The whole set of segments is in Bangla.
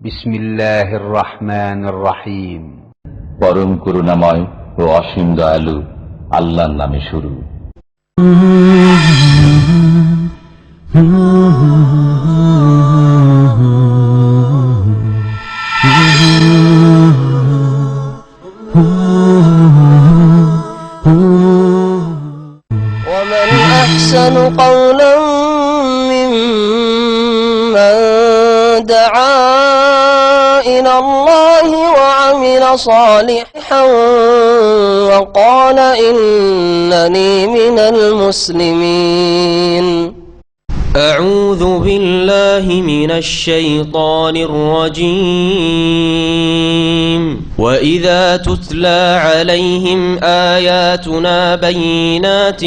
বিসমিল্লাহির রহমানির রহিম। পরম করুণাময় ও অসীম দয়ালু আল্লাহর নামে শুরু। ومن أحسن قولا ممن دعا إلى الله وعمل صالحا وقال إنني من المسلمين. أعوذ بالله من الشيطان الرجيم. وإذا تتلى عليهم آياتنا بينات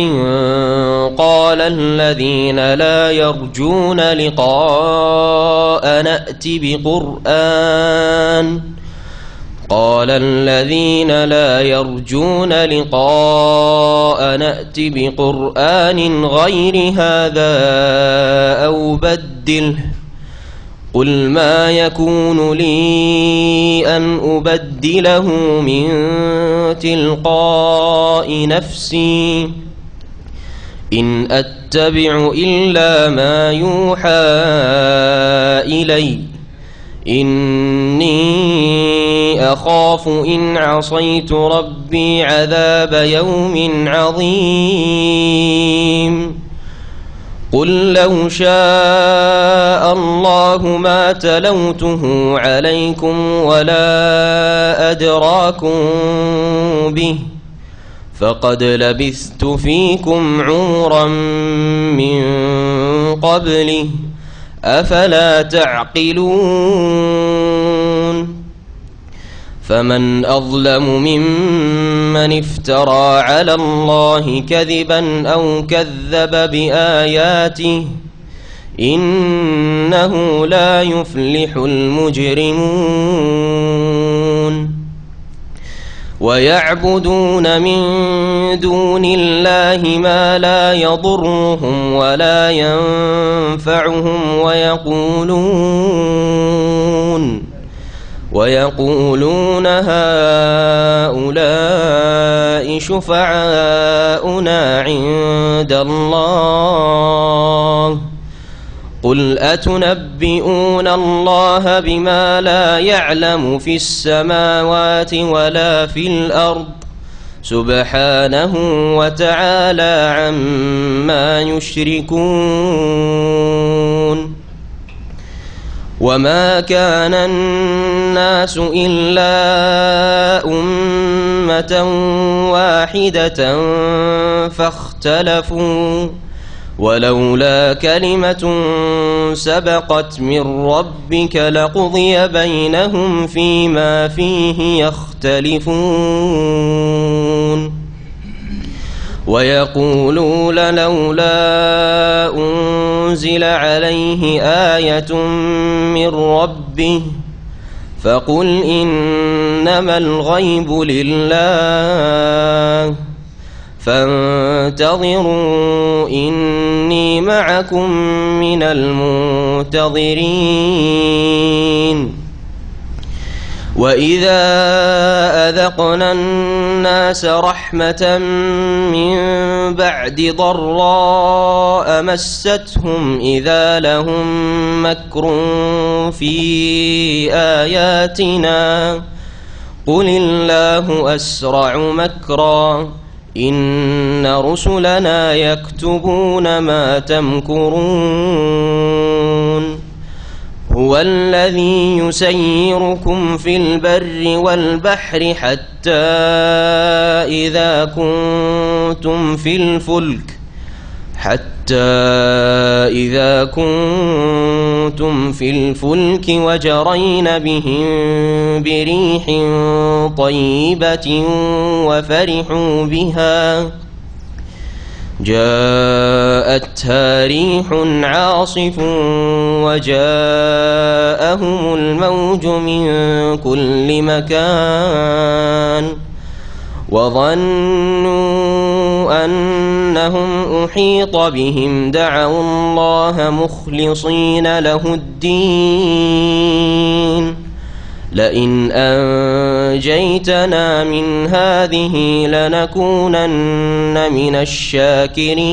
قال الذين لا يرجون لقاءنا ائت بقرآن قال الذين لا يرجون لقاءنا ائت بقرآن غير هذا أو بدله قل ما يكون لي أن أبدله من تلقاء نفسي إن أتبع إلا ما يوحى إلي إني أخاف إن عصيت ربي عذاب يوم عظيم. قل لو شاء الله ما تلوته عليكم ولا أدراكم به فقد لبثت فيكم عمرا من قبله أفلا تعقلون. فمن أظلم ممن افترى على الله كذبا أو كذب بآياته إنه لا يفلح المجرمون. ويعبدون من دون الله ما لا يضرهم ولا ينفعهم ويقولون هؤلاء شفعاؤنا عند الله قل أتنبئون الله بما لا يعلم في السماوات ولا في الأرض سبحانه وتعالى عما يشركون. وما كان الناس إلا أمة واحدة فاختلفوا ولولا كلمة سبقت من ربك لقضي بينهم فيما فيه يختلفون. ويقولون لولا أنزل عليه آية من ربه فقل إنما الغيب لله فانتظروا إني معكم من المنتظرين. وإذا أذقنا الناس رحمة من بعد ضراء مستهم إذا لهم مكر في آياتنا قل الله أسرع مكرا إن رسلنا يكتبون ما تمكرون. هو الذي يسيركم في البر والبحر حتى إذا كنتم في الفلك وجرين بهم بريح طيبة وفرحوا بها جاءتها ريح عاصف وجاءهم الموج من كل مكان وظنوا أنهم أحيط بهم دعوا الله مخلصين له الدين لئن أنجيتنا من هذه لنكونن من الشاكرين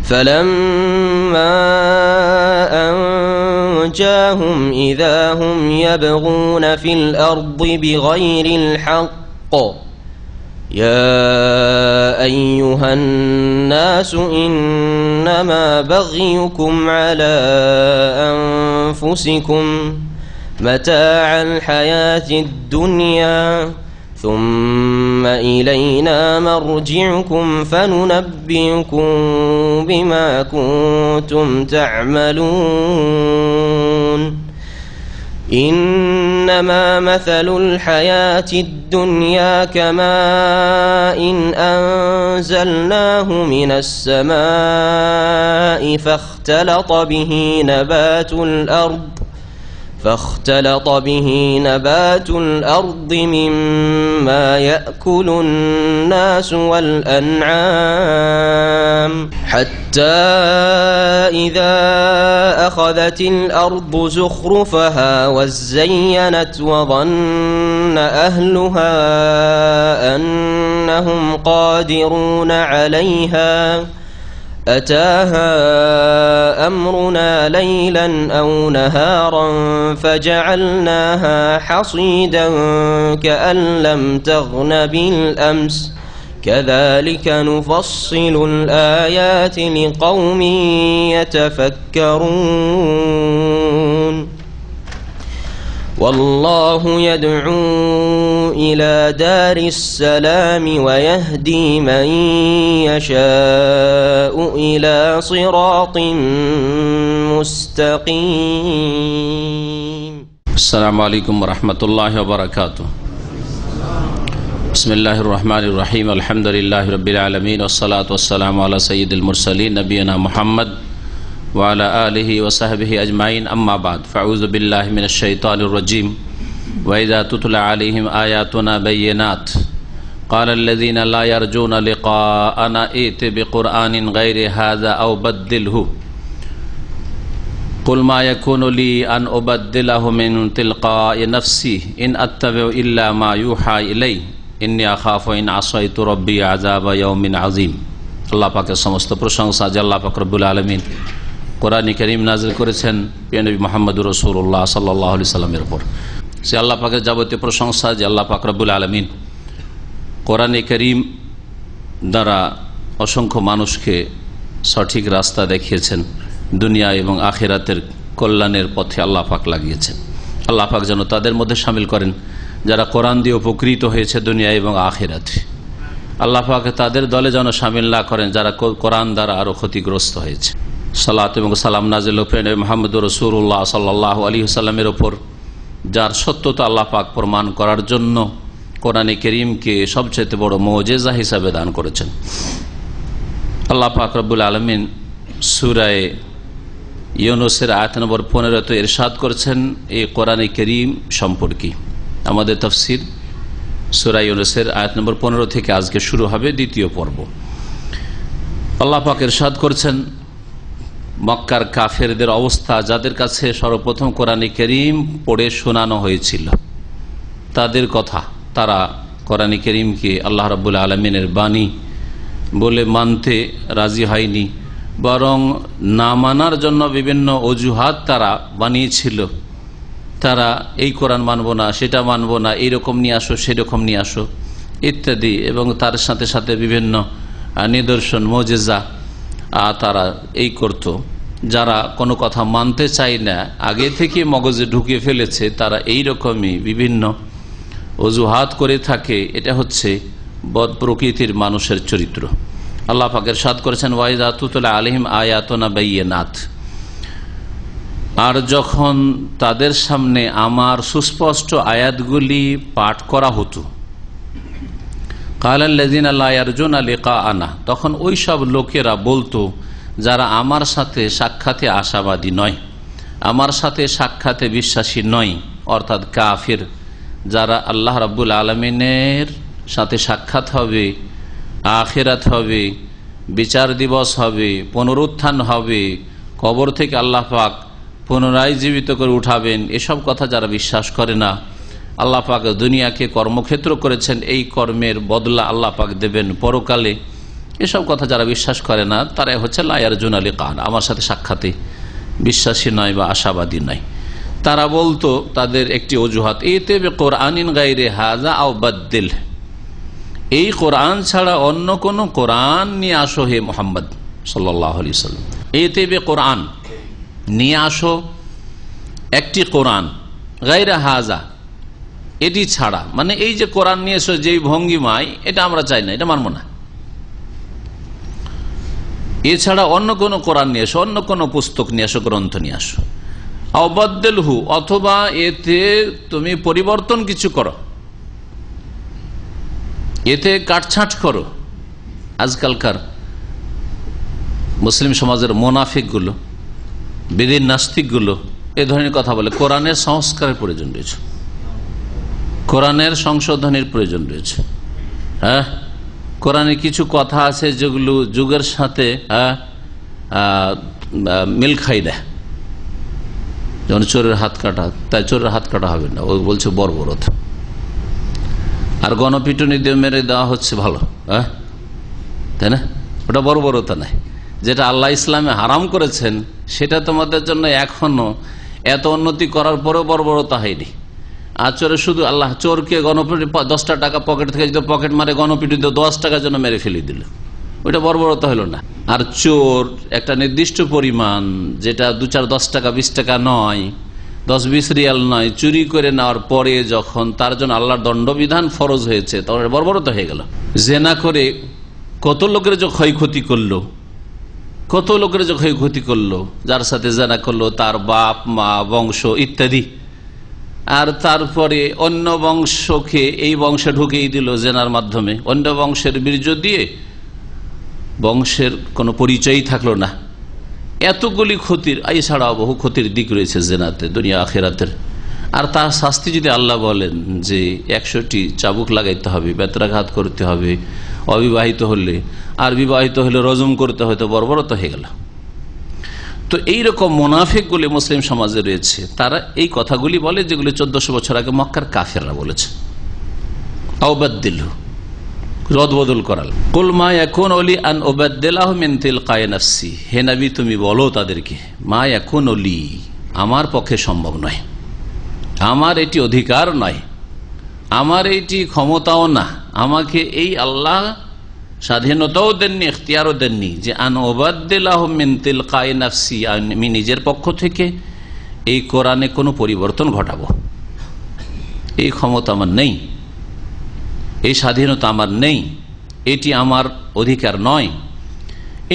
فلما أنجاهم إذا هم يبغون في الأرض بغير الحق يا أيها الناس إنما بغيكم على أنفسكم متاع الحياة الدنيا ثم إلينا مرجعكم فننبئكم بما كنتم تعملون إنما مثل الحياة الدنيا كماء أنزلناه من السماء فاختلط به نبات الأرض مما يأكل الناس والأنعام حتى إذا أخذت الأرض زخرفها وزينت وظن أهلها أنهم قادرون عليها أتاها أمرنا ليلا أو نهارا فجعلناها حصيدا كأن لم تغن بالأمس كذلك نفصل الآيات لقوم يتفكرون والله يدعو إلى دار السلام ويهدي من يشاء إلى صراط مستقيم. السلام عليكم ورحمة الله وبركاته. بسم الله الرحمن الرحيم. الحمد لله رب العالمين والصلاة والسلام على سيد المرسلين نبينا محمد وعلى آله وصحبه أجمعين. أما بعد فأعوذ بالله من الشيطان الرجيم. وإذا تتلى عليهم آياتنا بينات قال الذين لا يرجون لقاءنا ائت بقرآن غير هذا أو بدله قل ما يكون لي أن أبدله من تلقاء نفسي إن أتبع إلا ما يوحى إلي إني أخاف إن عصيت ربي عذاب يوم عظيم. আল্লাহ পাকের সমস্ত প্রশংসা যে আল্লাহ পাক রব্বুল আলামিন কোরআন কারীম নাযিল করেছেন প্রিয় নবী মুহাম্মদ রাসূলুল্লাহ সাল্লাল্লাহু আলাইহি সাল্লামের উপর। সে আল্লাহ পাকের যাবতীয় প্রশংসা যে আল্লাহ পাক রব্বুল আলামিন কোরআন কারীম দ্বারা অসংখ্য মানুষকে সঠিক রাস্তা দেখিয়েছেন, দুনিয়া এবং আখিরাতের কল্যাণের পথে আল্লাহ পাক লাগিয়েছেন। আল্লাহ পাক যেন তাদের মধ্যে শামিল করেন যারা কোরআন দিয়ে উপকৃত হয়েছে দুনিয়া এবং আখিরাতে। আল্লাহ পাক তাদের দলে যেন শামিল না করেন যারা কোরআন দ্বারা আরো ক্ষতিগ্রস্ত হয়েছে। সালাত এবং সালাম নাযিল হোক মুহাম্মদুর রাসূলুল্লাহ সাল্লাল্লাহু আলাইহি ওয়াসাল্লামের উপর, যার সত্যতা আল্লাহ পাক প্রমাণ করার জন্য কোরআন কারীমকে সবচেয়ে বড় মুজিজা হিসাবে দান করেছেন। আল্লাহ পাক রব্বুল আলামিন সূরা ইউনূসের আয়াত নম্বর 15 তে ইরশাদ করেছেন এই কোরআন কারীম সম্পর্কে। আমাদের তাফসীর সূরা ইউনূসের আয়াত নম্বর 15 থেকে আজকে শুরু হবে দ্বিতীয় পর্ব। আল্লাহ পাক ইরশাদ করেছেন মক্কার কাফেরদের অবস্থা, যাদের কাছে সর্বপ্রথম কোরআন কারীম পড়ে শোনানো হয়েছিল, তাদের কথা। তারা কোরআন কারীমকে আল্লাহ রাব্বুল আলামিনের বাণী বলে মানতে রাজি হয়নি, বরং না মানার জন্য বিভিন্ন অজুহাত তারা বানিয়েছিল। তারা এই কোরআন মানব না, সেটা মানব না, এইরকম নিয়ে আসো, সেরকম নিয়ে আসো ইত্যাদি, এবং তার সাথে সাথে বিভিন্ন নিদর্শন মুজিজা তারা এই করত। যারা কোনো কথা মানতে চায় না, আগে থেকে মগজে ঢুকিয়ে ফেলেছে, তারা এই রকমই বিভিন্ন অজুহাত করে থাকে। এটা হচ্ছে বদ প্রকৃতির মানুষের চরিত্র। আল্লাহ পাক ইরশাদ করেছেন ওয়াইযা তুতলা আলাইহিম আয়াতুনা বাইয়িনাত, আর যখন তাদের সামনে আমার সুস্পষ্ট আয়াতগুলি পাঠ করা হতো, কালাল্লাযিনা লা ইয়ারজুনা লিকাআনা, তখন ওই সব লোকেরা বলতো যারা আমার সাথে সাক্ষাতে আশাবাদী নয়, আমার সাথে সাক্ষাতে বিশ্বাসী নয়, অর্থাৎ কাফির, যারা আল্লাহ রাব্বুল আলামিনের সাথে সাক্ষাৎ হবে, আখিরাত হবে, বিচার দিবস হবে, পুনরুত্থান হবে, কবর থেকে আল্লাহ পাক পুনরায় জীবিত করে উঠাবেন, এসব কথা যারা বিশ্বাস করে না, আল্লাহ পাক দুনিয়াকে কর্মক্ষেত্র করেছেন, এই কর্মের বদলা আল্লাহ পাক দেবেন পরকালে, এসব কথা যারা বিশ্বাস করে না তারা হচ্ছে লায়ারজুন আলী কান, আমার সাথে সাক্ষাতে বিশ্বাসী নয় বা আশাবাদী নয়। তারা বলতো, তাদের একটি অজুহাত, এতে কোরআনিন গায়রে হাজা আও বাদ্দিল, এই কোরআন ছাড়া অন্য কোন কোরআন নিয়ে আসো হে মুহাম্মদ সাল্লাল্লাহু আলাইহি ওয়াসাল্লাম, এতে কোরআন নিয়ে আসো একটি কোরআন, গায়রে হাজা এটি ছাড়া, মানে এই যে কোরআন নিয়ে এসো যেই ভঙ্গিমায়, এটা আমরা চাই না, এটা মানব না। এছাড়া অন্য কোন কোরআন নিয়ে আসো, অন্য কোন পুস্তক নিয়ে আসো, গ্রন্থ নিয়ে আসো। আওবাদ্দেলহু, অথবা এতে তুমি পরিবর্তন কিছু করো, এতে কাটছাঁট করো। আজকালকার মুসলিম সমাজের মোনাফিকগুলো, বেদিন নাস্তিকগুলো এ ধরনের কথা বলে। কোরআনের সংস্কারের প্রয়োজন রয়েছে, কোরআনের সংশোধনের প্রয়োজন রয়েছে। হ্যাঁ, কোরআনে কিছু কথা আছে যেগুলো যুগের সাথে মিল খাই না, যেমন চোরের হাত কাটা, তাই চোরের হাত কাটা হবে না, ও বলছে বর্বরতা। আর গণপিটুনি দিয়ে মেরে দেওয়া হচ্ছে ভালো, হ্যাঁ তাই না? ওটা বর্বরতা নাই। যেটা আল্লাহ ইসলামে হারাম করেছেন সেটা তোমাদের জন্য এখনো এত উন্নতি করার পরেও বর্বরতা হয়নি। আর চোরে শুধু আল্লাহ, চোরকে গণপিটুনি 10টা টাকা পকেট থেকে যদি পকেট মারে, গণপিটুনি 10 টাকার জন্য মেরে ফেলে দিল, ওইটা বর্বরতা হলো না। আর চোর একটা নির্দিষ্ট পরিমাণ, যেটা 2-4-10 টাকা 20 টাকা নয়, 10-20 রিয়াল নয়, চুরি করে নেওয়ার পরে যখন তার জন্য আল্লাহর দণ্ডবিধান ফরজ হয়েছে, তখন বর্বরতা হয়ে গেল। জেনা করে কত লোকের যে ক্ষয়ক্ষতি করলো, কত লোকের যে ক্ষয়ক্ষতি করলো, যার সাথে জেনা করলো তার বাপ মা বংশ ইত্যাদি, আর তারপরে অন্য বংশকে এই বংশে ঢুকিয়ে দিল জেনার মাধ্যমে, অন্য বংশের বীর্য দিয়ে বংশের কোনো পরিচয়ই থাকলো না। এতগুলি ক্ষতির, এছাড়াও বহু ক্ষতির দিক রয়েছে জেনাতে, দুনিয়া আখেরাতের। আর তার শাস্তি যদি আল্লাহ বলেন যে 100টি চাবুক লাগাইতে হবে, বেত্রাঘাত করতে হবে অবিবাহিত হলে, আর বিবাহিত হলে রজম করতে হয়তো বর্বরতা হয়ে গেল। তো এইরকম মুনাফিকগুলি মুসলিম সমাজে রয়েছে, তারা এই কথাগুলি বলে যেগুলি 1400 বছর আগে মক্কার কাফেররা বলেছে। আওবাদ্দিলহু, রদবদল করাল। কুল মা ইয়াকুন লি আন উবাদদিলাহু মিন তিলকাই নাফসি, হে নবী তুমি বলো তাদেরকে, মা ইয়াকুন লি, আমার পক্ষে সম্ভব নয়, আমার এটি অধিকার নয়, আমার এইটি ক্ষমতাও না, আমাকে এই আল্লাহ স্বাধীনতাও দেননি, এখতিয়ারও দেননি যে আন উবাদদিলাহু মিন তিলকাই নাফসি, আমি নিজের পক্ষ থেকে এই কোরআনে কোনো পরিবর্তন ঘটাবো, এই ক্ষমতা আমার নেই, এই স্বাধীনতা আমার নেই, এটি আমার অধিকার নয়।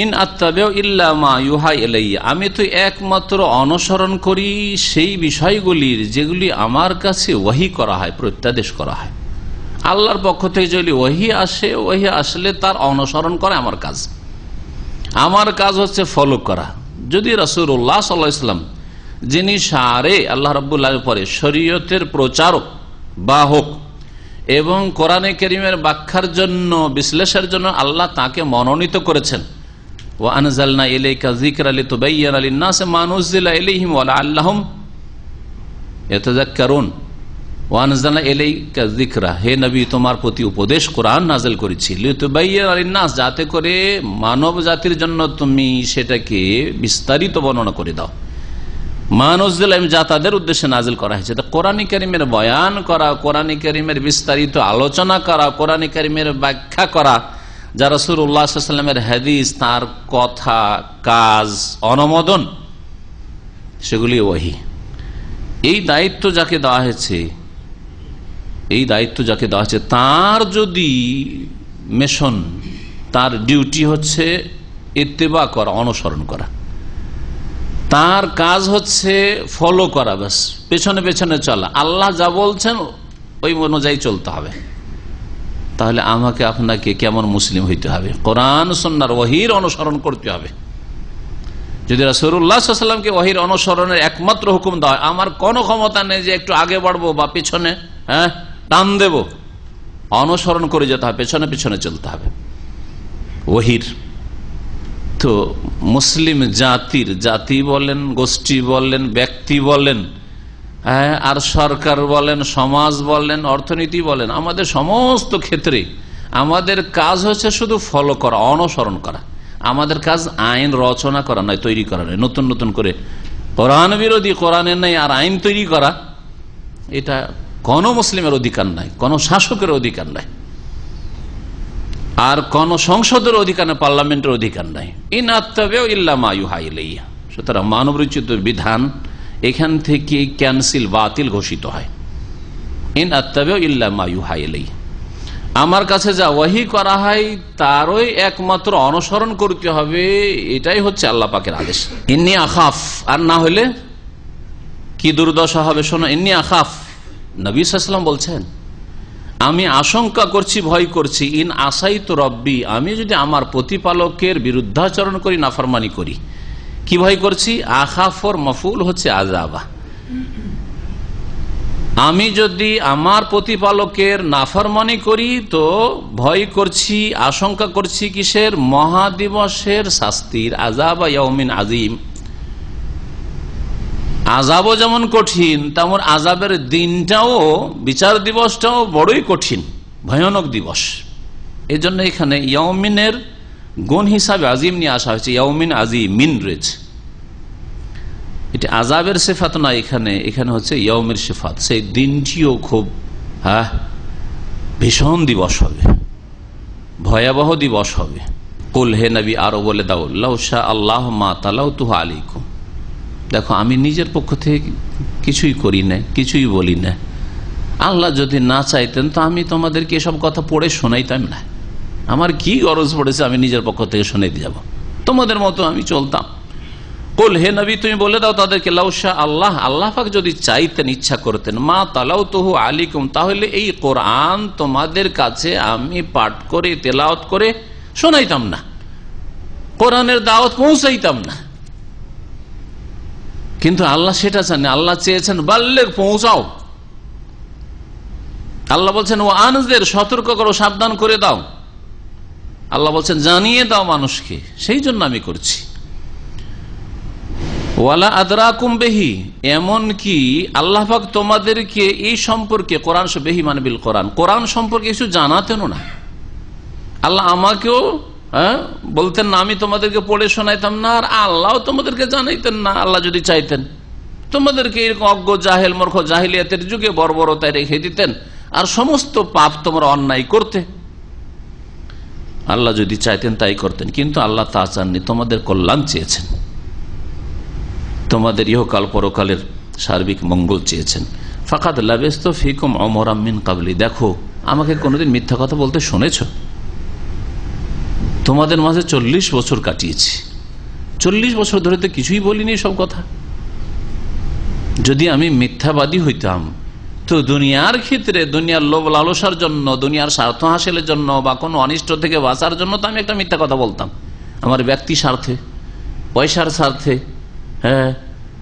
ইন আত্তাবিউ ইল্লা মা ইউহা ইলাইয়া, আমি তো একমাত্র অনুসরণ করি সেই বিষয়গুলির যেগুলি আমার কাছে ওহী করা হয়, প্রত্যাদেশ করা হয়। আল্লাহর পক্ষ থেকে যদি ওহী আসে, ওহী আসলে তার অনুসরণ করা আমার কাজ। আমার কাজ হচ্ছে ফলো করা। যদি রাসূলুল্লাহ সাল্লাল্লাহু আলাইহি ওয়াসাল্লাম, যিনি সারে আল্লাহ রাব্বুল আলামিনের পরে শরীয়তের প্রচারক বাহক এবং কোরআনে কারীমের ব্যাখ্যার জন্য, বিশ্লেষণের জন্য আল্লাহ তাকে মনোনীত করেছেন, ওয়া আনজালনা ইলাইকা যিকরা লিতুবাইয়িনা লিন-নাসি মা নুযিলা ইলাইহিম ওয়া লাআল্লাহুম ইয়াতাযাক্কারুন, ওয়া আনজালনা ইলাইকা যিকরা, হে নবী তোমার প্রতি উপদেশ কোরআন নাযিল করেছি, লিতুবাইয়িনা লিন-নাস, যাতে করে মানব জাতির জন্য তুমি সেটাকে বিস্তারিত বর্ণনা করে দাও। মানুষদের যা তাদের উদ্দেশ্যে নাজিল করা হয়েছে। তো কোরআনে কারীমের বয়ান করা, কোরআনে কারীমের বিস্তারিত আলোচনা করা, কোরআনে কারীমের ব্যাখ্যা করা, যা রাসূলুল্লাহ সাল্লাল্লাহু আলাইহি ওয়াসাল্লামের হাদিস, তার কথা, কাজ, অনুমোদন, সেগুলি ওহী। এই দায়িত্ব যাকে দেওয়া হয়েছে, এই দায়িত্ব যাকে দেওয়া হয়েছে, তার যদি মিশন, তার ডিউটি হচ্ছে ইত্তেবা করা, অনুসরণ করা, তার কাজ হচ্ছে ফলো করা, ব্যাস পেছনে পেছনে চলা, আল্লাহ যা বলছেন ওই অনুযায়ী চলতে হবে। তাহলে আমাকে আপনাকে কেমন মুসলিম হইতে হবে? কোরআন সুন্নাহর ওহীর অনুসরণ করতে হবে। যদি রাসূলুল্লাহ সাল্লাল্লাহু আলাইহি ওয়াসাল্লামকে ওহীর অনুসরণের একমাত্র হুকুম দেওয়া হয়, আমার কোনো ক্ষমতা নেই যে একটু আগে বাড়বো বা পিছনে টান দেব, অনুসরণ করে যেতে হবে, পেছনে পেছনে চলতে হবে ওহীর। তো মুসলিম জাতি বলেন, গোষ্ঠী বলেন, ব্যক্তি বলেন, আর সরকার বলেন, সমাজ বলেন, অর্থনীতি বলেন, আমাদের সমস্ত ক্ষেত্রে আমাদের কাজ হচ্ছে শুধু ফলো করা, অনুসরণ করা। আমাদের কাজ আইন রচনা করা নয়, তৈরি করা নয়, নতুন নতুন করে কোরআন বিরোধী, কোরআনের নাই আর আইন তৈরি করা, এটা কোন মুসলিমের অধিকার নাই, কোন শাসকের অধিকার নাই, আর কোন সংসদের অধিকার নেই, পার্লামেন্টের অধিকার নাই। ইন আত্তাবিউ ইল্লা মা ইউহা ইলাইহি। সুতরাং মানব রচিত বিধান এখান থেকে ক্যান্সেল, বাতিল ঘোষিত হয়। ইন আত্তাবিউ ইল্লা মা ইউহা ইলাইহি, আমার কাছে যা ওয়াহি করা হয় তারই একমাত্র অনুসরণ করতে হবে, এটাই হচ্ছে আল্লাহ পাকের আদেশ। ইন্নী আখাফ, আর না হলে কি দুর্দশা হবে শোনো। ইন্নী আখাফ, নবী সাল্লাল্লাহু আলাইহি ওয়াসাল্লাম বলছেন, আমি আশঙ্কা করছি, ভয় করছি, ইন আসাইতু রব্বি, আমি যদি আমার প্রতিপালকের বিরুদ্ধাচরণ করি, নাফরমানি করি। কি ভয় করছি? আখাফর মফুল হচ্ছে আযাবা। আমি যদি আমার প্রতিপালকের নাফরমানি করি তো ভয় করছি, আশঙ্কা করছি কিসের? মহাদিবসের শাস্তির, আযাবা ইয়াউমিন আযীম। আযাবও যেমন কঠিন, তেমন আযাবের দিনটাও, বিচার দিবসটাও বড়ই কঠিন, ভয়ানক দিবস। এই জন্য এখানে ইয়াউমিনের গুণ হিসাবে আজিম নিয়ে আসা হয়েছে, ইয়াউমিন আযীমিন রয়েছে। এটি আযাবের সিফাত না, এখানে হচ্ছে ইয়াউমের সিফাত। সেই দিনটিও খুব ভীষণ দিবস হবে, ভয়াবহ দিবস হবে। কুল, হে নবী আরো বলে দাও, লাউ শা আল্লাহু মা তালাউতুহু আলাইকুম, দেখো আমি নিজের পক্ষ থেকে কিছুই করি না, কিছুই বলি না। আল্লাহ যদি না চাইতেন তো আমি তোমাদেরকে এসব কথা পড়ে শোনাইতাম না। আমার কি গরজ পড়েছে আমি নিজের পক্ষ থেকে শোনাইতে যাব? তোমাদের মতো আমি চলতাম। কুল, হে নবী তুমি বলে দাও তাদেরকে, লাউ শা আল্লাহ, আল্লাহ পাক যদি চাইতেন, ইচ্ছা করতেন, মা তালাউতুহু আলাইকুম, তাহলে এই কোরআন তোমাদের কাছে আমি পাঠ করে, তেলাওয়াত করে শোনাইতাম না, কোরআনের দাওয়াত পৌঁছাইতাম না। কিন্তু আল্লাহ সেটা চান, আল্লাহ চেয়েছেন বাল্লিগ, পৌঁছাও। আল্লাহ বলছেন ও আনজির, সতর্ক করো, সাবধান করে দাও। আল্লাহ বলছেন জানিয়ে দাও মানুষকে, সেই জন্য আমি করছি। ওয়ালা আদরাকুম বিহি, এমন কি আল্লাহ পাক তোমাদেরকে এই সম্পর্কে, কোরআন বিহি মানে বিল কোরআন, কোরআন সম্পর্কে কিছু জানাতেন না। আল্লাহ আমাকেও বলতেন না, আমি তোমাদেরকে পড়ে শোনাইতাম না, আর আল্লাহ তোমাদেরকে জানাইতেন না। আল্লাহ যদি চাইতেন তোমাদেরকে এরকম অজ্ঞ, জাহেল, মূর্খ, জাহিলিয়াতের যুগে বর্বরতায় রেখে দিতেন, আর সমস্ত পাপ তোমরা অন্যায় করতে। আল্লাহ যদি চাইতেন তাই করতেন, কিন্তু আল্লাহ তা চাননি, তোমাদের কল্যাণ চেয়েছেন, তোমাদের ইহকাল পরকালের সার্বিক মঙ্গল চেয়েছেন। ফাকাদ লাবিস্তু ফিকুম উমরাম মিন ক্বাবলি, দেখো আমাকে কোনোদিন মিথ্যা কথা বলতে শুনেছো? তোমাদের মাঝে 40 বছর কাটিয়েছি, 40 বছর ধরে তো কিছুই বলিনি সব কথা। যদি আমি মিথ্যাবাদী হইতাম তো দুনিয়ার ক্ষেত্রে, দুনিয়ার লোভ লালসার জন্য, দুনিয়ার স্বার্থ হাসিলের জন্য, বা কোনো অনিষ্ট থেকে বাঁচার জন্য তো আমি একটা মিথ্যা কথা বলতাম। আমার ব্যক্তি স্বার্থে, পয়সার স্বার্থে,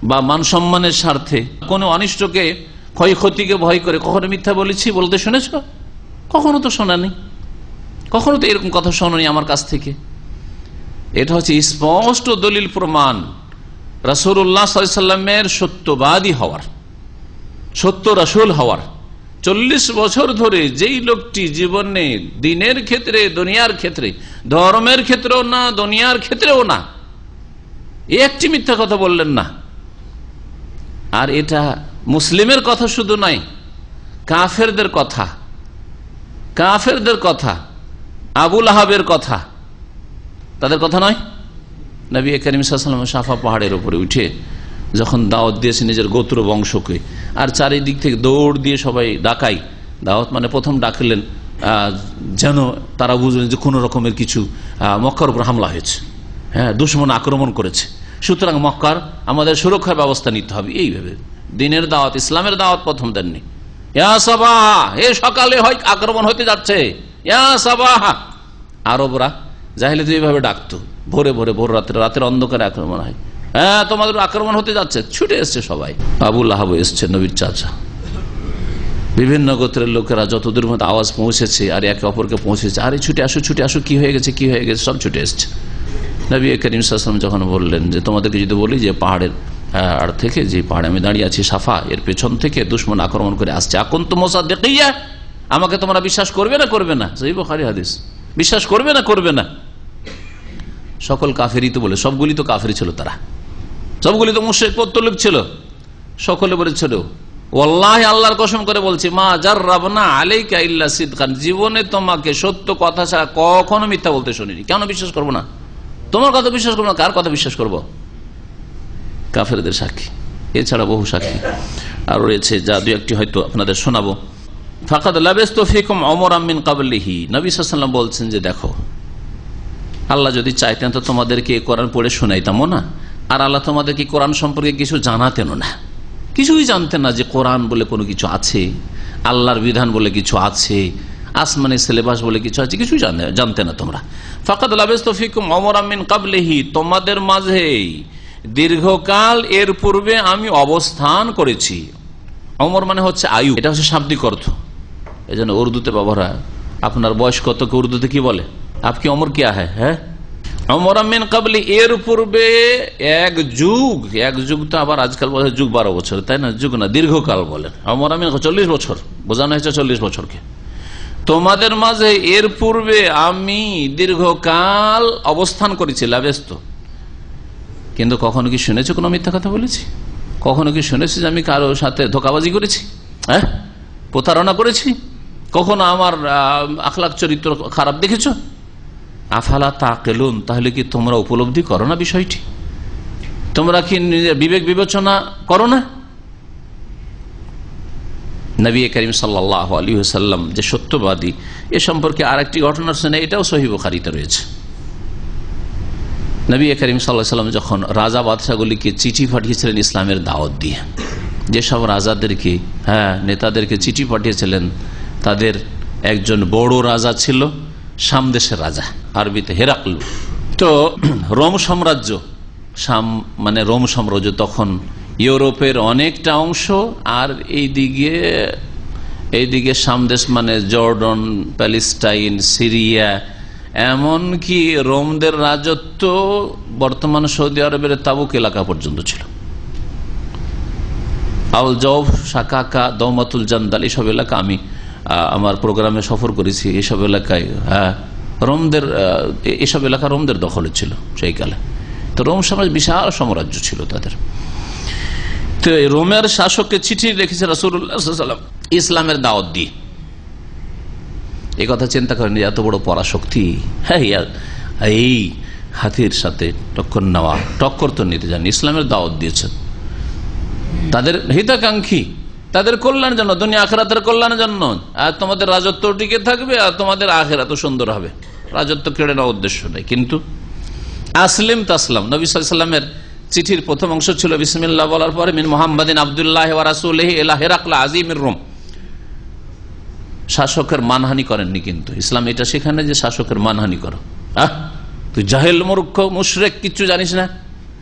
বা মান সম্মানের স্বার্থে, কোনো অনিষ্টকে, ক্ষয়ক্ষতিকে ভয় করে কখনো মিথ্যা বলেছি বলতে শুনেছ? কখনো তো শোনানি, কখনো তো এরকম কথা শোনি আমার কাছ থেকে। এটা হচ্ছে স্পষ্ট দলিল, প্রমাণ রাসূলুল্লাহ সাল্লাল্লাহু আলাইহি ওয়াসাল্লামের সত্যবাদী হওয়ার, সত্য রাসূল হওয়ার। 40 বছর ধরে যেই লোকটি জীবনে দিনের ক্ষেত্রে, দুনিয়ার ক্ষেত্রে, ধর্মের ক্ষেত্রেও না, দুনিয়ার ক্ষেত্রেও না, একটি মিথ্যা কথা বললেন না। আর এটা মুসলিমের কথা শুধু নয়, কাফেরদের কথা, কাফেরদের কথা, আবু লাহাবের কথা, তাদের কথা নয়। নবী করিম সাল্লাল্লাহু আলাইহি ওয়াসাল্লাম সাফা পাহাড়ের উপরে উঠে যখন দাওয়াত দিয়েছে নিজের গোত্র বংশকে, আর চারিদিক থেকে দৌড় দিয়ে সবাই ডাকাই, দাওয়াত মানে প্রথম ডাকলেন যেন তারা বুঝলেন যে কোনো রকমের কিছু মক্কার উপর হামলা হয়েছে, দুশমন আক্রমণ করেছে, সুতরাং মক্কার আমাদের সুরক্ষার ব্যবস্থা নিতে হবে। এইভাবে দিনের দাওয়াত, ইসলামের দাওয়াত প্রথম দেননি। ইয়া সাবাহা, এ সকালে হয় আক্রমণ হতে যাচ্ছে, ইয়া সাবাহা। আরবরা জাহেলিয়াতে এইভাবে ডাকতো, ভোরে ভোরে, ভোর রাতে, রাতের অন্ধকারে আক্রমণ হয়, তোমাদের আক্রমণ হতে যাচ্ছে, ছুটে এসছে সবাই। আবু লাহাব এসছে, নবীর চাচা। বিভিন্ন গোত্রের লোকেরা যতদূর মতো আওয়াজ পৌঁছেছে আর একে অপরকে পৌঁছেছে, আরে ছুটে আসো, ছুটে আসো, কি হয়ে গেছে, কি হয়ে গেছে, সব ছুটে এসছে। নবী করিম সাল্লাল্লাহু আলাইহি ওয়াসাল্লাম যখন বললেন যে তোমাদেরকে যদি বলি যে পাহাড়ের আর থেকে, যে পাহাড়ে আমি দাঁড়িয়ে আছি সাফা, এর পেছন থেকে দুশমন আক্রমণ করে আসছে, আকুনতুম মুসাদ্দিকিয়া, আমাকে তোমরা বিশ্বাস করবে না করবে না? সহিহ বুখারী হাদিস। বিশ্বাস করবে না করবে না? সকল কাফেরই তো বলে, সবগুলি তো কাফের ছিল, তারা সবগুলি তো মুশরিক পত্তলিক ছিল। সকলে বলেছিল ওয়াল্লাহি, আল্লাহর কসম করে বলছি, মা জাররাবনা আলাইকা ইল্লা সিদকান, জীবনে তোমাকে সত্য কথা ছাড়া কখনো মিথ্যা বলতে শুনিনি। কেন বিশ্বাস করবো না? তোমার কথা বিশ্বাস করবো না, কার কথা বিশ্বাস করবো? কাফেরদের সাক্ষী, এছাড়া বহু সাক্ষী আর রয়েছে, যা দু একটি হয়তো আপনাদের শোনাবো। ফাকাদ লাবিস্তু ফিকুম উমরাম মিন ক্বাবলিহি, নবী সাল্লাল্লাহু আলাইহি ওয়াসাল্লাম বলছেন যে দেখো, আল্লাহ যদি চাইতেন তো তোমাদেরকে কোরআন পড়ে শোনাইতামও না, আর আল্লাহ তোমাদেরকে কোরআন সম্পর্কে কিছু জানাতেনও না। কিছুই জানতেন না যে কোরআন বলে কোনো কিছু আছে, আল্লাহর বিধান বলে কিছু আছে, আসমানি সিলেবাস বলে কিছু আছে, কিছুই জানতে না তোমরা। ফাকাদ লাবিস্তু ফিকুম উমরাম মিন ক্বাবলিহি, তোমাদের মাঝে দীর্ঘকাল এর পূর্বে আমি অবস্থান করেছি। ওমর মানে হচ্ছে আয়ু, এটা হচ্ছে শাব্দিক অর্থ। এই জন্য উর্দুতে ব্যবহার হয়। আপনার বয়স কত, উর্দুতে কি বলে? আপকি ওমর কিয়া হ্যাঁ, ওমর মিন ক্বাবলি, এর পূর্বে এক যুগ। এক যুগ তো আবার আজকাল বলে যুগ 12 বছর, তাই না? যুগ না, দীর্ঘকাল বলেন। ওমর মিন 40 বছর, বোঝানো হয়েছে 40 বছরকে। তোমাদের মাঝে এর পূর্বে আমি দীর্ঘকাল অবস্থান করেছি, লাবেস্ত। কিন্তু কখনো কি শুনেছি কোনো মিথ্যা কথা বলেছি? কখনো কি শুনেছি যে আমি কারোর সাথে ধোঁকাবাজি করেছি, হ্যাঁ, প্রতারণা করেছি? কখনো আমার আখলাক চরিত্র খারাপ দেখেছো? আফালা তাকিলুন, তাহলে কি তোমরা উপলব্ধি করো না বিষয়টি? তোমরা কি বিবেক বিবেচনা করো না? নবী করিম সাল্লাল্লাহু আলাইহি ওয়াসাল্লাম যে সত্যবাদী, এ সম্পর্কে আরেকটি ঘটনা শুনে, এটাও সহিহ বুখারীতে রয়েছে। নবী করিম সাল্লাল্লাহু আলাইহি ওয়াসাল্লাম যখন রাজা বাদশাগুলিকে চিঠি পাঠিয়েছিলেন ইসলামের দাওয়াত দিয়ে, যেসব রাজাদেরকে, নেতাদেরকে চিঠি পাঠিয়েছিলেন, তাদের একজন বড় রাজা ছিল শাম দেশের রাজা, আরবিতে হেরাকলু। তো রোম সাম্রাজ্য, শাম মানে রোম সাম্রাজ্য তখন ইউরোপের অনেকটা অংশ, আর এইদিকে শাম দেশ মানে জর্ডন, প্যালেস্টাইন, সিরিয়া, এমনকি রোমদের রাজত্ব বর্তমান সৌদি আরবের তাবুক এলাকা পর্যন্ত ছিল। আল জৌফ, সাকাকা, দৌমাতুল জান্দাল, এইসব এলাকা আমি আমার প্রোগ্রামে সফর করেছি। এইসব এলাকায় রোমদের, এসব এলাকা রোমদের দখলে ছিল সেই কালে। তো রোম সাম্রাজ্য বিশাল সাম্রাজ্য ছিল তাদের। তো রোমের শাসককে চিঠি লিখেছে রাসূলুল্লাহ সাল্লাল্লাহু আলাইহি ওয়াসাল্লাম ইসলামের দাওয়াত দিয়ে। এই কথা চিন্তা করেন, এত বড় পরাশক্তি, হ্যাঁ, এই হাতির সাথে টক্কর তো নিতে যান, ইসলামের দাওয়াত দিয়েছেন। তাদের হিতাকাঙ্ক্ষী, তাদের কল্যাণের জন্য, দুনিয়া আখিরাতের কল্যাণের জন্য। আর তোমাদের রাজত্ব টিকে থাকবে, আর তোমাদের আখিরাত সুন্দর হবে, রাজত্ব কেড়ে নেওয়ার উদ্দেশ্য নেই। কিন্তু আসলিম তাসলাম, নবী সাল্লাল্লাহু আলাইহি ওয়াসাল্লামের চিঠির প্রথম অংশ ছিল বিসমিল্লাহ বলার পরে মিন মুহাম্মাদিন আব্দুল্লাহ ওয়া রাসূলিহি ইলা হিরাকল আযীমির রোম। শাসকের মানহানি করেননি, কিন্তু ইসলাম এটা সেখানে যে শাসকের মানহানি করো। তুই জাহেল, মূর্খ, মুশরিক, কিচ্ছু জানিস না,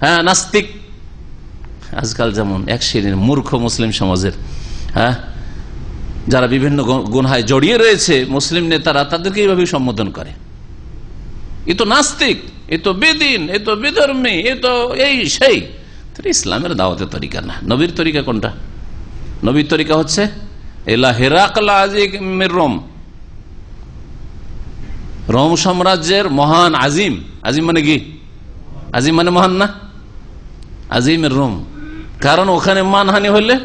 হ্যাঁ, নাস্তিক। আজকাল যেমন এক শ্রেণীর মূর্খ মুসলিম সমাজের, যারা বিভিন্ন গুনাহে জড়িয়ে রয়েছে, মুসলিম নেতারা তাদেরকে এইভাবে সম্বোধন করে, এ তো নাস্তিক, এ তো বেদিন, এ তো বেধর্মী, এ তো এই সেই। ইসলামের দাওয়াতের তরিকা না। নবীর তরিকা কোনটা? নবীর তরিকা হচ্ছে এলা হিরাকল আযীমির রোম, রোম সাম্রাজ্যের মহান আজিম। আজিম মানে কি? আজিম মানে মহান না? আযীমির রোম, কারণ ওখানে মানহানি হলে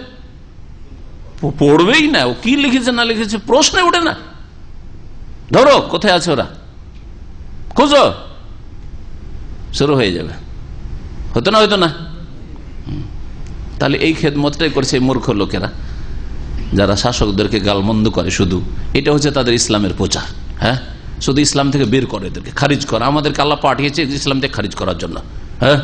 পড়বেই না। ও কি লিখেছে না লিখেছে প্রশ্নে ওঠে না। ধরো কোথায় আছে ওরা, খোঁজো, শুরু হয়ে যাবে। হতো না? হতো না? তাহলে এই খেদমতটাই করছে এই মূর্খ লোকেরা, যারা শাসকদেরকে গালমন্দ করে। শুধু এটা হচ্ছে তাদের ইসলামের প্রচার। হ্যাঁ, শুধু ইসলাম থেকে বের করে, এদেরকে খারিজ করা। আমাদেরকে আল্লাহ পাঠিয়েছে ইসলাম থেকে খারিজ করার জন্য। হ্যাঁ,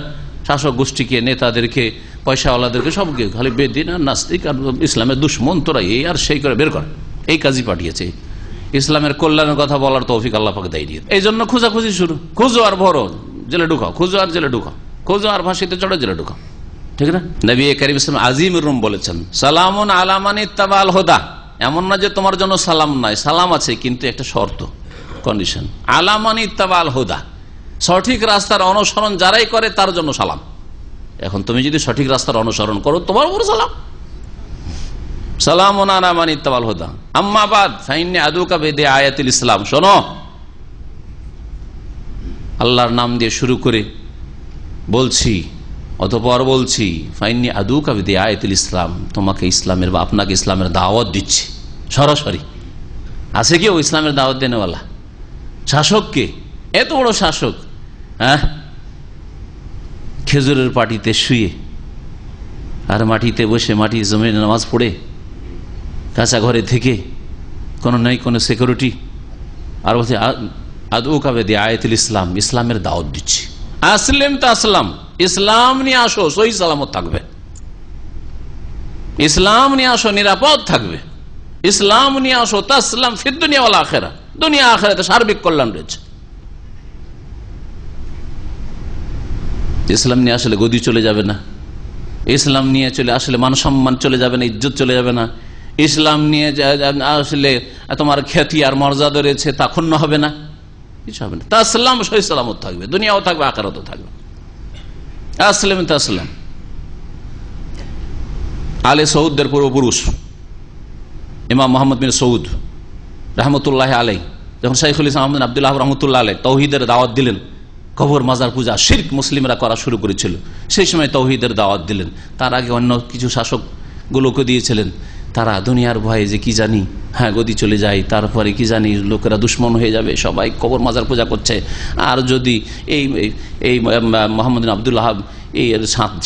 শাসক গোষ্ঠীকে, নেতাদেরকে, পয়সাওয়ালাদেরকে, সবকে খালি বেদিন আর নাস্তিক আর ইসলামের দুশ্মন, তোরা এই আর সেই করে বের কর, এই কাজই পাঠিয়েছে। ইসলামের কল্যাণের কথা বলার তৌফিক আল্লাহ পাক দেয়নি। এই জন্য খোঁজাখুঁজি শুরু, খোঁজো আর ভরো, জেলে ঢুকাও, খোঁজো আর জেলে ঢুকাও, খোঁজো আর ফাঁসিতে চড়ো, জেলে ঢুকাও, ঠিক না? নবী করিম ইসলাম আযীমির রোম বলেছেন সালামুন আলা মান ইত্তাবাল হুদা। এমন না যে তোমার জন্য সালাম নাই, সালাম আছে, কিন্তু একটা শর্ত, কন্ডিশন। আলা মান ইত্তাবাল হুদা, সঠিক রাস্তার অনুসরণ যারাই করে তার জন্য সালাম। এখন তুমি যদি সঠিক রাস্তার অনুসরণ করো, তোমার উপর সালাম। সালামুন আলা মান ইত্তাবাল হুদা আম্মা বাদ ফাইন্নী আদুকা বিদি আয়াতিল ইসলাম। শোনো, আল্লাহর নাম দিয়ে শুরু করে বলছি, অতঃপর বলছি ফাইন্নী আদুকা বিদি আয়াতিল ইসলাম, তোমাকে ইসলামের বা আপনাকে ইসলামের দাওয়াত দিচ্ছি সরাসরি। আছে কেউ ইসলামের দাওয়াত দেনেওয়ালা? শাসক কে? এত বড় শাসক, হ্যাঁ, খেজুরের পাটিতে শুয়ে আর মাটিতে বসে, মাটি জমিনে নামাজ পড়ে, কাঁচা ঘরে থেকে, কোনো নেই কোনো সিকিউরিটি, আর বলছে আদউকা বিদি আয়াতিল ইসলাম, ইসলামের দাওয়াত দিচ্ছি। আসলিম তাসলাম, ইসলাম নিয়ে আসো, সহি সালামত থাকবে। ইসলাম নিয়ে আসো, নিরাপদ থাকবে। ইসলাম নিয়ে আসো, তাসলাম ফিদ দুনিয়া ওয়াল আখিরা, দুনিয়া আখিরাতে সার্বিক কল্যাণ রয়েছে। ইসলাম নিয়ে আসলে গদি চলে যাবে না, ইসলাম নিয়ে চলে আসলে মান সম্মান চলে যাবে না, ইজ্জত চলে যাবে না। ইসলাম নিয়ে আসলে তোমার খ্যাতি আর মর্যাদা রয়েছে তা ক্ষুণ্ণ হবে না, কিছু হবে না। তাসলাম সহি সালামত থাকবে, দুনিয়াও থাকবে, আখিরাতও থাকবে। আসলাম তাসলাম। আলে সৌদদের পূর্বপুরুষ ইমাম মোহাম্মদ বিন সৌদ রহমতুল্লাহ আলাই, যখন শাইখুল ইসলাম আহমদ আব্দুল্লাহ রহমতুল্লাহ আলাই তৌহিদের দাওয়াত দিলেন, কবর মাজার পূজা শিরক মুসলিমরা করা শুরু করেছিল, সেই সময় তৌহিদের দাওয়াত দিলেন। তার আগে অন্য কিছু শাসকগুলোকে দিয়েছিলেন। তারা দুনিয়ার ভয়ে যে কি জানি, হ্যাঁ গদি চলে যায়, তারপরে কি জানি লোকেরা দুশ্মন হয়ে যাবে, সবাই কবর মাজার পূজা করছে, আর যদি এই মোহাম্মদ বিন আব্দুল্লাহ এই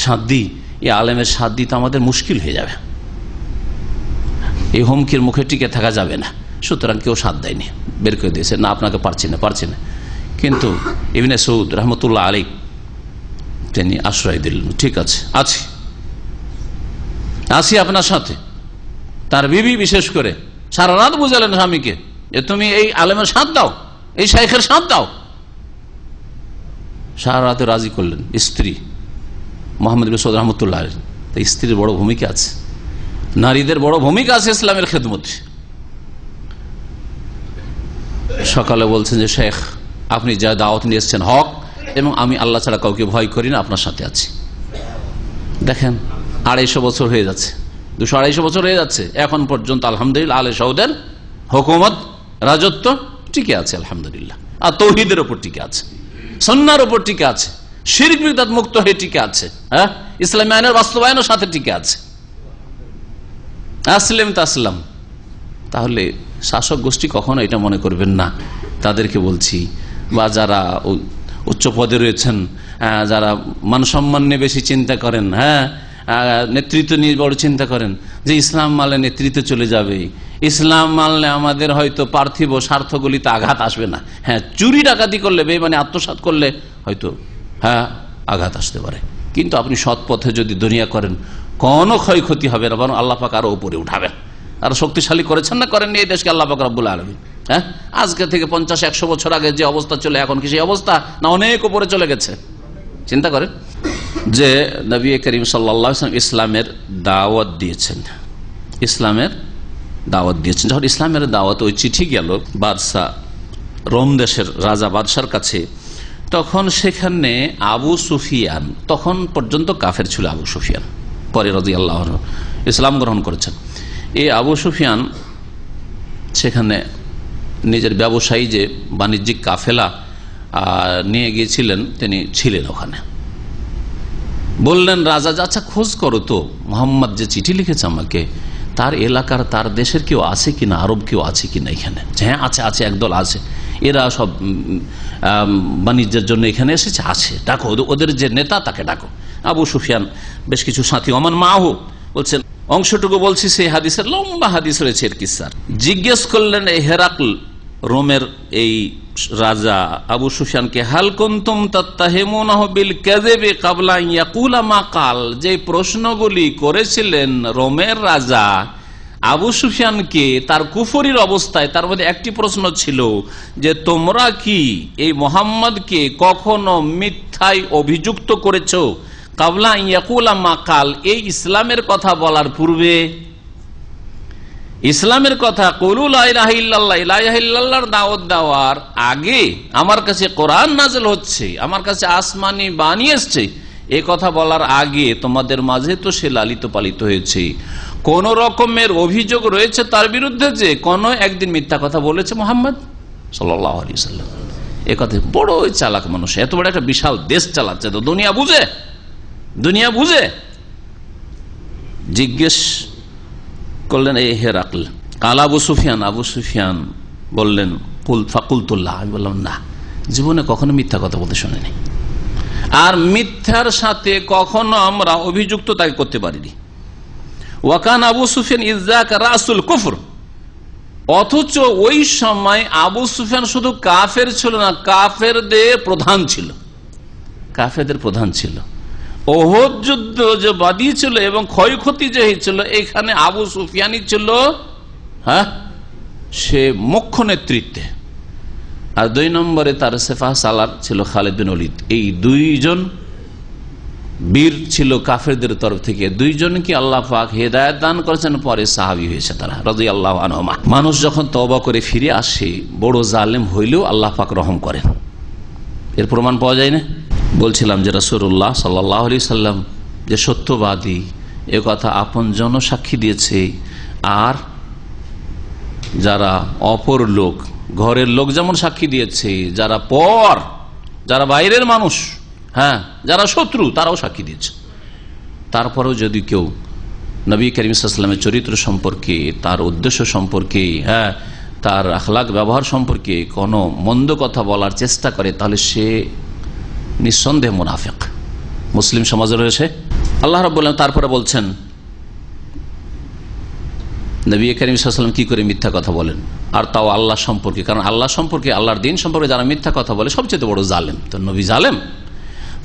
সাঁত দিই, এই আলেমের সাথ দিই তো আমাদের মুশকিল হয়ে যাবে, এই হুমকির মুখে টিকে থাকা যাবে না। সুতরাং কেউ সাথ দেয়নি, বের করে দিয়েছে, না আপনাকে পারছি না। কিন্তু ইবনে সৌদ রহমতুল্লাহ আলী তিনি আশ্রয় দিলেন, ঠিক আছে আছি আপনার সাথে। তার বিবি বিশেষ করে সারা রাত বুঝালেন স্বামীকে যে তুমি এই আলেমের সাথ দাও, এই শাইখের সাথ দাও। সারা রাতে রাজি করলেন স্ত্রী মোহাম্মদ বিন সৌদ রহমতুল্লাহ আলী। স্ত্রীর বড় ভূমিকা আছে, নারীদের বড় ভূমিকা আছে ইসলামের খেদমতে। সকালে বলছেন যে শেখ, আপনি যা দাওয়াত নিয়ে এসেছেন হক, এবং আমি আল্লাহ ছাড়া কাউকে ভয় করি না, আপনার সাথে আছি। দেখেন 250 বছর হয়ে যাচ্ছে, 200-250 বছর হয়ে যাচ্ছে, এখন পর্যন্ত আলহামদুলিল্লাহ আলে সৌদের হুকুমত, রাজত্ব টিকে আছে আলহামদুলিল্লাহ। আর তৌহিদের ওপর টিকে আছে, সুন্নাহর ওপর টিকে আছে, শিরক বিদআত মুক্ত হয়ে টিকে আছে, হ্যাঁ, ইসলামী আইনের বাস্তবায়নের সাথে টিকে আছে। আসলাম তাসলাম। তাহলে শাসক গোষ্ঠী কখনো এটা মনে করবেন না, তাদেরকে বলছি, বা যারা উচ্চ পদে রয়েছেন, যারা মান সম্মান নিয়ে বেশি চিন্তা করেন, হ্যাঁ, নেতৃত্ব নিয়ে বড় চিন্তা করেন, যে ইসলাম মানলে নেতৃত্ব চলে যাবে, ইসলাম মানলে আমাদের হয়তো পার্থিব স্বার্থগুলিতে আঘাত আসবে না। হ্যাঁ, চুরি ডাকাতি করলে, বেঈমানি আত্মসাৎ করলে হয়তো হ্যাঁ আঘাত আসতে পারে, কিন্তু আপনি সৎ পথে যদি দুনিয়া করেন কোনো ক্ষয়ক্ষতি হবে না, বরং আল্লাহ পাক আরো উপরে উঠাবেন। আর শক্তিশালী করেছেন না করেননি এই দেশকে আল্লাহ পাক রব্বুল আলামিন? হ্যাঁ, আজকে থেকে 50-100 বছর আগে যে অবস্থা ছিল, এখন কি সেই অবস্থা, না অনেক উপরে চলে গেছে? চিন্তা করেন যে নবী করিম সাল্লাল্লাহু আলাইহি ওয়াসাল্লাম ইসলামের দাওয়াত দিয়েছেন, যখন ইসলামের দাওয়াত ওই চিঠি গেল বাদশা, রোম দেশের রাজা বাদশার কাছে, তখন সেখানে আবু সুফিয়ান, তখন পর্যন্ত কাফের ছিল আবু সুফিয়ান, পরে রাদিয়াল্লাহু আনহু ইসলাম গ্রহণ করেছেন। এই আবু সুফিয়ান সেখানে নিজের ব্যবসায়ী যে বাণিজ্যিক কাফেলা নিয়ে গিয়েছিলেন, তিনি ছিলেন ওখানে। বললেন রাজা, আচ্ছা খোঁজ করো তো, মোহাম্মদ যে চিঠি লিখেছে আমাকে, তার এলাকার, তার দেশের কেউ আছে কিনা, আরব কেউ আছে কিনা এখানে? হ্যাঁ আছে, একদল আছে, এরা সব বাণিজ্যের জন্য এখানে এসেছে, আছে, ডাকো ওদের যে নেতা তাকে ডাকো। আবু সুফিয়ান বেশ কিছু সাথী, ওমান মাহু বলছেন, অংশটুকু বলছি সেই হাদিসের, লম্বা হাদিস রয়েছে এর কিসসার। জিজ্ঞেস করলেন এই হেরাকল, রোমের এই রাজা আবু সুফিয়ানকে, হাল কুনতুম তাত্তাহিমুনাহু বিল কাযিবি ক্বাবলা আন ইয়াকুলা মা ক্বাল, যে প্রশ্নগুলি করেছিলেন রোমের রাজা আবু সুফিয়ানকে তার কুফরির অবস্থায়, তার মধ্যে একটি প্রশ্ন ছিল যে তোমরা কি এই মোহাম্মদকে কখনো মিথ্যায় অভিযুক্ত করেছো, ক্বাবলা আন ইয়াকুলা মা ক্বাল, এই ইসলামের কথা বলার পূর্বে? ইসলামের কথা কুলু লা ইলাহা ইল্লাল্লাহ, লা ইলাহা ইল্লাল্লাহর দাওয়াত দেওয়ার আগে আমার কাছে কোরআন নাযিল হচ্ছে, আমার কাছে আসমানি বাণী এসছে, এই কথা বলার আগে তোমাদের মাঝে তো সে লালিত পালিত হয়েছে। কোন রকমের অভিযোগ রয়েছে তার বিরুদ্ধে যে কোন একদিন মিথ্যা কথা বলেছে মুহাম্মদ সাল্লাল্লাহু আলাইহি ওয়াসাল্লাম। এ কথা বড় চালাক মানুষ, এত বড় একটা বিশাল দেশ চালাচ্ছে, তো দুনিয়া বুঝে জিজ্ঞেস করলেন এই হেরাকল কাল আবু সুফিয়ান বললেন ফাকুলতুল্লাহ, আমি বললাম না, জীবনে কখনো মিথ্যা কথা বলতে শুনিনি, আর মিথ্যার সাথে কখনো আমরা অভিযুক্ত তাকে করতে পারিনি। ওয়াকান আবু সুফিয়ান ইজ্জাক রাসুল কুফর, অথচ ওই সময় আবু সুফিয়ান শুধু কাফের ছিল না, কাফেরদের প্রধান ছিল। ওহদ যুদ্ধ যে বাদিয়েছিল এবং ক্ষয়ক্ষতি যে হয়েছিল, এখানে আবু সুফিয়ানই ছিল সে মুখ্য নেতৃত্বে, আর 2 নম্বরে তার সেফাহ সালার ছিল খালিদ বিন ওয়ালিদ। এই 2জন বীর ছিল কাফেরদের তরফ থেকে, 2জনকে আল্লাহ পাক হেদায়েত দান করেছেন, পরে সাহাবী হয়েছে তারা রাদিয়াল্লাহু আনহুমা। মানুষ যখন তওবা করে ফিরে আসে, বড় জালেম হইলেও আল্লাহ পাক রহম করেন, এর প্রমাণ পাওয়া যায় না। বলছিলাম যে রাসূলুল্লাহ সাল্লাল্লাহু আলাইহি সাল্লাম যে সত্যবাদী, এ কথা আপনজন সাক্ষী দিয়েছে, আর যারা অপর লোক, ঘরের লোক যেমন সাক্ষী দিয়েছে, যারা বাইরের মানুষ, যারা শত্রু, তারাও সাক্ষী দিয়েছে। তারপরেও যদি কেউ নবী করিম সাল্লাল্লাহু আলাইহি ওয়াসাল্লামের চরিত্র সম্পর্কে, তার উদ্দেশ্য সম্পর্কে, তার আখলাক ব্যবহার সম্পর্কে কোনো মন্দ কথা বলার চেষ্টা করে, তাহলে সে নিঃসন্দেহে মুনাফিক, মুসলিম সমাজে রয়েছে। আল্লাহ রাব্বুল আলামিন তারপরে বলছেন নবী করিম সাল্লাল্লাহু আলাইহি ওয়াসাল্লাম কি করে মিথ্যা কথা বলেন, আর তাও আল্লাহ সম্পর্কে। কারণ আল্লাহ সম্পর্কে, আল্লাহর দিন সম্পর্কে যারা মিথ্যা কথা বলে সবচেয়ে বড় জালেম, তো নবী জালেম।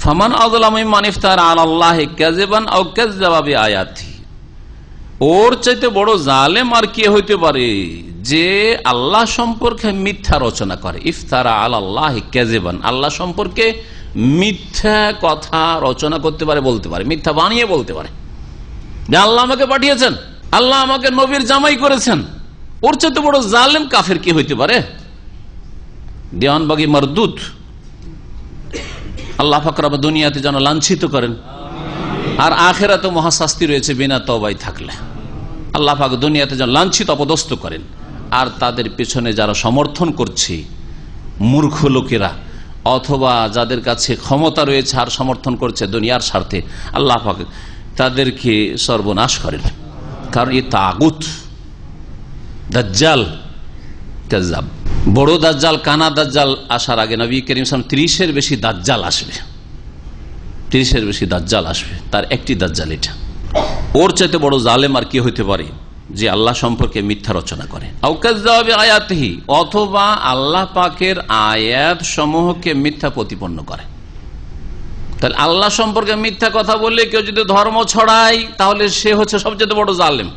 ফামান আযলামু মিম্মান ইফতারা আলাল্লাহি কাযিবান আও কাযযাবা বিআয়াতিহি, ওর চাইতে বড় জালেম আর কে হইতে পারে যে আল্লাহ সম্পর্কে মিথ্যা রচনা করে। ইফতারা আলাল্লাহি কাযিবান, আল্লাহ সম্পর্কে মিথ্যা কথা রচনা করতে পারে, বলতে পারে, মিথ্যা বানিয়ে বলতে পারে যে আল্লাহ আমাকে পাঠিয়েছেন, আল্লাহ আমাকে নবীর জামাই করেছেন। ওর চাইতে বড় জালেম কাফের কি হইতে পারে? দেওয়ানবাগী মারদুদ, আল্লাহ পাক রব দুনিয়াতে যেন লাঞ্ছিত করেন, আর আখিরাতে মহাশাস্তি রয়েছে বিনা তওবায় থাকলে। আল্লাহ পাক দুনিয়াতে যেন লাঞ্ছিত অপদস্থ করেন, আর তাদের পেছনে যারা সমর্থন করছে মূর্খ লোকেরা, অথবা যাদের কাছে ক্ষমতা রয়েছে আর সমর্থন করছে দুনিয়ার স্বার্থে, আল্লাহ পাক তাদেরকে সর্বনাশ করেন। কারণ এই তাগুত, দাজ্জাল, কাযযাব, বড় দাজ্জাল, কানা দাজ্জাল আসার আগে নবী করিম সাল্লাল্লাহু আলাইহি ওয়াসাল্লাম 30-এর বেশি দাজ্জাল আসবে, 30-এর বেশি দাজ্জাল আসবে, তার একটি দাজ্জাল এটা। ওর চাইতে বড় জালেম আর কি হইতে পারে যে আল্লাহ সম্পর্কে মিথ্যা রচনা করে। আও কাযযাবা বিআয়াতিহি, অথবা আল্লাহ পাকের আয়াত সমূহকে মিথ্যা প্রতিপন্ন করে। তাহলে আল্লাহ সম্পর্কে মিথ্যা কথা বললে কেউ যদি ধর্ম ছড়ায়, তাহলে সে হচ্ছে সবচেয়ে বড় জালেম।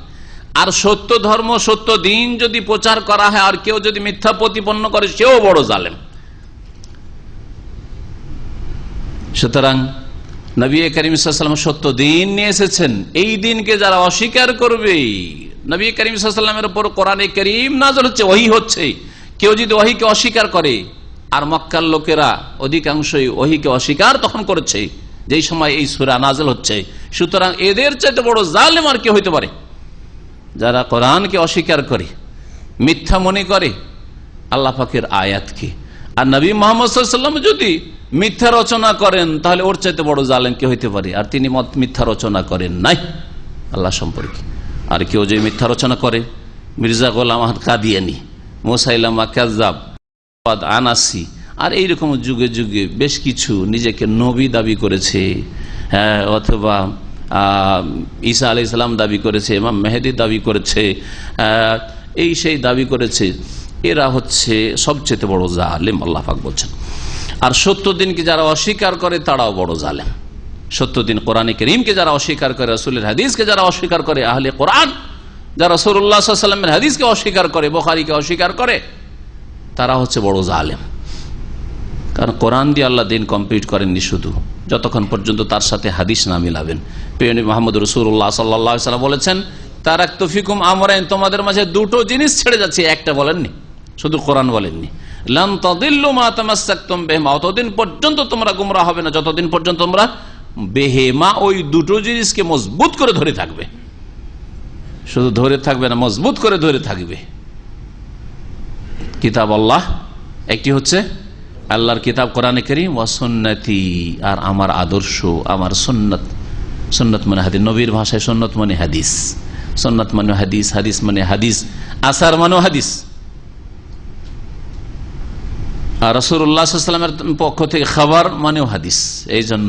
আর সত্য ধর্ম, সত্য দিন যদি প্রচার করা হয় আর কেউ যদি মিথ্যা প্রতিপন্ন করে, সেও বড় জালেম। সুতরাং নবী করিম সাল্লাল্লাহু আলাইহি ওয়াসাল্লাম সত্য দিন নিয়ে এসেছেন, এই দিনকে যারা অস্বীকার করবে, নবী করিম সাল্লাল্লাহু আলাইহি ওয়াসাল্লামের উপর কোরআনে কারীম নাযিল হচ্ছে, ওহী হচ্ছে, কেউ যদি ওহীকে অস্বীকার করে, আর মক্কার লোকেরা অধিকাংশই ওহীকে অস্বীকার তখন করেছে যেই সময় এই সূরা নাযিল হচ্ছে। সুতরাং এদের চাইতে বড় জালেম আর কি হইতে পারে যারা কোরআনকে অস্বীকার করে, মিথ্যা মনে করে আল্লাহ পাকের আয়াতকে। আর নবী মুহাম্মদ সাল্লাল্লাহু আলাইহি ওয়াসাল্লাম যদি মিথ্যা রচনা করেন, তাহলে ওর চাইতে বড় জালেম কে হইতে পারে? আর তিনি মিথ্যা রচনা করেন নাই আল্লাহ সম্পর্কে। আর কেউ যদি মিথ্যা রচনা করে, মির্জা গোলাম আহমদ কাদিয়ানী, মুসাইলামা কাযযাব, আনাসি, আর এইরকম যুগে যুগে বেশ কিছু নিজেকে নবী দাবি করেছে, অথবা ঈসা আলাইহিস সালাম দাবি করেছে, ইমাম মেহেদী দাবি করেছে, এই সেই দাবি করেছে, এরা হচ্ছে সবচেয়ে বড় জালেম আল্লাহ পাক বলছেন। আর সত্য দিনকে যারা অস্বীকার করে তারাও বড় জালেম। সত্য দিন কোরআনে কারীমকে যারা অস্বীকার করে, রাসূলের হাদিসকে যারা অস্বীকার করে, আহলে কোরআন যারা রাসূলুল্লাহ সাল্লাল্লাহু আলাইহি ওয়াসাল্লামের হাদিসকে অস্বীকার করে, বুখারীকে অস্বীকার করে, তারা হচ্ছে বড় জালেম। কারণ কোরআন দিয়ে আল্লাহ দিন কমপ্লিট করেননি শুধু, যতক্ষণ পর্যন্ত তার সাথে হাদিস না মিলাবেন। প্রিয় নবী মুহাম্মদ রাসূলুল্লাহ সাল্লাল্লাহু আলাইহি ওয়াসাল্লাম বলেছেন, তারাকতু ফিকুম আমরাইন, তোমাদের মাঝে দুটো জিনিস ছেড়ে যাচ্ছে, একটা বলেননি, শুধু কোরআন বলেননি। লান তাদিল্লু মা তামাসসাকতুম বিহিমা, অতদিন পর্যন্ত তোমরা গুমরাহ হবে না যতদিন পর্যন্ত তোমরা বেহেমা ওই দুটো জিনিসকে মজবুত করে ধরে থাকবে। শুধু ধরে থাকবে না, মজবুত করে ধরে থাকবে। কিতাব আল্লাহ, একটি হচ্ছে আল্লাহর কিতাব কোরআনে কারীম, ওয়া সুন্নতি, আর আমার আদর্শ, আমার সুন্নত। সুন্নত মানে হাদিস, নবীর ভাষায় সুন্নত মানে হাদিস, সুন্নত মানে হাদিস, হাদিস মানে হাদিস, আসার মানে হাদিস। আর রাসূলুল্লাহ সাল্লাল্লাহু আলাইহি ওয়াসাল্লামের পক্ষ থেকে খাবার মানেও হাদিস। এই জন্য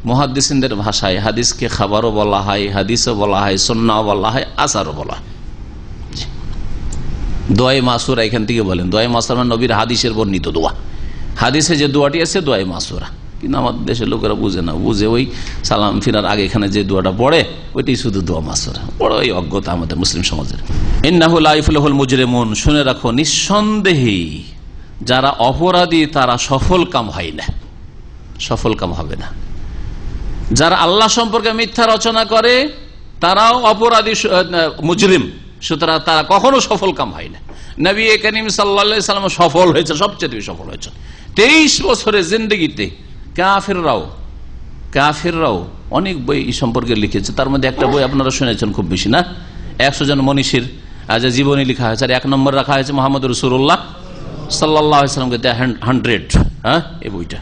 মুহাদ্দিসিনদের ভাষায় হাদিসকে খাবারও বলা হয়, হাদিসও বলা হয়, সুন্নাহও বলা হয়, আসারও বলা হয়। দোয়ায়ে মাসুরা এখান থেকে বলেন, দোয়ায়ে মাসুরা মানে নবীর হাদিসের বর্ণিত দোয়া। হাদিসে যে দোয়াটি আছে দোয়ায়ে মাসুরা, কিন্তু আমাদের দেশের লোকেরা বুঝে না, বুঝে ওই সালাম ফিরার আগে এখানে যে দোয়াটা পড়ে ওইটাই শুধু দোয়া মাসুরা। বড় এই অজ্ঞতা আমাদের মুসলিম সমাজের। ইন্নাহু লা ইফলিহুল মুজরিমুন, শুনে রাখো নিঃসন্দেহে যারা অপরাধী তারা সফল কাম হয় না, সফল কাম হবে না। যারা আল্লাহ সম্পর্কে মিথ্যা রচনা করে তারাও অপরাধী, মুজরিম, সুতরাং তারা কখনো সফল কাম হয় না। নবী করিম সাল্লাল্লাহু আলাইহি ওয়াসাল্লাম সফল হয়েছে, সবচেয়ে সফল হয়েছে 23 বছরের জিন্দেগিতে। কাফিররাও অনেক বই সম্পর্কে লিখেছে, তার মধ্যে একটা বই আপনারা শুনেছেন খুব বেশি না, 100 জন মনীষীর জীবনী লেখা হয়েছে, আর 1 নম্বর রাখা হয়েছে মুহাম্মদ রাসূলুল্লাহ সাল্লাল্লাহু আলাইহি ওয়াসাল্লামকে, 100, এই বইটা।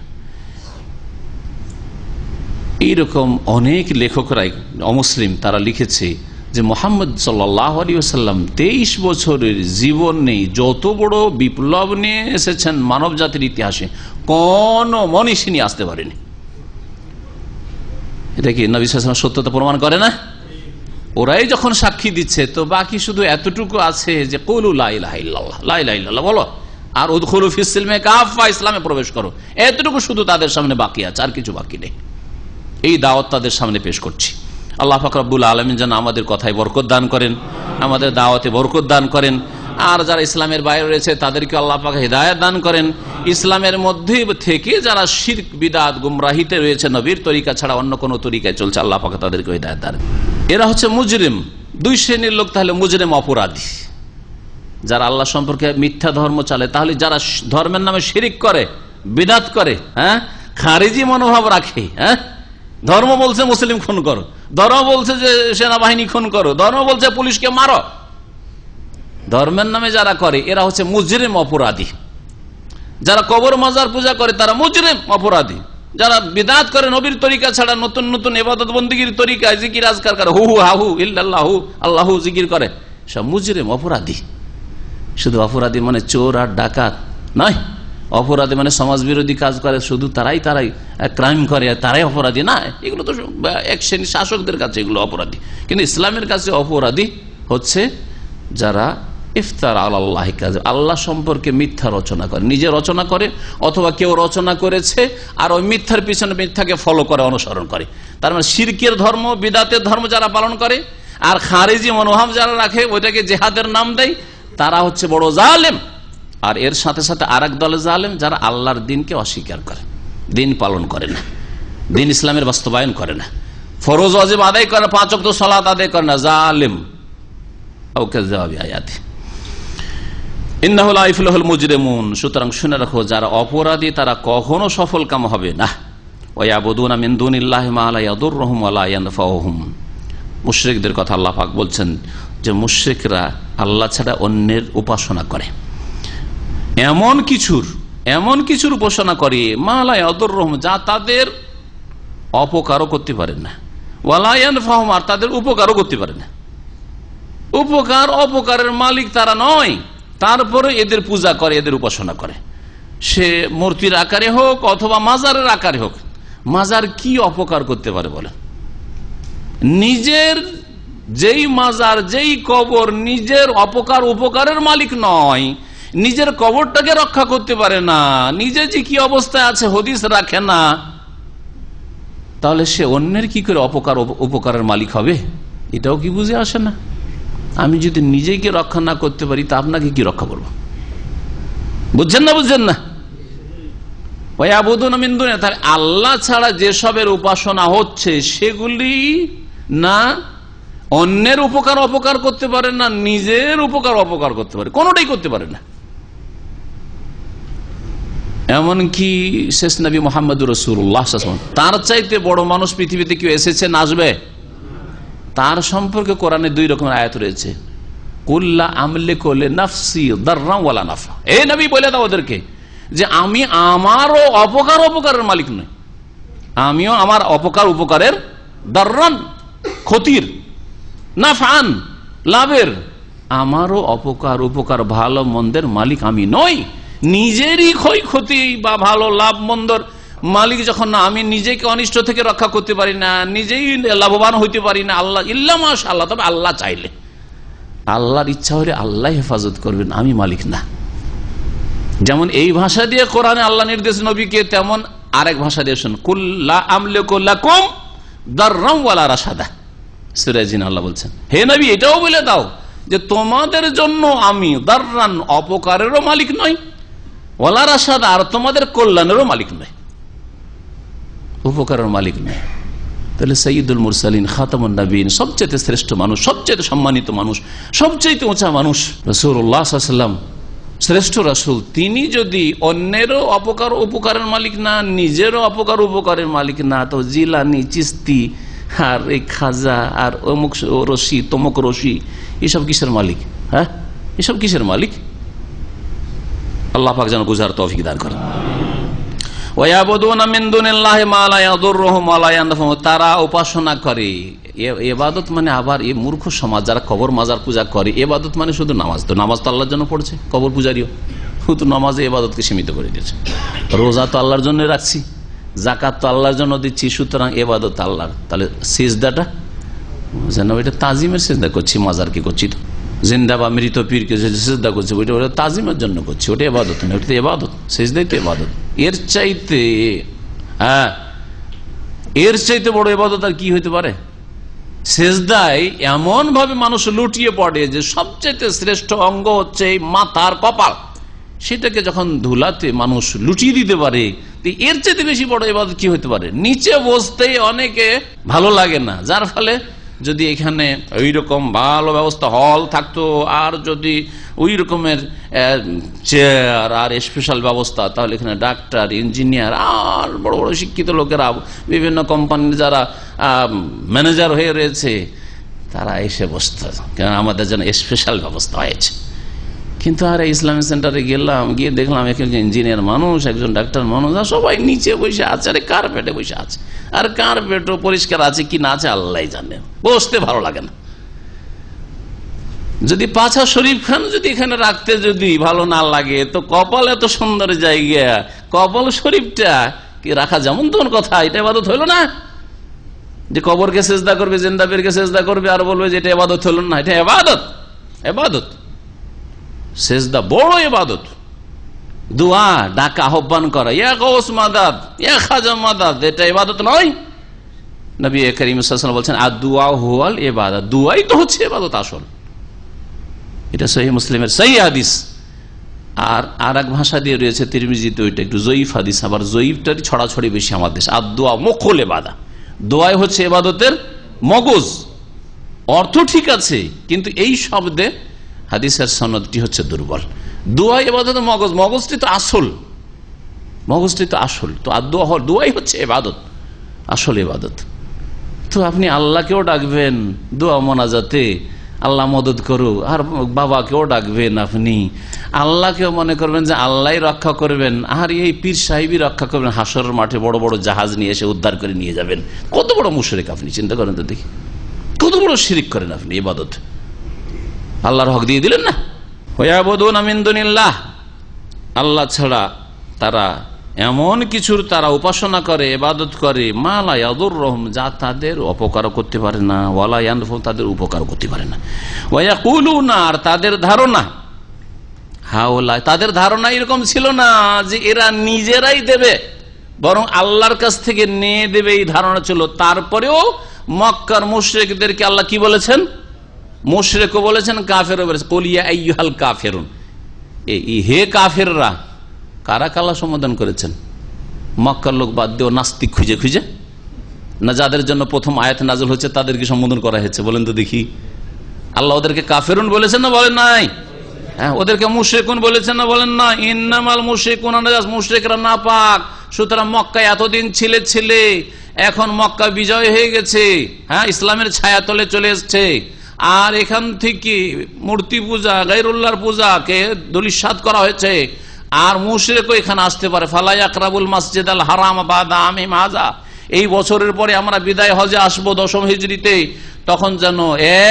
এইরকম অনেক লেখকরাই অমুসলিম তারা লিখেছে যে মুহাম্মদ সাল্লাল্লাহু আলাইহি ওয়াসাল্লাম 23 বছরের জীবন নেই যত বড় বিপ্লব নিয়ে এসেছেন মানব জাতির ইতিহাসে কোন মনীষী নিয়ে আসতে পারেনি। এটা কি নবী সাল্লাল্লাহু আলাইহি ওয়াসাল্লাম সত্যতা প্রমাণ করে না? ওরাই যখন সাক্ষী দিচ্ছে তো বাকি শুধু এতটুকু আছে যে কুলু লা ইলাহা ইল্লাল্লাহ, লা ইলাহা ইল্লাল্লাহ বলো, আর উদখুলু ফিস সিলমি কাফা, ইসলামে প্রবেশ করো, এতটুকু শুধু তাদের সামনে বাকি আছে, আর কিছু বাকি নেই। এই দাওয়াত তাদের সামনে পেশ করছি। আল্লাহ পাক রব্বুল আলামিন যেন আমাদের কথায় বরকত দান করেন, আমাদের দাওয়াতে বরকত দান করেন, আর যারা ইসলামের বাইরে রয়েছে তাদেরকে আল্লাহ পাক হিদায়াত দান করেন। ইসলামের মধ্যে থেকে যারা শিরক বিদআত গুমরাহিতে রয়েছে, নবীর তরিকা ছাড়া অন্য কোন তরিকায় চলছে, আল্লাহ পাক তাদেরকে হিদায়াত দান। এরা হচ্ছে মুজরিম, 2 শ্রেণীর লোক। তাহলে মুজরিম অপরাধী যারা আল্লাহ সম্পর্কে মিথ্যা ধর্ম চালে, তাহলে যারা ধর্মের নামে শিরিক করে, বিদআত করে, খারিজি মনোভাব রাখে, ধর্ম বলছে মুসলিম খুন করো, ধর্ম বলছে যে সেনাবাহিনী খুন করো, ধর্ম বলছে পুলিশকে মারো, ধর্মের নামে যারা করে এরা হচ্ছে মুজরিম অপরাধী। যারা কবর মাজার পূজা করে তারা মুজরিম অপরাধী। যারা বিদআত করে নবীর তরিকা ছাড়া নতুন নতুন ইবাদত বন্দেগীর তরিকায় জিকির আজকার করে, হু হু হাহু ইল্লাল্লাহু আল্লাহু জিকির করে, সব মুজরিম অপরাধী। শুধু অপরাধী মানে চোর আর ডাকাত নয়, অপরাধী মানে সমাজ বিরোধী কাজ করে শুধু তারাই ক্রাইম করে তারাই অপরাধী না। এগুলো তো এক শ্রেণী শাসকদের কাছে এগুলো অপরাধী, কিন্তু ইসলামের কাছে অপরাধী হচ্ছে যারা ইফতার আল্লাহ, আল্লাহ সম্পর্কে মিথ্যা রচনা করে, নিজে রচনা করে অথবা কেউ রচনা করেছে আর ওই মিথ্যার পিছনে মিথ্যাকে ফলো করে, অনুসরণ করে। তার মানে শিরকের ধর্ম, বিদআতের ধর্ম যারা পালন করে আর খারিজি মনোভাব যারা রাখে, ওইটাকে জিহাদের নাম দেয়, তারা হচ্ছে বড় জালেম। আর এর সাথে সাথে আরেক দলের জালেম যারা আল্লাহর দিনকে অস্বীকার করে, দিন পালন করে না, দিন ইসলামের বাস্তবায়ন করে না, ফরজ ওয়াজিব আদায় করে, 5 ওয়াক্ত সালাত আদায় করে না, জালেম। ইন্নাহু লা ইফলিহুল মুজরিমুন, সুতরাং শুনে রাখো যারা অপরাধী তারা কখনো সফল কাম হবে না। ওয়া ইয়াবুদুনা মিন দুনিল্লাহি মা লা ইয়াদুররুহুম ওয়া লা ইয়ানফাউহুম, মুশরিকদের কথা আল্লাহ পাক বলছেন যে মুশরিকরা আল্লাহ ছাড়া অন্যের উপাসনা করে, এমন কিছুর উপাসনা করে মা লা ইয়াদুররুহুম, যা তাদের অপকারও করতে পারে না, ওয়া লা ইয়ানফাউহুম, আর তাদের উপকারও করতে পারে না। উপকার অপকারের মালিক তারা নয়, তারপরে এদের পূজা করে, এদের উপাসনা করে, সে মূর্তির আকারে হোক অথবা মাজারের আকারে হোক। মাজার কি অপকার করতে পারে বলেন? নিজের যেই মাজার, যেই কবর নিজের অপকার উপকারের মালিক নয়, নিজের কবরটাকে রক্ষা করতে পারে না, নিজে যে কি অবস্থায় আছে হদিস রাখে না, তাহলে সে অন্যের কি করে অপকার উপকারের মালিক হবে? এটাও কি বুঝে আসে না? আমি যদি নিজেকে রক্ষা না করতে পারি তা আপনাকে কি রক্ষা করবো? বুঝছেন না? তাহলে আল্লাহ ছাড়া যেসবের উপাসনা হচ্ছে সেগুলি না অন্যের উপকার অপকার করতে পারে না, নিজের উপকার অপকার করতে পারে, কোনোটাই করতে পারে না। এমনকি শেষ নবী মুহাম্মদুর রাসূলুল্লাহ সাল্লাল্লাহু আলাইহি ওয়াসাল্লাম, তার চাইতে বড় মানুষ পৃথিবীতে কেউ এসেছেন, আসবে? তার সম্পর্কে কোরআনে 2 রকমের আয়াত রয়েছে। কুল্লা আমলিকু লিনাফসি দাররান ওয়ালা নাফা। এই নবী বলে দাও ওদেরকে যে আমি আমারও অপকার উপকারের মালিক নই, আমিও আমার অপকার উপকারের, দাররান ক্ষতির, নাফআন লাভের, আমারও অপকার উপকার ভালো মন্দের মালিক আমি নই। নিজেরই ক্ষয়ক্ষতি বা ভালো লাভ মন্দর মালিক যখন না, আমি নিজেকে অনিষ্ট থেকে রক্ষা করতে পারি না, নিজেই লাভবান হইতে পারি না, আল্লাহ ইল্লা মাশাআল্লাহ, তবে আল্লাহ চাইলে, আল্লাহর ইচ্ছা হলে আল্লাহ হেফাজত করবেন, আমি মালিক না। যেমন এই ভাষা দিয়ে কোরআনে আল্লাহ নির্দেশ নবীকে, তেমন আরেক ভাষা দিয়ে শুন, কুল লা আমলিকু লাকুম দাররান ওয়ালা রাশাদা। সূরা জিন আল্লাহ বলছেন, হে নবী এটাও বলে দাও যে তোমাদের জন্য আমি দাররান অপকারেরও মালিক নই, ওয়ালা রাশাদা আর তোমাদের কল্যাণেরও মালিক নয়, উপকারের মালিক নয়। তাহলে সাইয়্যিদুল মুরসালিন, খাতামুন নবীন, সবচেয়ে শ্রেষ্ঠ মানুষ, সবচেয়ে সম্মানিত মানুষ, সবচেয়ে উঁচা মানুষ রাসূলুল্লাহ সাল্লাল্লাহু আলাইহি ওয়াসাল্লাম, শ্রেষ্ঠ রাসূল, তিনি যদি অন্যেরও অপকার উপকারের মালিক না, নিজেরও অপকার উপকারের মালিক না, তো জিলানি, চিস্তি আর এই খাজা আর অমুক রশি তমুক রশি এসব কিসের মালিক? হ্যাঁ, এসব কিসের মালিক? আল্লাহ পাক যেন বুঝার তৌফিক দান করেন। ওয়ায়াবুদুনা মিন দুনিল্লাহি মা লা ইয়াদুররুহুম ওয়া লা ইয়ানফাউহুম, তারা উপাসনা করে। ইবাদত মানে আবার এই মূর্খ সমাজ যারা কবর মাজার পূজা করে, ইবাদত মানে শুধু নামাজ, তো নামাজ তো আল্লাহর জন্য পড়ছে, কবর পূজারিও শুধু নামাজে ইবাদতকে সীমিত করে দিয়েছে। রোজা তো আল্লাহর জন্য রাখছি, যাকাত তো আল্লাহর জন্য দিচ্ছি, সুতরাং ইবাদত আল্লাহর। তাহলে সিজদাটা যেন এটা তাজিমের সিজদা করছি, মাজারকে করছি, তো জিন্দা বা মৃত পীরকে সিজদা করছে, ওইটা তাজিমের জন্য করছি, ওটা ইবাদত না, ওটা তো ইবাদত, সিজদাই তো ইবাদত। এর চাইতে এর চাইতে বড় ইবাদত আর কি হইতে পারে? সিজদায় এমন ভাবে মানুষ লুটিয়ে পড়ে যে সবচেয়ে শ্রেষ্ঠ অঙ্গ হচ্ছে মাথার কপাল, সেটাকে যখন ধুলাতে মানুষ লুটিয়ে দিতে পারে, এর চাইতে বেশি বড় ইবাদত কি হইতে পারে? নিচে বসতেই অনেকে ভালো লাগে না, যার ফলে যদি এখানে ওই রকম ভালো ব্যবস্থা হল থাকতো, আর যদি ওই রকমের চেয়ার আর স্পেশাল ব্যবস্থা, তাহলে এখানে ডাক্তার, ইঞ্জিনিয়ার আর বড় বড় শিক্ষিত লোকেরা, বিভিন্ন কোম্পানির যারা ম্যানেজার হয়ে রয়েছে, তারা এসে বসতো, কারণ আমাদের জন্য স্পেশাল ব্যবস্থা হয়েছে। কিন্তু আর ইসলামিক সেন্টারে গেলাম, গিয়ে দেখলাম একজন ইঞ্জিনিয়ার মানুষ, একজন ডাক্তার মানুষ, আর সবাই নিচে বসে আছে, আরে কার্পেটে বসে আছে, আর কার্পেটও পরিষ্কার আছে কি না আছে আল্লাহ জানে, বসতে ভালো লাগে না। যদি পাছা শরীফ খান যদি এখানে রাখতে যদি ভালো না লাগে, তো কপাল এত সুন্দর জায়গা, কপাল শরীফটা কি রাখা যেমন তোর কথা, এটা ইবাদত হইল না? যে কবরকে সেজদা করবে, জিন্দা পীরকে সেজদা করবে, আর বলবে যে এটা ইবাদত হইল না, এটা ইবাদত। ইবাদত সেজদা বড় ইবাদত। দোয়া, ডাকা, আহ্বান করা, ইয়া গাউস মাদাদ, ইয়া খাজা মাদাদ, এটা ইবাদত নয়? নবী করিম সাল্লাল্লাহু আলাইহি ওয়াসাল্লাম বলছেন আদ-দুআ হুয়াল ইবাদত, দুআই তো হচ্ছে ইবাদত আসল। এটা সহিহ মুসলিমের সহিহ হাদিস। আর এক ভাষা দিয়ে রয়েছে তিরমিজিতে, ওইটা একটু জয়ীফ হাদিস, আবার জয়ীফটারই ছড়াছড়ি বেশি আমার দেশে। আদ-দুআ মুখুল ইবাদত, দোয়াই হচ্ছে ইবাদতের মগজ। অর্থ ঠিক আছে, কিন্তু এই শব্দে হাদিসের সনদটি হচ্ছে দুর্বল। দোয়া ইবাদত মগজ, মগজটি তো আসল, মগজটি তো আসল। তো আর দোয়াই হচ্ছে ইবাদত, আসল ইবাদত। তো আপনি আল্লাহকেও ডাকবেন দোয়া মোনাজাতে, আল্লাহ মদত করুক, আর বাবাকেও ডাকবেন, আপনি আল্লাহকেও মনে করবেন যে আল্লাহ রক্ষা করবেন, আর এই পীর সাহেবই রক্ষা করবেন, হাসরের মাঠে বড় বড় জাহাজ নিয়ে এসে উদ্ধার করে নিয়ে যাবেন। কত বড় মুশরিক আপনি, চিন্তা করেন তো দেখি, কত বড় শিরিক করেন আপনি ইবাদত। আল্লাহর হক দিয়ে দিলেন না। ওয়ায়াবুদুনা মিন দুনিল্লাহ, আল্লাহ ছাড়া তারা এমন কিছুর তারা উপাসনা করে, ইবাদত করে, মা লা ইয়াদুররুহুম, যা তাদের অপকার করতে পারে না, ওয়া লা ইয়ানফাউহুম, তাদের উপকার করতে পারে না। ওয়ায়াকুলুনা, আর তাদের ধারণা, হাওলা, তাদের ধারণা এরকম ছিল না যে এরা নিজেরাই দেবে, বরং আল্লাহর কাছ থেকে নিয়ে দেবে, এই ধারণা ছিল। তারপরেও মক্কার মুশরিকদেরকে আল্লাহ কি বলেছেন? মুশরিকও বলেছেন, কাফেরও বলেছেন, কুল ইয়া আইয়ুহাল কাফিরুন, এই হে কাফেররা। কারা কালা সম্বোধন করেছেন? মক্কার লোক বাদ দিয়েও নাস্তিক খুঁজে খুঁজে, না যাদের জন্য প্রথম আয়াত নাযিল হচ্ছে তাদেরকে সম্বোধন করা হয়েছে? বলেন তো দেখি। আল্লাহ ওদেরকে কাফেরুন বলেছেন না বলেন নাই? হ্যাঁ, ওদেরকে মুশরিকুন বলেছেন না বলেন না? ইন্নামাল মুশরিকুনা নাজাস, মুশরিকরা নাপাক। সুতরাং মক্কায় এতদিন ছিলে, এখন মক্কা বিজয় হয়ে গেছে, হ্যাঁ, ইসলামের ছায়াতলে চলে এসছে, আর এখান থেকে মূর্তি পূজা, গায়রুল্লাহর পূজাকে দলিসাৎ করা হয়েছে, আর মুশরিকও এখানে আসতে পারে। ফালা ইয়াকরাবুল মাসজিদাল হারাম বাদা আমিম হাযা, এই বছরের পরে আমরা বিদায় হজে আসবো 10ম হিজরিতে, তখন যেন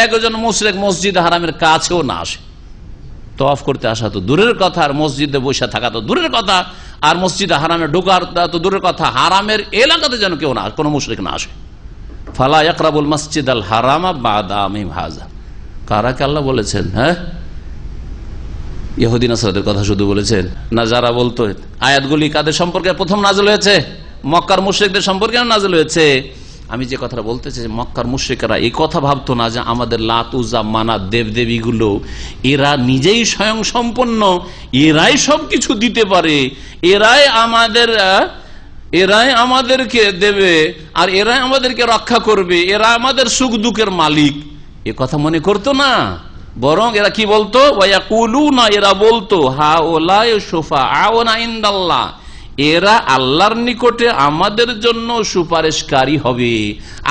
একজন মুশরিক মসজিদ হারামের কাছেও না আসে। তওয়াফ করতে আসা তো দূরের কথা, আর মসজিদে বসে থাকা তো দূরের কথা, আর মসজিদে হারামে ঢোকার তো দূরের কথা, হারামের এলাকাতে যেন কেউ না, কোনো মুশরিক না আসে। ফালা ইয়াকরাবুল মাসজিদাল হারামা বাদা আমিম হাযা, কারাকে আল্লাহ বলেছেন? হ্যাঁ, ইহুদি নাসারাদের কথা শুধু বলেছেন না? যারা বলতো আয়াতগুলি কাদের সম্পর্কে প্রথম নাযিল হয়েছে? মক্কার মুশরিকদের সম্পর্কে নাযিল হয়েছে। আমি যে কথাটা বলতে চাই, মক্কার মুশরিকরা এই কথা ভাবতো না যে আমাদের লাত উজ্জা মানাত দেবদেবীগুলো এরা নিজেই স্বয়ং সম্পন্ন, এরাই সবকিছু দিতে পারে, এরাই আমাদেরকে দেবে, আর এরাই আমাদেরকে রক্ষা করবে, এরা আমাদের সুখ দুঃখের মালিক, এ কথা মনে করতো না। বরং এরা কি বলতো? ওয়ায়াকুলুনা, এরা বলতো হাউলাই শুফাআউনা ইনদাল্লাহ, এরা আল্লাহর নিকটে আমাদের জন্য সুপারিশকারী হবে,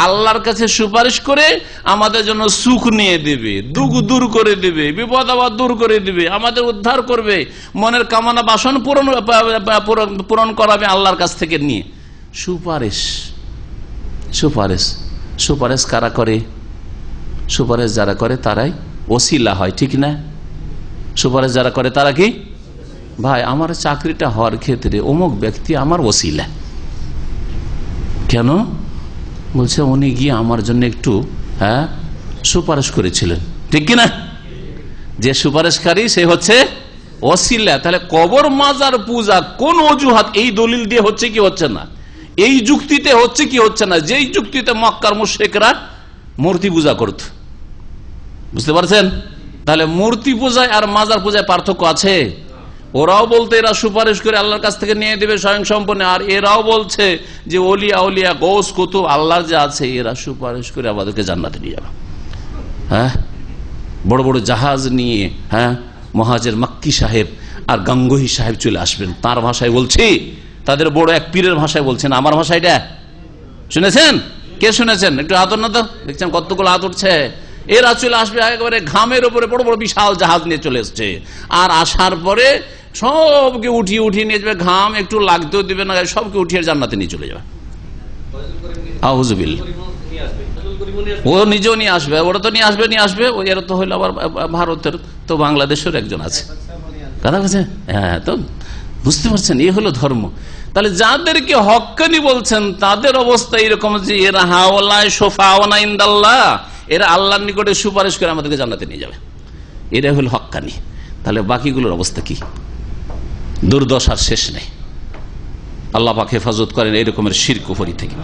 আল্লাহর কাছে সুপারিশ করে আমাদের জন্য সুখ নিয়ে দেবে, দুঃখ দূর করে দেবে, বিপদ আপদ দূর করে দেবে, আমাদের উদ্ধার করবে, মনের কামনা বাসন পূরণ করাবে আল্লাহর কাছ থেকে নিয়ে। সুপারিশ সুপারিশ সুপারিশ কারা করে? সুপারিশ যারা করে তারাই ওসিলা হয়, ঠিক না? সুপারিশ যারা করে তারা কি? ভাই, আমার চাকরিটা হওয়ার ক্ষেত্রে অমুক ব্যক্তি আমার ওসিলা। কেন? বলছে উনি গিয়ে আমার জন্য একটু সুপারিশ করেছিলেন, ঠিক কিনা? যে সুপারিশকারী সে হচ্ছে ওসিলা। তাহলে কবর মাজার পূজা কোন অজুহাত, এই দলিল দিয়ে হচ্ছে কি হচ্ছে না? এই যুক্তিতে হচ্ছে কি হচ্ছে না? যেই যুক্তিতে মক্কার মুশরিকরা মূর্তি পূজা করত, বুঝতে পারছেন? তাহলে মূর্তি পূজায় আর মাজার পূজায় পার্থক্য আছে। ওরাও বলতে এরা সুপারিশ করে আল্লাহর কাছ থেকে নিয়ে দেবে স্বয়ং সম্পন্ন, আর এরাও বলছে যে ওলিয়া উলিয়া গৌস কুতুব আল্লাহর যে আছে এরা সুপারিশ করে আমাদেরকে জান্নাতে নিয়ে যাবে। হ্যাঁ, বড় বড় জাহাজ নিয়ে মুহাজির মক্কি সাহেব আর গঙ্গোহী সাহেব চলে আসবেন, তার ভাষায় বলছি, তাদের বড় এক পীরের ভাষায় বলছেন, আমার ভাষাটা শুনেছেন? কে শুনেছেন? একটু আদর না তো, দেখছেন কতগুলো আদর উঠছে। এরা চলে আসবে একেবারে ঘামের উপরে, বড় বড় বিশাল জাহাজ নিয়ে চলে এসছে, আর আসার পরে সবকে উঠিয়ে নিয়ে যাবে, ঘাম একটু লাগতেও দিবে না, সবকে উঠিয়ে জান্নাতে নিয়ে চলে যাবে। আউযুবিল্লাহ। ও নিজেও নিয়ে আসবে, ওরা তো নিয়ে আসবে। এরা তো হইলো আবার ভারতের, তো বাংলাদেশের একজন আছে, কথা বলছে। হ্যাঁ, তো বুঝতে পারছেন, এ হলো ধর্ম। তাহলে যাদেরকে হক্কানি বলছেন তাদের অবস্থা এরকম যে এরা হাওলাই সোফাওনা ইনদাল্লাহ, এরা আল্লাহর নিকটে সুপারিশ করে আমাদেরকে জান্নাতে নিয়ে যাবে, এরা হলো হক্কানি। তাহলে বাকিগুলোর অবস্থা কি? দুর্দশার শেষ নেই। আল্লাহ পাক হেফাজত করেন এরকমের শিরক কুফরি থেকে।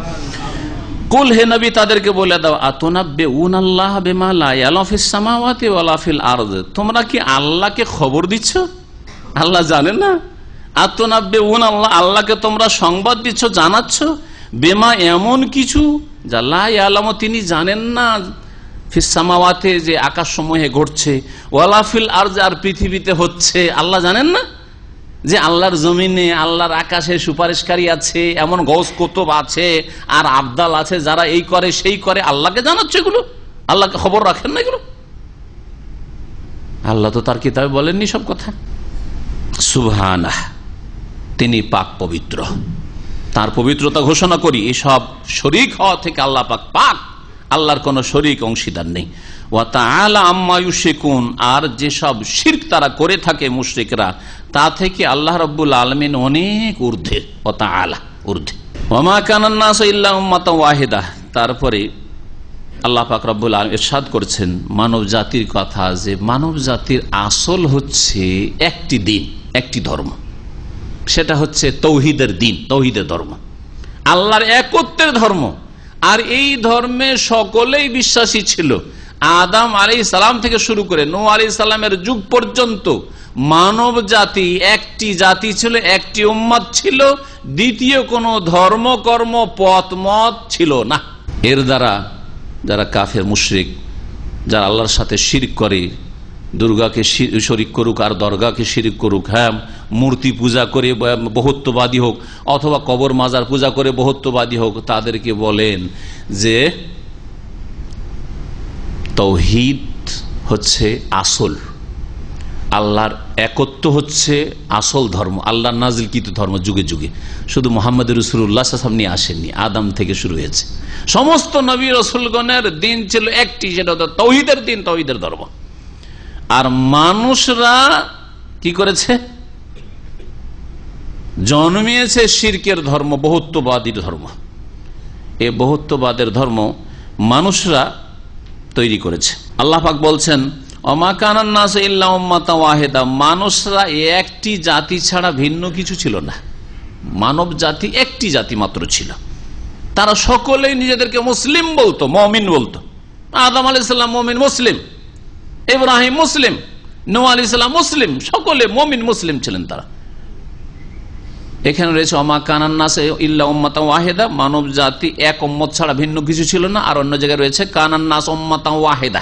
কুল, হে নবী তাদেরকে বলে দাও, আতুনাব্বিউনাল্লাহ বিমা লা ইয়ালামু ফিস সামাওয়াতি ওয়ালা ফিল আরদ, তোমরা কি আল্লাহকে খবর দিচ্ছ? আল্লাহ জানেন না? আতুনাব্বিউনাল্লাহ, আল্লাহকে তোমরা সংবাদ দিচ্ছ, জানাচ্ছ, বিমা এমন কিছু যা লা ইয়ালামু তিনি জানেন না, ফিস সামাওয়াতি যে আকাশসমূহে ঘটছে, ওয়ালা ফিল আরদ আর পৃথিবীতে হচ্ছে, আল্লাহ জানেন না? যে আল্লাহর জমিনে আল্লাহর আকাশে সুপারিশকারী আছে, এমন গৌস কুতুব আছে আর আবদাল আছে যারা এই করে সেই করে, আল্লাহকে জানাচ্ছে এগুলো? আল্লাহকে খবর রাখেন না এগুলো? আল্লাহ তো তার কিতাবে বলেননি সব কথা। সুবহানাহ, তিনি পাক পবিত্র, তার পবিত্রতা ঘোষণা করি। এসব শরীক হওয়া থেকে আল্লাহ পাক পাক, আল্লাহর কোন শরীক অংশীদার নেই। ওয়া তাআলা আম্মা ইউশরিকুন, আর যেসব শিরক তারা করে থাকে মুশরিকরা, তা থেকে আল্লাহ রাব্বুল আলামিন অনেক ঊর্ধ্বে, ওয়া তাআলা ঊর্ধ্বে। ওয়া মা কানান নাসু ইল্লা উম্মাতান ওয়াহিদা, তারপরে আল্লাহ পাক রব্বুল আলামিন ইরশাদ করেছেন মানব জাতির কথা, যে মানব জাতির আসল হচ্ছে একটি দিন, একটি ধর্ম, সেটা হচ্ছে তৌহিদের দিন, তৌহিদের ধর্ম, আল্লাহর একত্বের ধর্ম। আর এই ধর্মে সকলেই বিশ্বাসী ছিল, আদম আলাইহিস সালাম থেকে শুরু করে নূহ আলাইহিস সালামের যুগ পর্যন্ত মানব জাতি একটি জাতি ছিল, একটি উম্মত ছিল, দ্বিতীয় কোনো ধর্ম কর্ম পথ মত ছিল না। এর দ্বারা যারা কাফের মুশরিক, যারা আল্লাহর সাথে শিরক করে, দুর্গাকে শরিক করুক আর দরগাকে শিরিক করুক, হ্যাঁ, মূর্তি পূজা করে বহুত্ববাদী হোক অথবা কবর মাজার পূজা করে বহুত্ববাদী হোক, তাদেরকে বলেন যে তাওহীদ হচ্ছে আসল, আল্লাহর একত্ব হচ্ছে আসল ধর্ম, আল্লাহর নাজিলকৃত ধর্ম যুগে যুগে, শুধু মুহাম্মদ রাসূলুল্লাহ সাল্লাল্লাহু আলাইহি ওয়াসাল্লাম নিয়ে আসেননি, আদম থেকে শুরু হয়েছে। সমস্ত নবী রাসূলগণের দিন ছিল একটি, সেটা হলো তাওহীদের দিন, তাওহীদের ধর্ম। আর মানুষরা কি করেছে? জন্মিয়েছে শিরকের ধর্ম, বহুত্ববাদীর ধর্ম। এই বহুত্ববাদের ধর্ম মানুষরা তৈরি করেছে। আল্লাহ পাক বলছেন ওমা কানান নাস ইল্লা উম্মাতান ওয়াহিদা, মানুষরা একটি জাতি ছাড়া ভিন্ন কিছু ছিল না। মানব জাতি একটি জাতি মাত্র ছিল, তারা সকলেই নিজেদেরকে মুসলিম বলতো, মুমিন বলতো। আদম আলাইহিস সালাম মুমিন মুসলিম, ইব্রাহিম মুসলিম, নূহ আলাইহিস সালাম মুসলিম, সকলে মুমিন মুসলিম ছিলেন তারা। এখানে রয়েছে ওমা কানান নাস ইল্লা উম্মাতান ওয়াহিদা, মানব জাতি এক উম্মত ছাড়া ভিন্ন কিছু ছিল না। আর অন্য জায়গায় রয়েছে কানান নাস উম্মাতান ওয়াহিদা,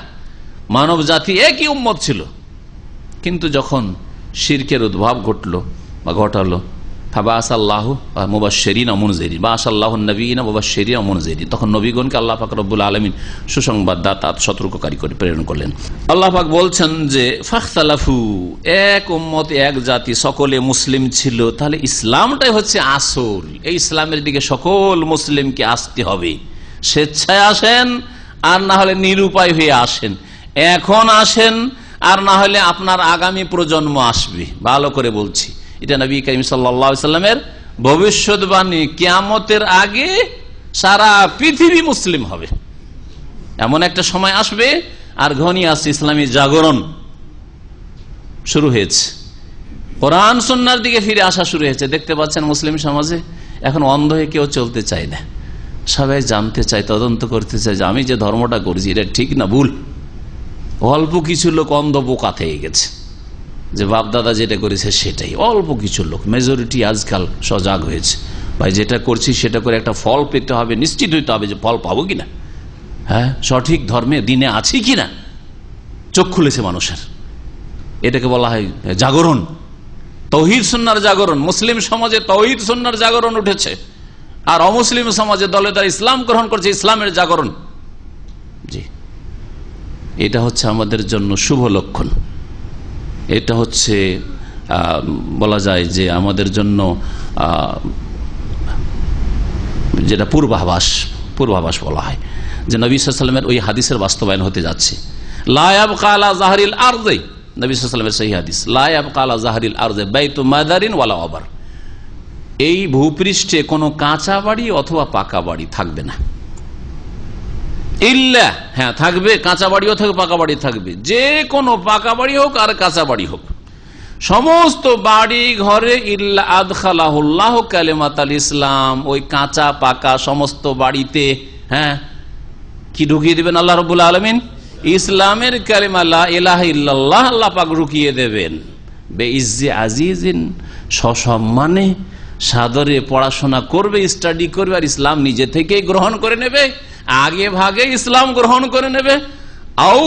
মানব জাতি একই উম্মত ছিল। কিন্তু যখন শিরকের উদ্ভব ঘটলো বা ঘটালো, ফাবাসাল্লাহু মুবাশশিরিন ওয়া মুনজিরিন, বাসাল্লাহু নবিয়িনা মুবাশশিরিন ওয়া মুনজিরিন, তখন নবীগণকে আল্লাহ পাক রব্বুল আলামিন সুসংবাদদাতা সতর্ককারী করে প্রেরণ করলেন। আল্লাহ পাক বলছেন যে ফাখতালাফু, এক উম্মত এক জাতি সকলে মুসলিম ছিল, তাহলে ইসলামটাই হচ্ছে আসল। এই ইসলামের দিকে সকল মুসলিমকে আসতে হবে, স্বেচ্ছায় আসেন আর না হলে নিরুপায় হয়ে আসেন, এখন আসেন আর না হলে আপনার আগামী প্রজন্ম আসবে। ভালো করে বলছি, এটা নবী করিম সাল্লাল্লাহু আলাইহি সাল্লামের ভবিষ্যৎবাণী, কিয়ামতের আগে সারা পৃথিবী মুসলিম হবে, এমন একটা সময় আসবে। আর ঘনিয়ে আসছে ইসলামী জাগরণ শুরু হয়েছে, কোরআন সুন্নাহর দিকে ফিরে আসা শুরু হয়েছে। দেখতে পাচ্ছেন মুসলিম সমাজে এখন অন্ধ হয়ে কেউ চলতে চায় না, সবাই জানতে চায়, তদন্ত করতে চায় যে আমি যে ধর্মটা করছি এটা ঠিক না ভুল। অল্প কিছু লোক অন্ধ বোকা থেকে গেছে, যে বাপদাদা যেটা করেছে সেটাই। অল্প কিছু লোক, মেজরিটি আজকাল সজাগ হয়েছে, ভাই যেটা করছি সেটা করে একটা ফল পেতে হবে, নিশ্চিত হইতে হবে যে ফল পাবো কিনা, হ্যাঁ সঠিক ধর্মে দিনে আছি কিনা, চোখ খুলেছে মানুষের। এটাকে বলা হয় জাগরণ, তাওহীদ সুন্নাহর জাগরণ। মুসলিম সমাজে তাওহীদ সুন্নাহর জাগরণ উঠেছে, আর অমুসলিম সমাজে দলে দলে ইসলাম গ্রহণ করছে, ইসলামের জাগরণ। জি, এটা হচ্ছে আমাদের জন্য শুভ লক্ষণ। এটা হচ্ছে বলা যায় যে আমাদের জন্য যেটা পূর্বাভাস বলা হয়, যে নবী সাল্লাল্লাহু আলাইহি ওয়াসাল্লামের ওই হাদিসের বাস্তবায়ন হতে যাচ্ছে। লা ইয়াবকা আলা যাহরিল আরদি, নবী সাল্লাল্লাহু আলাইহি ওয়াসাল্লামের সহিহ হাদিস, লা ইয়াবকা আলা যাহরিল আরদি বাইতু মাদারিন ওয়ালা ওয়াবার, এই ভূপৃষ্ঠে কোনো কাঁচা বাড়ি অথবা পাকা বাড়ি থাকবে না। ইল্লা, হ্যাঁ থাকবে, কাঁচা বাড়িও থাকবে, পাকা বাড়ি থাকবে, যে কোনো পাকা বাড়ি হোক আর কাঁচা বাড়ি হোক, সমস্ত বাড়ি ঘরে ইল্লা আদখালাহুল্লাহু কালিমাতাল ইসলাম, ওই কাঁচা পাকা সমস্ত বাড়িতে হ্যাঁ কি ঢুকিয়ে দিবেন আল্লাহ রাব্বুল আলামিন? ইসলামের কালিমা লা ইলাহা ইল্লাল্লাহ আল্লাহ পাক ঢুকিয়ে দেবেন। বেইজ্জি আজিজিন, সসম্মানে সাদরে পড়াশোনা করবে, স্টাডি করবে, আর ইসলাম নিজে থেকেই গ্রহণ করে নেবে, আগে ভাগে ইসলাম গ্রহণ করে নেবে। আও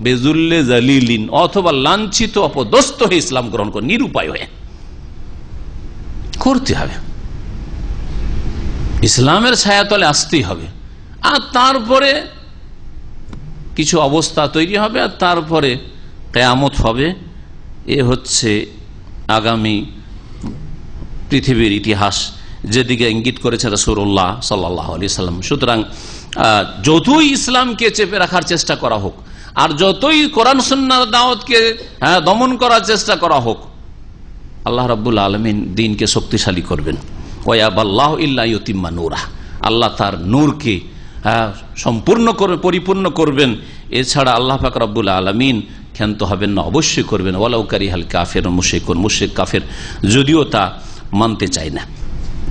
বেজুল্লে জালিলিন, অথবা লাঞ্ছিত অপদস্থ হয়ে ইসলাম গ্রহণ করে, নিরুপায় হয়ে করতে হবে। ইসলামের ছায়াতলে আসতেই হবে। আর তারপরে কিছু অবস্থা তৈরি হবে, আর তারপরে কিয়ামত হবে। এ হচ্ছে আগামী পৃথিবীর ইতিহাস, যেদিকে ইঙ্গিত করেছে রাসূলুল্লাহ সাল্লাল্লাহু আলাইহি সাল্লাম। সুতরাং যতই ইসলামকে চেপে রাখার চেষ্টা করা হোক, আর যতই কোরআন সুন্নাহর দাওয়াতকে দমন করার চেষ্টা করা হোক, আল্লাহ রাব্বুল আলামিন দ্বীনকে শক্তিশালী করবেন। ওয়ায়াবাল্লাহু ইল্লা ইউতিম্মা নূরাহ, আল্লাহ তার নূরকে সম্পূর্ণ করে পরিপূর্ণ করবেন। এছাড়া আল্লাহ পাক রব্বুল আলামিন ক্ষান্ত হবেন না, অবশ্যই করবেন। ওয়ালাউ কারিহাল কাফিরুন, মুশরিক কাফের যদিও তা মানতে চায় না।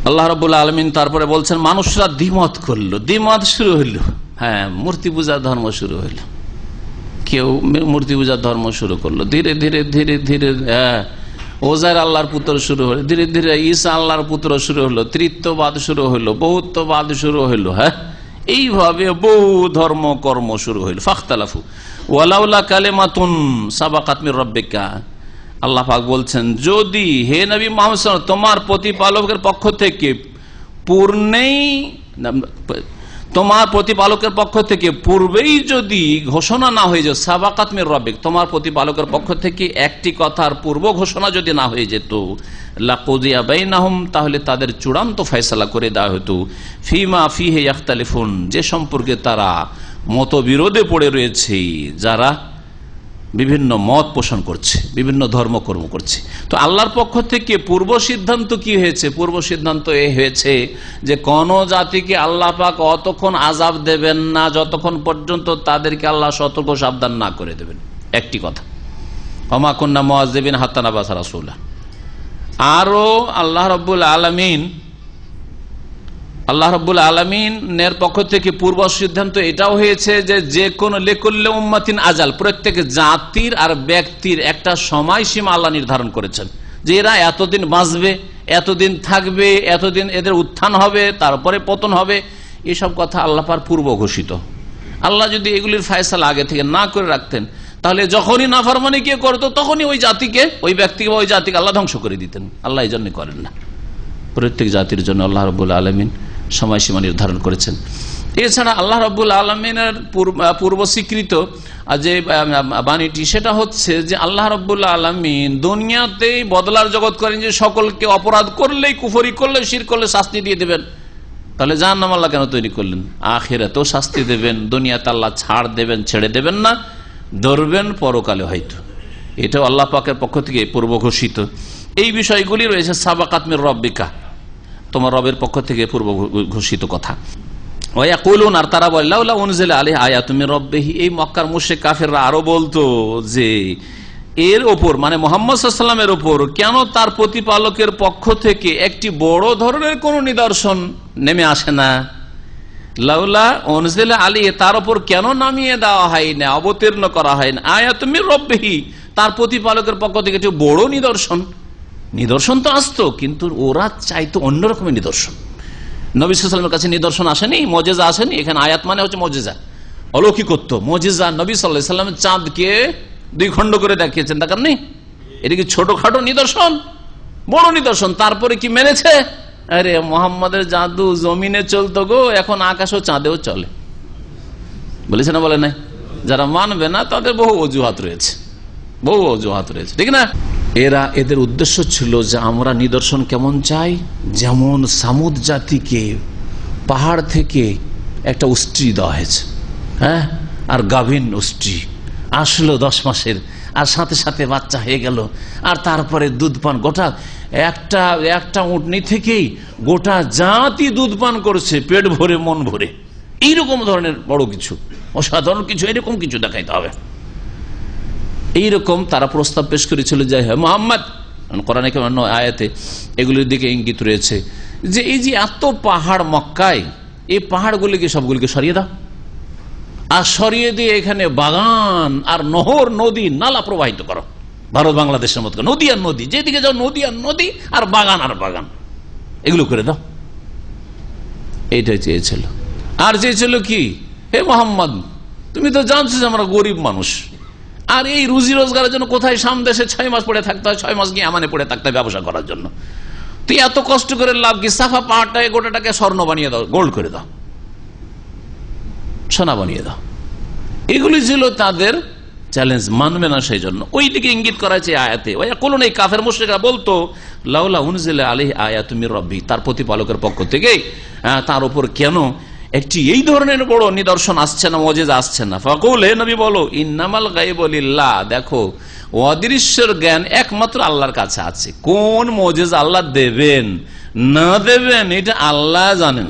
আল্লাহ রাব্বুল আলামিন তারপরে বলছেন মানুষরা দ্বিমত করলো, দ্বিমত শুরু হইল, হ্যাঁ মূর্তি পূজার ধর্ম শুরু হইল। কেউ মূর্তি পূজার ধর্ম শুরু করলো, ধীরে ধীরে ধীরে ধীরে ওজার আল্লাহর পুত্র শুরু হলো, ধীরে ধীরে ঈসা আল্লাহর পুত্র শুরু হলো, তৃতীয়বাদ শুরু হলো, বহুত্ববাদ শুরু হলো। এইভাবে বহু ধর্ম কর্ম শুরু হইল। ফাখতালাফু ওয়ালাউলা কালিমাতুন সাবাকাত মির রাব্বিকা, আল্লাহ পাক বলছেন, যদি হে নবী মুহাম্মদ সাল্লাল্লাহু আলাইহি ওয়াসাল্লাম তোমার প্রতিপালকের পক্ষ থেকে পূর্বেই যদি ঘোষণা না হয়ে যেত, সাবাকাত মির রাব্বিক, তোমার প্রতিপালকের পক্ষ থেকে একটি কথার পূর্ব ঘোষণা যদি না হয়ে যেত, লাকুদিয়া বাইনাহুম, তাহলে তাদের চূড়ান্ত ফয়সালা করে দেওয়া হতো, ফিমা ফিহি ইখতালিফুন, যে সম্পর্কে তারা মতবিরোধে পড়ে রয়েছে, যারা বিভিন্ন মত পোষণ করছে, বিভিন্ন ধর্মকর্ম করছে। তো আল্লাহর পক্ষ থেকে পূর্ব সিদ্ধান্ত কি হয়েছে? পূর্ব সিদ্ধান্ত এ হয়েছে যে কোন জাতিকে আল্লাহ পাক অতক্ষণ আযাব দেবেন না যতক্ষণ পর্যন্ত তাদেরকে আল্লাহ সতর্ক সাবধান না করে দেবেন। একটি কথা, ওমা কুন্না মুআযযিবিন হাত্তা নাবাসা রাসূলা। আরো আল্লাহ রাব্বুল আলামিনের পক্ষ থেকে পূর্ব সিদ্ধান্ত এটাও হয়েছে যে যে কোন লিকুল্লি উম্মাতিন আজাল, প্রত্যেক জাতির আর ব্যক্তির একটা সময়সীমা আল্লাহ নির্ধারণ করেছেন, যে এরা এতদিন বাঁচবে, এতদিন থাকবে, এতদিন এদের উত্থান হবে, তারপরে পতন হবে। এসব কথা আল্লাহ পাক পূর্ব ঘোষিত। আল্লাহ যদি এগুলির ফয়সালা আগে থেকে না করে রাখতেন, তাহলে যখনই নাফরমানি কে করতো তখনই ওই জাতিকে, ওই ব্যক্তিকে বা ওই জাতিকে আল্লাহ ধ্বংস করে দিতেন। আল্লাহ এই জন্য করেন না। প্রত্যেক জাতির জন্য আল্লাহ রাব্বুল আলামিন সময়সীমা নির্ধারণ করেছেন। এছাড়া আল্লাহ রাব্বুল আলামিনের পূর্ব স্বীকৃত যে বাণীটি, সেটা হচ্ছে যে আল্লাহ রাব্বুল আলামিন দুনিয়াতেই বদলার জগৎ করেন, যে সকলকে অপরাধ করলেই, কুফরি করলে, শিরক করলে শাস্তি দিয়ে দেবেন। তাহলে জাহান্নাম আল্লাহ কেন তৈরি করলেন? আখিরাতেও শাস্তি দেবেন, দুনিয়াতে আল্লাহ ছাড় দেবেন, ছেড়ে দেবেন না, ধরবেন পরকালে হয়তো। এটাও আল্লাহ পাকের পক্ষ থেকে পূর্ব ঘোষিত। এই বিষয়গুলি রয়েছে সাবাকাত মির রাব্বিকা, তোমার রবের পক্ষ থেকে পূর্ব ঘোষিত কথা। ওয়ায়াকুলুন, আর তারা বলে, লাউলা উনজিলা আলাইহি আয়াতুম মির রাব্বিহি, এই মক্কার মুশরিক কাফেররা আরো বলতো যে এর ওপর, মানে মুহাম্মদ সাল্লাল্লাহু আলাইহি ওয়াসাল্লামের ওপর কেন তার প্রতিপালকের পক্ষ থেকে একটি বড় ধরনের কোন নিদর্শন নেমে আসে না? লাউলা উনজিলা আলাইহি, তার ওপর কেন নামিয়ে দেওয়া হয় না, অবতীর্ণ করা হয় না, আয়াতুম মির রাব্বিহি, তার প্রতিপালকের পক্ষ থেকে একটি বড় নিদর্শন। নিদর্শন তো আসতো, কিন্তু ওরা চাইতো অন্যরকমের নিদর্শন। নবী সাল্লাল্লাহু আলাইহি ওয়াসাল্লামের কাছে নিদর্শন আসেনি, মুজিজা আসেনি। এখানে আয়াত মানে হচ্ছে মুজিজা, অলৌকিকত্ব, মুজিজা। নবী সাল্লাল্লাহু আলাইহি ওয়াসাল্লাম চাঁদকে 2 খণ্ড করে দেখিয়েছেন, দেখার নেই? এটা কি ছোটখাটো নিদর্শন? বড় নিদর্শন। তারপরে কি মেনেছে? আরে মুহাম্মাদের জাদু জমিনে চলতো গো, এখন আকাশ ও চাঁদেও চলে। বলেছে না বলে নাই? যারা মানবে না তাদের বহু অজুহাত রয়েছে, বহু অজুহাত রয়েছে, ঠিক না? এদের উদ্দেশ্য ছিল যে আমরা নিদর্শন কেমন চাই, যেমন সামুদ জাতিকে পাহাড় থেকে একটা উষ্ট্রি দেওয়া হয়েছে, আর গাভীন উষ্ট্রি আসলো 10 মাসের, আর সাথে সাথে বাচ্চা হয়ে গেল, আর তারপরে দুধ পান, গোটা একটা উটনি থেকেই গোটা জাতি দুধ পান করছে, পেট ভরে মন ভরে। এইরকম ধরনের বড় কিছু, অসাধারণ কিছু, এরকম কিছু দেখাইতে হবে। এইরকম তারা প্রস্তাব পেশ করেছিল যে হ্যাঁ মুহাম্মদ, কোরআনে অন্য আয়াতে এগুলির দিকে ইঙ্গিত রয়েছে যে এই যে এত পাহাড় মক্কায়, এই পাহাড়গুলিকে সবগুলিকে সরিয়ে দাও, আর সরিয়ে দিয়ে এখানে বাগান আর নহর, নদী, নালা প্রবাহিত করো। ভারত বাংলাদেশের মতো নদী আর নদী, যেদিকে যাও নদী আর নদী, আর বাগান আর বাগান, এগুলো করে দাও। এইটাই চেয়েছিল। আর চেয়েছিল কি, হে মুহাম্মদ, তুমি তো জানছো যে আমরা গরিব মানুষ, আর এই রুজি রোজগারের জন্য কোথায় সামদেশে 6 মাস পড়ে থাকতে হয়, 6 মাস গিয়ে আমানে পড়ে থাকতে হয় ব্যবসা করার জন্য। তুই এত কষ্ট করে লাভ কি? সাফা পাহাড়টাকে গোটাটাকে স্বর্ণ বানিয়ে দাও, গোল্ড করে দাও, সোনা বানিয়ে দাও। এগুলি ছিল তাদের চ্যালেঞ্জ, মানবে না। সেই জন্য ওই দিকে ইঙ্গিত করা হয়েছে আয়াতে। কোন এই কাফের মুশরিকরা বলতো, লাউলা উনজিলা আলাইহি আয়াতুম মির রাব্বি, তার প্রতিপালকের পক্ষ থেকে তার উপর কেন একটি এই ধরনের বড় নিদর্শন আসছে না, মুজিজা আসছে না। ফাকুল, হে নবী বলো, ইন্নামাল গায়বু লিল্লাহ, দেখো অদৃশ্যের জ্ঞান একমাত্র আল্লাহর কাছে আছে। কোন মুজিজা আল্লাহ দেবেন না দেবেন এটা আল্লাহ জানেন,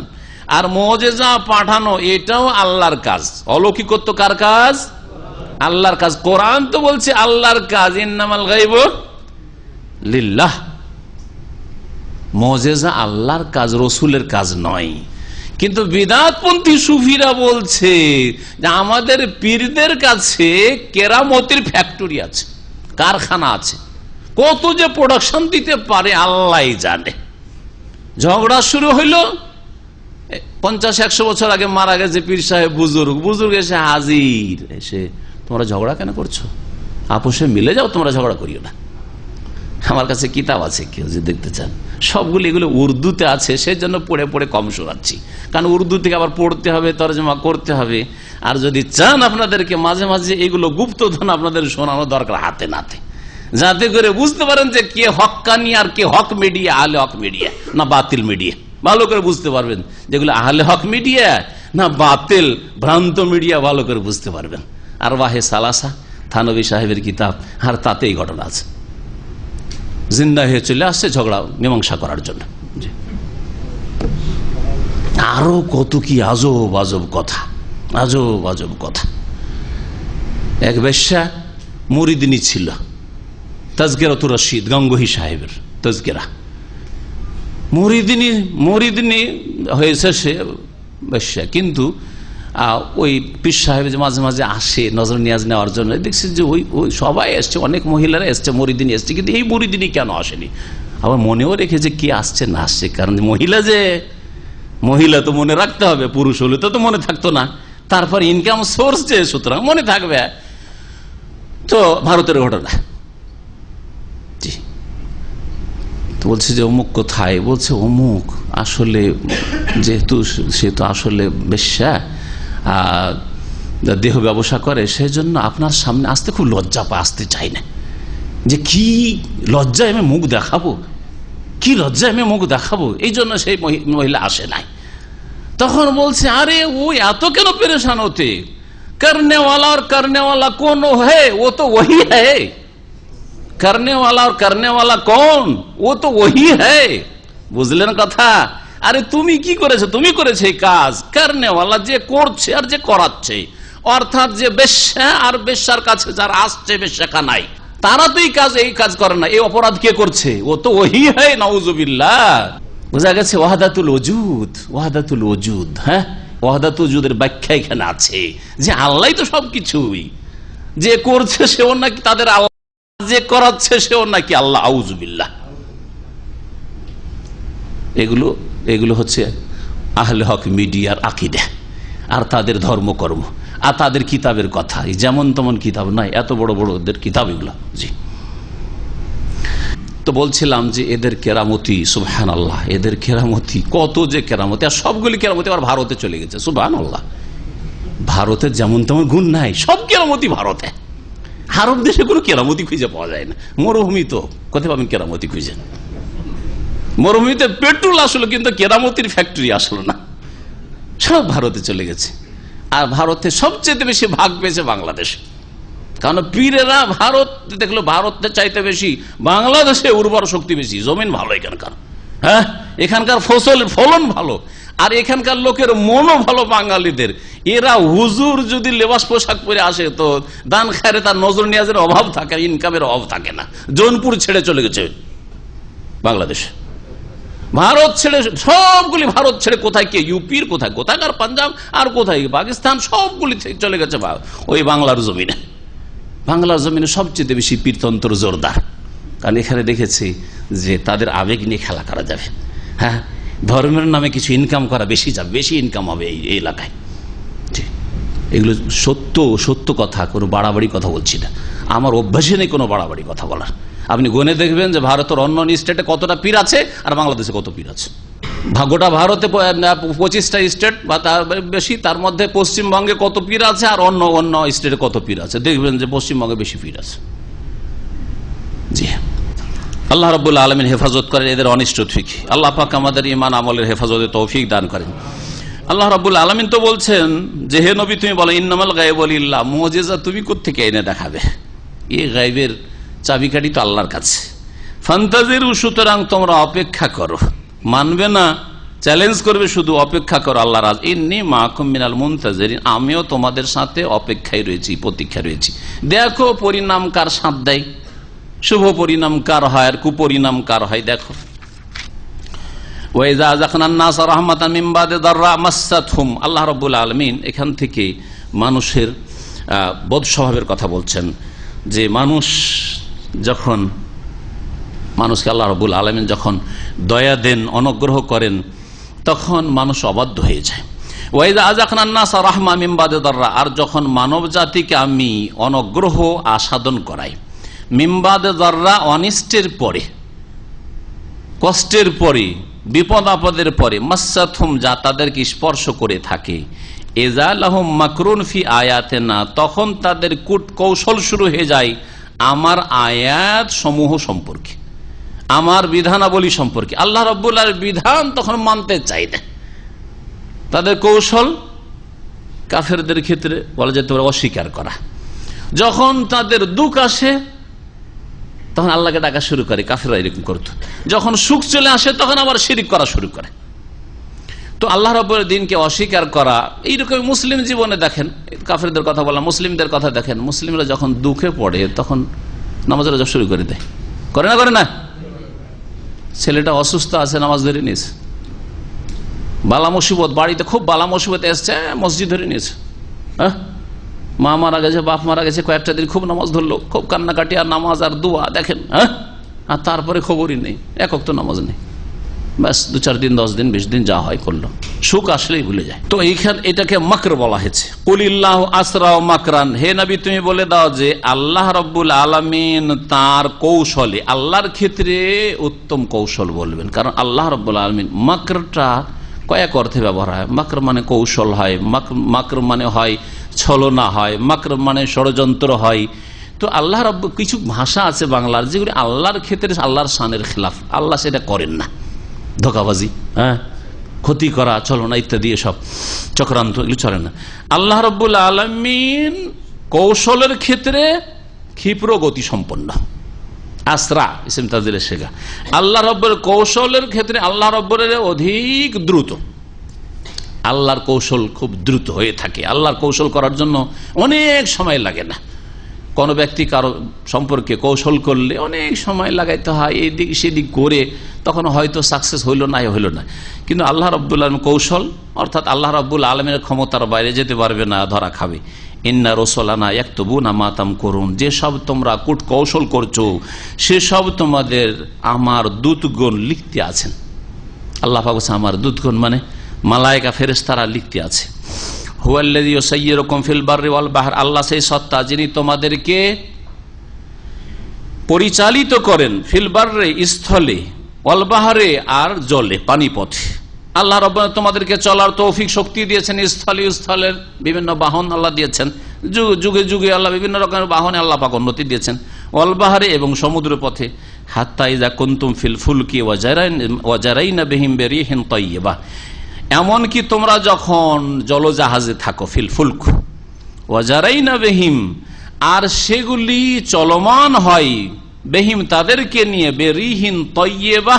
আর মুজিজা পাঠানো এটাও আল্লাহর কাজ। অলৌকিকত্ব কার কাজ? আল্লাহর কাজ। কোরআন তো বলছে আল্লাহর কাজ, ইন্নামাল গায়বু লিল্লাহ। মুজিজা আল্লাহর কাজ, রসুলের কাজ নয়। কিন্তু বিদআতপন্থী সুফিরা বলছে যে আমাদের পীরদের কাছে কেরামতির ফ্যাক্টরি আছে, কারখানা আছে, কত যে প্রোডাকশন দিতে পারে আল্লাহ জানে। ঝগড়া শুরু হইল 50-100 বছর আগে মারা গেছে পীর সাহেব বুজুর্গ এসে হাজির, এসে তোমরা ঝগড়া কেন করছো, আপোষে মিলে যাও, তোমরা ঝগড়া করিও না। আমার কাছে কিতাব আছে, কেউ যদি দেখতে চান, সবগুলো এগুলো উর্দুতে আছে, সেই জন্য পড়ে পড়ে কম শোনাচ্ছি, কারণ উর্দু থেকে আবার পড়তে হবে, তরজমা করতে হবে। আর যদি চান আপনাদেরকে মাঝে মাঝে এগুলো গুপ্তধন আপনাদের শোনানো দরকার হাতে নাতে, যাতে করে বুঝতে পারেন যে কে হক্কানি আর কে হক মিডিয়া, আহলে হক মিডিয়া না বাতিল মিডিয়া, ভালো করে বুঝতে পারবেন যেগুলো আহলে হক মিডিয়া না বাতিল ভ্রান্ত মিডিয়া, ভালো করে বুঝতে পারবেন। আর ওয়াহে সালাসা থানবী সাহেবের কিতাব, আর তাতেই ঘটনা আছে, জিন্দা হয়ে চলে আসছে ঝগড়া মীমাংসা করার জন্য। আরো কত কি আজব আজব কথা, আজব আজব কথা। এক বেশ্যা মুরিদিনী ছিল, তাজকিরাতুর রশিদ গঙ্গোহী সাহেবের তাজকিরা, মুরিদিনী হয়েছে সে বেশ্যা, কিন্তু ওই পীর সাহেব যে মাঝে মাঝে আসে নজর নিয়াজ নেওয়ার জন্য, দেখছি যে ওই সবাই এসছে, অনেক মহিলারা এসছে, মুরিদিনী এসছে, কিন্তু এই মুরিদিনী কেন আসেনি। আবার মনেও রেখেছে কে আসছে না আসছে, কারণ মহিলা তো মনে রাখতে হবে, পুরুষ হলে তো মনে থাকতো না। তারপর ইনকাম সোর্স যে, সুতরাং মনে থাকবে। তো ভারতের ঘটনা, জি, তো বলছে যে অমুক কোথায়, বলছে অমুক আসলে যেহেতু সে তো আসলে বেশ্যা, দেহ ব্যবসা করে, সেই জন্য আপনার সামনে আসতে খুব লজ্জা পায়, আসতে চাই না, যে কি লজ্জায় আমি মুখ দেখাবো, কি লজ্জায় আমি মুখ দেখাবো, এই জন্য সেই মহিলা আসে নাই। তখন বলছে আরে ওই এত কেন পেরেশান হতে, করনেওয়ালা আর করনেওয়ালা কোন হে, ও তো ওহি হে, করনেওয়ালা আর করনেওয়ালা কোন, ও তো ওহি হে, বুঝলেন কথা। আরে তুমি কি করেছো, তুমি করেছে এই কাজ, করনেওয়ালা যে করছে আর যে করাচ্ছে, অর্থাৎ যে বেশ্যা আর বেশ্যার কাছে যারা আসছে বেশ্যাখানায়, তারা তো এই কাজ করে না, এই অপরাধ কে করছে, ও তো ওহি হয়, নাউজুবিল্লাহ। বোঝা গেছে ওয়াহদাতুল ওজুদ, ওয়াহদাতুল ওজুদ, হ্যাঁ, ওয়াহদাতুল ওজুদের ব্যাখ্যা এখানে আছে, যে আল্লাহ তো সবকিছুই, যে করছে সেও নাকি তাদের আল্লাহ, যে করাচ্ছে সেও নাকি আল্লাহ, আউযুবিল্লাহ। এগুলো হচ্ছে আহলে হক মিডিয়ার আকীদা আর তাদের ধর্মকর্ম আর তাদের কিতাবের কথা, যেমন তেমন কিতাব নয়, এত বড় বড় ওদের কিতাব এগুলো। জি, তো বলছিলাম যে এদের কেরামতি, সুবহানাল্লাহ, এদের কেরামতি কত যে কেরামতি, আর সবগুলি কেরামতি আবার ভারতে চলে গেছে, সুবহানাল্লাহ। ভারতের যেমন তেমন গুণ নাই, সব কেরামতি ভারতে, আরব দেশে কোনো কেরামতি খুঁজে পাওয়া যায় না। মরুভূমি তো কোথায় পাবেন কেরামতি খুঁজে, মরুভূমিতে পেট্রোল আসলো কিন্তু কেরামতির ফ্যাক্টরি আসলো না, সব ভারতে চলে গেছে। আর ভারতে সবচেয়ে বেশি ভাগ পেয়েছে বাংলাদেশ, কারণ পীরেরা ভারত দেখলো ভারতের চাইতে বেশি বাংলাদেশে উর্বর শক্তি বেশি, জমিন ভালো এখানকার, হ্যাঁ, এখানকার ফলন ভালো, আর এখানকার লোকের মনও ভালো বাঙালিদের। এরা হুজুর যদি লেবাস পোশাক পরে আসে তো দান খায়রে তার নজর নিয়াজের অভাব থাকে, ইনকামের অভাব থাকে না। জৌনপুর ছেড়ে চলে গেছে বাংলাদেশ, ভারত ছেড়ে, সবগুলি ভারত ছেড়ে কোথায়, কে ইউপির কোথায়, কোথাকার পাঞ্জাব, আর কোথায় পাকিস্তান, সবগুলি চলে গেছে ওই বাংলার জমিনে। বাংলার জমিনে সবচেয়ে বেশি পীরতন্ত্র জোরদার, কারণ এখানে দেখেছি যে তাদের আবেগ নিয়ে খেলা করা যাবে, হ্যাঁ, ধর্মের নামে কিছু ইনকাম করা বেশি যাবে, বেশি ইনকাম হবে এই এলাকায়। এগুলো সত্য কথা, কোনো বাড়াবাড়ি কথা বলছি না, আমার অভ্যাসে নেই কোনো বাড়াবাড়ি কথা বলার। আপনি গনে দেখবেন যে ভারতের অন্য স্টেটে কতটা পীর আছে আর বাংলাদেশে কত পীর আছে। গোটা ভারতে 25টা স্টেট বা তার বেশি, তার মধ্যে পশ্চিমবঙ্গে কত পীর আছে আর অন্য স্টেটে কত পীর আছে, দেখবেন যে পশ্চিমবঙ্গে বেশি পীর আছে। জি, আল্লাহ রাব্বুল আলামিন হেফাজত করেন এদের অনিষ্ট থেকে। আল্লাহ পাক আমাদের ঈমান আমলের হেফাজতে তৌফিক দান করেন। আল্লাহ রাব্বুল আলামিন তো বলছেন যে হে নবী তুমি বলো ইন্নামাল গায়বু লিল্লাহ, মুজিজা তুমি কোত্থেকে এনে দেখাবে, এই গায়বের চাবিকাঠি তো আল্লাহর কাছে। ফান্তাজিরু, সুতরাং তোমরা অপেক্ষা করো, মানবে না, চ্যালেঞ্জ করবে, শুধু অপেক্ষা করো আল্লাহর রাজ। ইন্নী মাকুম মিনাল মুনতাজিরিন, আমিও তোমাদের সাথে অপেক্ষায় রয়েছি, প্রতীক্ষা রয়েছি। দেখো পরিণাম কার সাথ দেয়, শুভ পরিণাম কার হয় আর কুপরিণাম কার হয় দেখো। ওয়াইজা আযাকনান নাস রাহমাতান মিন বাদি দাররা মাসাতহুম। আল্লাহ রাব্বুল আলামিন এখান থেকে মানুষের বদ স্বভাবের কথা বলছেন, যে মানুষকে আল্লাহ রাব্বুল আলামিন যখন দয়া দেন, অনুগ্রহ করেন, তখন মানুষ অবাধ্য হয়ে যায়। ওয়াইজা আযাকনান নাস রাহমা মিন বাদি দাররা, আর যখন মানব জাতিকে আমি অনুগ্রহ আস্বাদন করাই, মিন বাদি দাররা অনিষ্টের পরে, কষ্টের পরে, বিপদ আপদের পরে, মাসাতহুম যা তাদেরকে স্পর্শ করে থাকে, ইযা লাহুম মাকরুন ফি আয়াতিনা, তখন তাদের কূট কৌশল শুরু হয়ে যায় আমার আয়াত সমূহ সম্পর্কে, আমার বিধানাবলী সম্পর্কে। আল্লাহ রাব্বুল আলামিনের বিধান তখন মানতে চাই না। তাদের কৌশল কাফেরদের ক্ষেত্রে বলা যেতে পারে অস্বীকার করা। যখন তাদের দুঃখ আসে তখন আল্লাহকে ডাকা শুরু করে, কাফেররা এরকম করত। যখন সুখ চলে আসে তখন আবার শিরিক করা শুরু করে। তো আল্লাহ রাব্বুল দিনকে অস্বীকার করা এইরকম মুসলিম জীবনে দেখেন, কাফেরদের কথা বলা, মুসলিমদের কথা দেখেন, মুসলিমরা যখন দুঃখে পড়ে তখন নামাজ রোজা শুরু করে দেয়, করে না? ছেলেটা অসুস্থ আছে, নামাজ ধরে নিয়েছে। বালা মুসিবত, বাড়িতে খুব বালা মুসিবত এসছে, মসজিদ ধরে নিয়েছে। হ্যাঁ, মা মারা গেছে, বাপ মারা গেছে, কয়েকটা দিন খুব নামাজ ধরলো, খুব কান্নাকাটি আর নামাজ আর দোয়া দেখেন। হ্যাঁ, আর তারপরে খবরই নেই, একক তো নামাজ নেই, ব্যাস 2-4 দিন 10 দিন 20 দিন যা হয় করলো, সুখ আসলেই ভুলে যায়। তো এইখানে এটাকে মাকর বলা হয়েছে। কুলিল্লাহু আসরাউ মাকরান, হে নবী তুমি বলে দাও যে আল্লাহ রাব্বুল আলামিন তার কৌশলে, আল্লাহর ক্ষেত্রে উত্তম কৌশল বলবেন, কারণ আল্লাহ রাব্বুল আলামিন, মাকরটা কয়েক অর্থে ব্যবহার হয়। মাকর মানে কৌশল হয়, মাকর মানে হয় ছলনা হয়, মাকর মানে ষড়যন্ত্র হয়। তো আল্লাহ রাব্বু, কিছু ভাষা আছে বাংলার যেগুলি আল্লাহর ক্ষেত্রে আল্লাহর শানের খেলাফ, আল্লাহ সেটা করেন না। ধোঁকাবাজি, হ্যাঁ, ক্ষতি করা, ছলনা ইত্যাদি, এসব চক্রান্ত এগুলো চলে না। আল্লাহ রাব্বুল আলামিন কৌশলের ক্ষেত্রে ক্ষিপ্র গতি সম্পন্ন, আসরা ইসম তাজদিলের শেখা। আল্লাহ রাব্বুল কৌশলের ক্ষেত্রে আল্লাহ রাব্বুল অধিক দ্রুত, আল্লাহর কৌশল খুব দ্রুত হয়ে থাকে। আল্লাহর কৌশল করার জন্য অনেক সময় লাগে না। কোন ব্যক্তি কারো সম্পর্কে কৌশল করলে অনেক সময় লাগাইতে হয়, এই দিক সেদিক করে, তখন হয়তো সাকসেস হইল না। কিন্তু আল্লাহ রাব্বুল আলামিন কৌশল, অর্থাৎ আল্লাহ রাব্বুল আলামিনের ক্ষমতার বাইরে যেতে পারবে না, ধরা খাবে। ইন্না রাসূলানা ইয়াকতুবুনা মা তামকুরুন, যেসব তোমরা কূট কৌশল করছো সেসব তোমাদের আমার দূতগণ লিখতে আছেন। আল্লাহ পাক বলেছেন আমার দূতগণ মানে মালায়েকা ফেরেশতারা লিখতে আছে। হুয়াল্লাযী ইউসাইয়িরুকুম ফিল বাররি ওয়াল বাহর, আল্লাহ সেই সত্তা যিনি তোমাদেরকে পরিচালিত করেন, ফিল বাররি স্থলে, ওয়াল বাহরে আর জলে, পানিপথে। আল্লাহ রাব্বুল তোমাদেরকে চলার তৌফিক শক্তি দিয়েছেন, স্থলের বিভিন্ন বাহন আল্লাহ দিয়েছেন, যুগে যুগে আল্লাহ বিভিন্ন রকমের বাহনে আল্লাহ পাক উন্নতি দিয়েছেন। ওয়াল বাহরে এবং সমুদ্র পথে, হাত্তা ইযা কুনতুম ফিল ফুলকি ওয়া জারাইনা বিহিম বিরিহিন তাইয়্যিবা, এমনকি তোমরা যখন জলজাহাজে থাকো, ফিল ফুলক ওয়া জারাইনা বিহিম, আর সেগুলি চলমান হয়, বেহিম তাদেরকে নিয়ে, বেরিহিন তাইয়্যিবা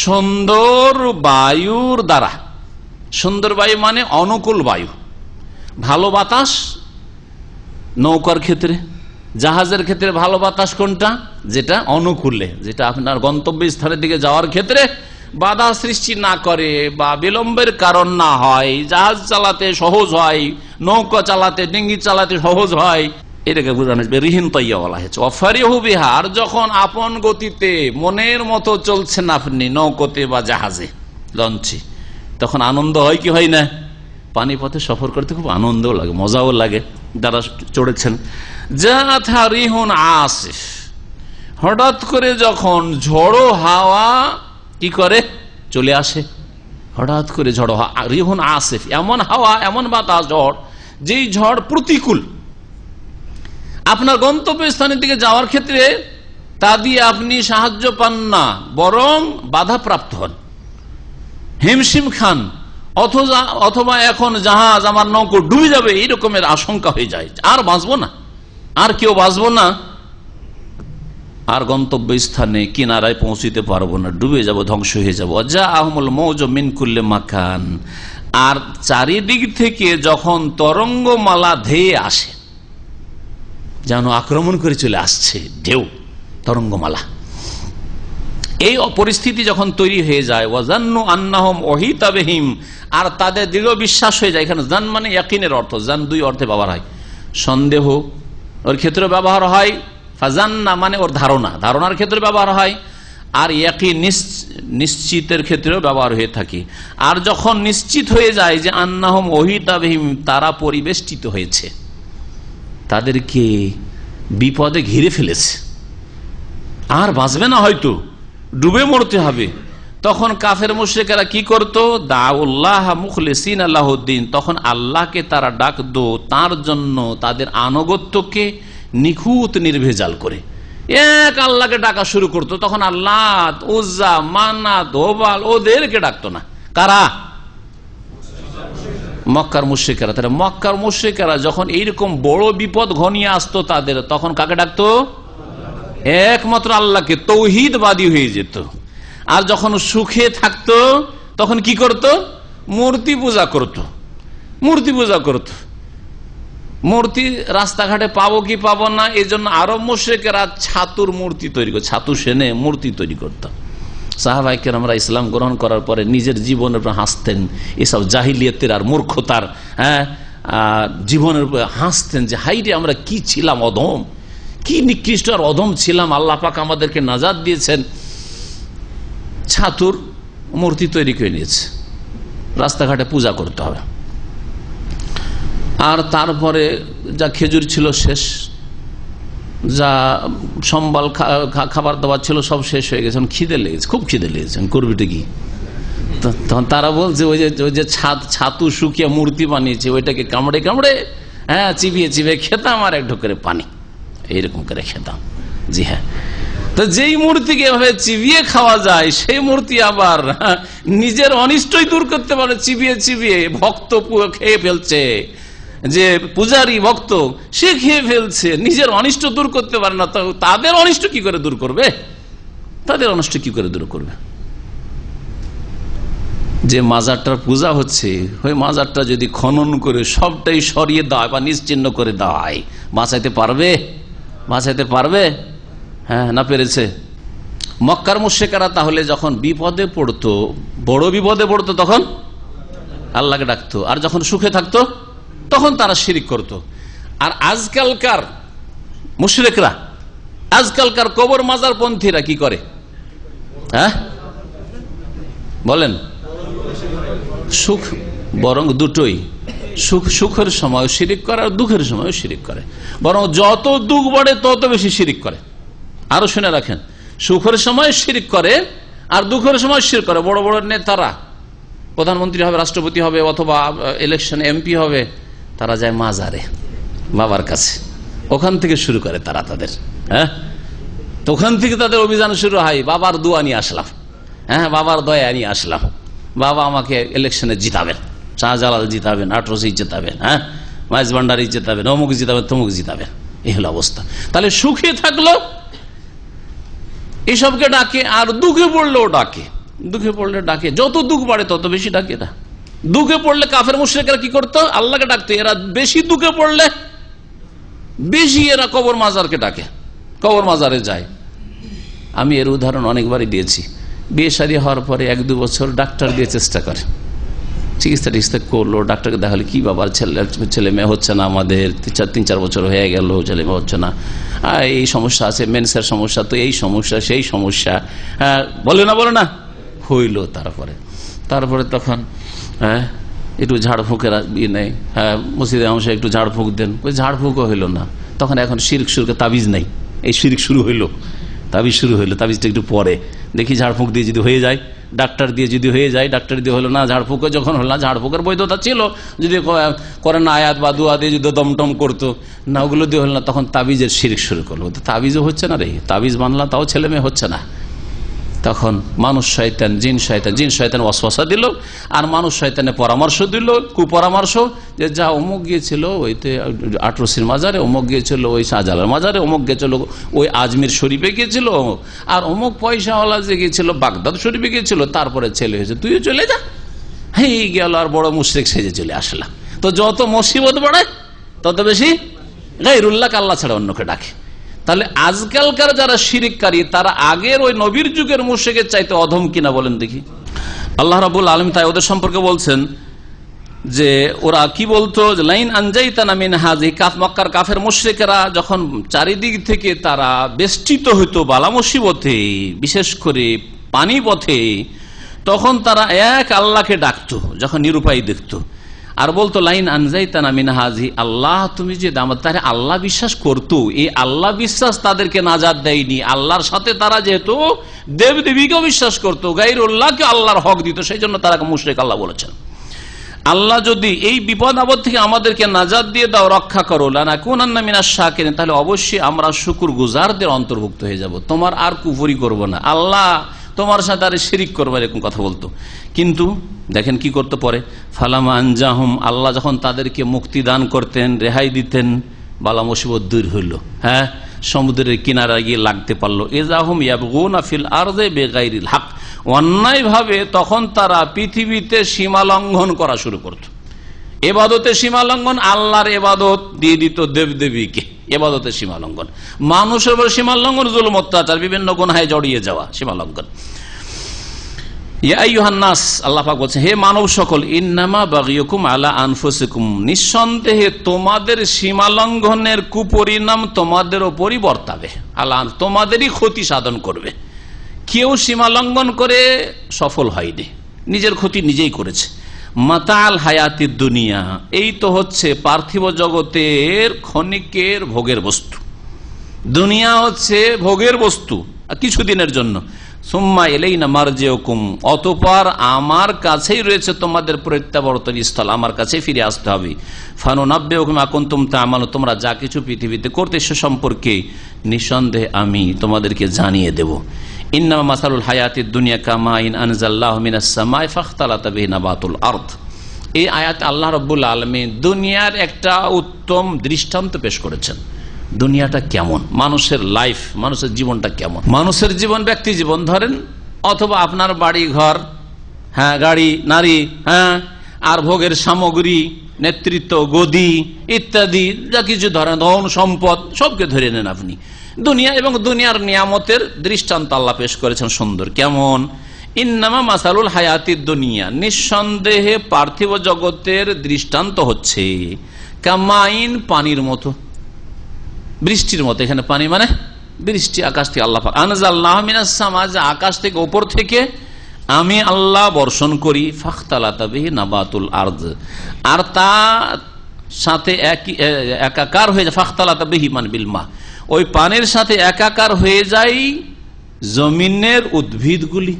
সুন্দর বায়ুর দ্বারা। সুন্দর বায়ু মানে অনুকূল বায়ু, ভালো বাতাস। নৌকার ক্ষেত্রে, জাহাজের ক্ষেত্রে ভালো বাতাস কোনটা? যেটা অনুকূলে, যেটা আপনার গন্তব্যস্থানের দিকে যাওয়ার ক্ষেত্রে বাধা সৃষ্টি না করে বা বিলম্বের কারণ না হয়, জাহাজ চালাতে সহজ হয়, নৌকা চালাতে, ডিঙ্গি চালাতে সহজ হয়, এটাকে বোঝানো রিহিন তাইয়্যিবা বলা হয়েছে। ওয়াফারিহু বিহা, আর যখন আপন গতিতে মনের মতো চলছেন আপনি নৌকোতে বা জাহাজে, লঞ্চে, তখন আনন্দ হয় কি হয় না? পানিপথে সফর করতে খুব আনন্দও লাগে, মজাও লাগে যারা চড়েছেন। জাথা রিহুন আসিফ, হঠাৎ করে যখন ঝড়ো হাওয়া কি করে চলে আসে, হঠাৎ করে ঝড়ো হাওয়া, রিহুন আসিফ, এমন হাওয়া, এমন বাতাস, ঝড়, যেই ঝড় প্রতিকূল, আপনার গন্তব্যস্থানের দিকে যাওয়ার ক্ষেত্রে তা দিয়ে আপনি সাহায্য পান না, বরং বাধাপ্রাপ্ত হন, হিমশিম খান, অথবা এখন জাহাজ, আমার নৌকো ডুবে যাবে, এই রকমের আশঙ্কা হয়ে যায়, আর বাঁচবো না, আর কেউ বাঁচবো না, আর গন্তব্যস্থানে কিনারায় পৌঁছিতে পারবো না, ডুবে যাব, ধ্বংস হয়ে যাবো। যা আহমুল মৌজ মিন কুল্লি মাকান, আর চারিদিক থেকে যখন তরঙ্গমালা ধেয়ে আসে, যেন আক্রমণ করে চলে আসছে ঢেউ, তরঙ্গমালা, এই পরিস্থিতি যখন তৈরি হয়ে যায়, ওয়াজান্নু আন্নাহুম উহিতা বিহিম, আর তাদের দৃঢ় বিশ্বাস হয়ে যায়। এখানে জান মানে ইয়াকিনের অর্থ, জান দুই অর্থে ব্যবহার হয়। সন্দেহ ওর ক্ষেত্রে ব্যবহার হয়, ফাজান্না মানে ওর ধারণা, ধারণার ক্ষেত্রে ব্যবহার হয়, আর ইয়াকিন নিশ্চিতের ক্ষেত্রেও ব্যবহার হয়ে থাকে। আর যখন নিশ্চিত হয়ে যায় যে আন্নাহুম উহিতা বিহিম, তারা পরিবেষ্টিত হয়েছে, তাদেরকে বিপদে ঘিরে ফেলেছে, আর বাঁচবে না, হয়তো ডুবে মরতে হবে, তখন কাফের মুশরিকেরা কি করতো? দাউল্লাহ মুখলিসিন আল্লাহুদ্দিন, তখন আল্লাহকে তারা ডাকতো তার জন্য তাদের আনুগত্যকে নিখুঁত নির্ভেজাল করে এক আল্লাহকে ডাকা শুরু করতো। তখন আল্লাহ, উজ্জা, মান্নাত, হোবাল ওদেরকে ডাকতো না। কারা? মক্কার মুশরিকেরা। তাহলে মক্কার মুশরিকেরা যখন এইরকম বড় বিপদ ঘনিয়ে আসতো তাদের, তখন কাকে ডাকতো? একমাত্র আল্লাহকে। তৌহিদবাদী হয়ে যেত। আর যখন সুখে থাকতো তখন কি করত? মূর্তি পূজা করত, মূর্তি পূজা করত। মূর্তি রাস্তাঘাটে পাবো কি পাবো না, এই জন্য আরব মুশরিকেরা ছাতুর মূর্তি তৈরি করত, ছাতু সেনে মূর্তি তৈরি করত। সাহাবায়ে কেরামরা ইসলাম গ্রহণ করার পরে নিজের জীবনের উপর হাসতেন, এসব জাহিলিয়াতের আর মূর্খতার জীবনের উপর হাসতেন যে হাইরে আমরা কি ছিলাম, অধম, কি নিকৃষ্ট আর অধম ছিলাম, আল্লাহ পাক আমাদেরকে নাজাত দিয়েছেন। ছাতুর মূর্তি তৈরি করে নিয়েছে, রাস্তাঘাটে পূজা করতে হবে। আর তারপরে যা খেজুর ছিল শেষ, যা সম্বল খাবার দাবার ছিল সব শেষ হয়ে গেছে, খিদে লেগেছে, খুব খিদে লেগেছে, করবিটা কি? তখন তারা বলছে ওই যে ছাতু শুকিয়ে মূর্তি বানিয়েছে ওইটাকে কামড়ে কামড়ে চিবিয়ে চিবিয়ে খেতাম, আর এক ঢোক করে পানি এইরকম করে খেতাম। জি হ্যাঁ, তো যেই মূর্তিকে এভাবে চিবিয়ে খাওয়া যায়, সেই মূর্তি আবার নিজের অনিষ্টই দূর করতে পারে চিবিয়ে চিবিয়ে। ভক্ত খেয়ে ফেলছে, যে পূজারী ভক্ত সে খেয়ে ফেলছে, নিজের অনিষ্ট দূর করতে পারে না, তো তাদের অনিষ্ট কি করে দূর করবে? তাদের অনিষ্ট কি করে দূর করবে? যে মাজারটার পূজা হচ্ছে, ওই মাজারটা যদি খনন করে সবটাই সরিয়ে দেয় বা নিশ্চিহ্ন করে দেয়, বাঁচাইতে পারবে? বাঁচাইতে পারবে? হ্যাঁ, না পেরেছে। মক্কার মুশরিকরা তাহলে যখন বিপদে পড়তো, বড় বিপদে পড়তো, তখন আল্লাহকে ডাকতো, আর যখন সুখে থাকতো তখন তারা শিরিক করত। আর আজকালকার মুশরিকরা, আজকালকার কবর মাজার পন্থীরা কি করে? হ্যাঁ বলেন, সুখ বরং দুটোই, সুখের সময় শিরিক করে আর দুঃখের সময় শিরিক করে, বরং যত দুঃখ বাড়ে তত বেশি শিরিক করে। আরো শুনে রাখেন, সুখের সময় শিরিক করে আর দুঃখের সময় শিরিক করে। বড় বড় নেতারা, প্রধানমন্ত্রী হবে, রাষ্ট্রপতি হবে, অথবা ইলেকশন এমপি হবে, তারা যায় মাজারে, বাবার কাছে, ওখান থেকে শুরু করে তারা তাদের, হ্যাঁ, তো ওখান থেকে তাদের অভিযান শুরু হয়। বাবার দোয়া নিয়ে আসলাম, হ্যাঁ, বাবার দয়া নিয়ে আসলাম, বাবা আমাকে ইলেকশনে জিতাবেন, শাহজালাল জিতাবেন, আটরসি জিতাবেন, হ্যাঁ, মাইজ ভান্ডারি জিতাবেন, অমুক জিতাবেন, তমুক জিতাবেন। এই হলো অবস্থা। তাহলে সুখে থাকলো এসবকে ডাকে, আর দুঃখে পড়লেও ডাকে, দুঃখে পড়লে ডাকে, যত দুঃখ বাড়ে তত বেশি ডাকে। না, দুঃখে পড়লে কাফের মুশরিকরা কি করতো? আল্লাহকে ডাকতো। এরা বেশি দুঃখে পড়লে বেশি এরা কবর মাজারকে ডাকে, কবর মাজারে যায়। আমি এর উদাহরণ অনেকবারই দিয়েছি। বিয়ে শাদী হওয়ার পরে 1-2 বছর ডাক্তার দিয়ে চেষ্টা করে, চিকিৎসা করলো, ডাক্তারকে দেখালে কি বাবার ছেলে মেয়ে হচ্ছে না, আমাদের 3-4 বছর হয়ে গেল, ছেলে মেয়ে হচ্ছে না, এই সমস্যা আছে, মেন্সের সমস্যা, তো এই সমস্যা সেই সমস্যা, হ্যাঁ, বলে না হইল। তারপরে তখন একটু ঝাড়ফুঁকের ইয়ে নেই, হ্যাঁ, মসজিদে আমাকে একটু ঝাড়ফুঁক দেন, ওই ঝাড়ফুঁকও হইলো না। তখন এখন শিরক শুরু, তাবিজ নেই, এই শিরক শুরু হইলো, তাবিজ শুরু হইলো, তাবিজটা একটু পরে দেখি ঝাড়ফুঁক দিয়ে যদি হয়ে যায়, ডাক্তার দিয়ে যদি হয়ে যায়, ডাক্তার দিয়ে হলো না, ঝাড়ফুঁকে যখন হলো না, ঝাড়ফুঁকের বৈধতা ছিল, যদি করে না আয়াত বা দুয়া দিয়ে যদি দমটম করতো না, ওগুলো দিয়ে হলো না, তখন তাবিজের শিরক শুরু করলো। তাবিজও হচ্ছে না রে, তাবিজ বানলা তাও ছেলে মেয়ে হচ্ছে না। তখন মানুষ শয়তান, জিন শয়তান ওয়াসওয়াসা দিল, আর মানুষ শয়তানের পরামর্শ দিল, কুপরামর্শ, যে যা অমুক গিয়েছিল ওইতে আটরসির মাজারে, অমুক গিয়েছিল ওই শাহজালাল মাজারে, অমুক গিয়েছিল ওই আজমির শরীফে গিয়েছিল, আর অমুক পয়সাওয়ালা যে গিয়েছিল বাগদাদ শরীফে গিয়েছিল, তারপরে ছেলে হয়েছে, তুইও চলে যা। হ্যাঁ, গেল আর বড় মুশরিক সেজে চলে আসলাম। তো যত মুসিবত বাড়ে তত বেশি গায়রুল্লাহ, আল্লাহ ছাড়া অন্যকে ডাকে। তাহলে আজকালকার যারা শিরিককারী তারা আগের ওই নবীর যুগের মুশরিকের চাইতে অধম কিনা বলেন দেখি। আল্লাহ রাব্বুল আলামিন তাই ওদের সম্পর্কে বলছেন যে ওরা কি বলতো, লাইন আনজাইতানা মিন হাযি, মক্কার কাফের মুশরিকেরা যখন চারিদিক থেকে তারা বেষ্টিত হইতো বালা মুসিবতে, বিশেষ করে পানি পথে, তখন তারা এক আল্লাহকে ডাকতো যখন নিরুপায় দেখতো, আর বলতো লাইন আনজাইতানা মিন হাযি, আল্লাহ তুমি যে দামাত, তারা আল্লাহ বিশ্বাস করতো। এই আল্লাহ বিশ্বাস তাদেরকে নাজাত দেয়নি। আল্লাহর সাথে তারা যেহেতু দেবদেবীকেও বিশ্বাস করতো, গায়রুল্লাহকে আল্লাহর হক দিত, সেই জন্য তারা মুশরিক। আল্লাহ বলেছেন আল্লাহ যদি এই বিপদ আপদ থেকে আমাদেরকে নাজাত দিয়ে দাও, রক্ষা করো, লানাকুনান্না মিনাশ শাকিরিন, তাহলে অবশ্যই আমরা শুকরগুজারদের অন্তর্ভুক্ত হয়ে যাব, তোমার আর কুফরি করব না, আল্লাহ তোমার সাথে আর শিরিক করবো, এরকম কথা বলতো। কিন্তু দেখেন কি করতে পরে, ফালামা আনজাহুম, আল্লাহ যখন তাদেরকে মুক্তি দান করতেন, রেহাই দিতেন, বালা মুসিবত দূর হইল, হ্যাঁ, সমুদ্রের কিনারা গিয়ে লাগতে পারলো, ইজাহুম ইয়াবগুনা ফিল আরদি বিগাইরিল হক, অন্যায় ভাবে তখন তারা পৃথিবীতে সীমা লঙ্ঘন করা শুরু করত। এবাদতে সীমা লঙ্ঘন, আল্লাহর এবাদত দিয়ে দিত দেবদেবীকে, এবাদতে সীমা লঙ্ঘন, মানুষের উপর সীমা লঙ্ঘন, জুলুম অত্যাচার, বিভিন্ন গুনাহে জড়িয়ে যাওয়া, সীমা লঙ্ঘন। ইয়া আইয়ুহান নাস, আল্লাহ পাক বলছেন হে মানব সকল, ইন্নামা বাগিয়ুকুম আলা আনফুসিকুম, নিঃসন্দেহে তোমাদের সীমা লঙ্ঘনের কুপরিণাম তোমাদের উপরই বর্তাবে, আল্লাহ তোমাদেরই ক্ষতি সাধন করবে। কেউ সীমা লঙ্ঘন করে সফল হয়নি, নিজের ক্ষতি নিজেই করেছে। মাতাল হায়াতির দুনিয়া, এই তো হচ্ছে পার্থিব জগতের ক্ষণিকের ভোগের বস্তু। দুনিয়া হচ্ছে ভোগের বস্তু কিছুদিনের জন্য। সুম্মা ইলাইনা মারজিউকুম, অতঃপর আমার কাছেই রয়েছে তোমাদের প্রত্যাবর্তন স্থল, আমার কাছে ফিরে আসতে হবে। ফানুনাব্বিউকুম বিমা কুনতুম তা'মালুন, তোমরা যা কিছু পৃথিবীতে করতে সে সম্পর্কে নিঃসন্দেহে আমি তোমাদেরকে জানিয়ে দেব। ইন্নামা মাসালুল হায়াতিদ দুনিয়া কামাইন আনজাল্লাহু মিনাস সামাই ফাখতালাতা বিহি নাবাতুল আরদ। এই আয়াতে আল্লাহ রাব্বুল আলামিন দুনিয়ার একটা উত্তম দৃষ্টান্ত পেশ করেছেন। দুনিয়াটা কেমন, মানুষের লাইফ, মানুষের জীবনটা কেমন। মানুষের জীবন, ব্যক্তি জীবন ধরেন, অথবা আপনার বাড়ি ঘর, হ্যাঁ, গাড়ি নারী, হ্যাঁ, আর ভোগের সামগ্রী, নেতৃত্ব, গদি ইত্যাদি যা কিছু ধরেন, ধন সম্পদ, সবকে ধরে নেন আপনি। দুনিয়া এবং দুনিয়ার নিয়ামতের দৃষ্টান্ত আল্লাহ পেশ করেছেন সুন্দর। কেমন? ইন্নামা মাসালুল হায়াতিদ দুনিয়া, নিঃসন্দেহে পার্থিব জগতের দৃষ্টান্ত হচ্ছে কামাইন, পানির মতো, বৃষ্টির মতো। এখানে পানি মানে বৃষ্টি, আকাশ থেকে আল্লাহ পাক আনজালনাহু মিনাস সামা, আকাশ থেকে, উপর থেকে আমি আল্লাহ বর্ষণ করি, ফাখতালাতা বিহি নাবাতুল আরদ, আর তার সাথে একাকার হয়ে যায়, ফাখতালাতা বিহি মানে বিল মা, ওই পানির সাথে একাকার হয়ে যায় জমিনের উদ্ভিদগুলি,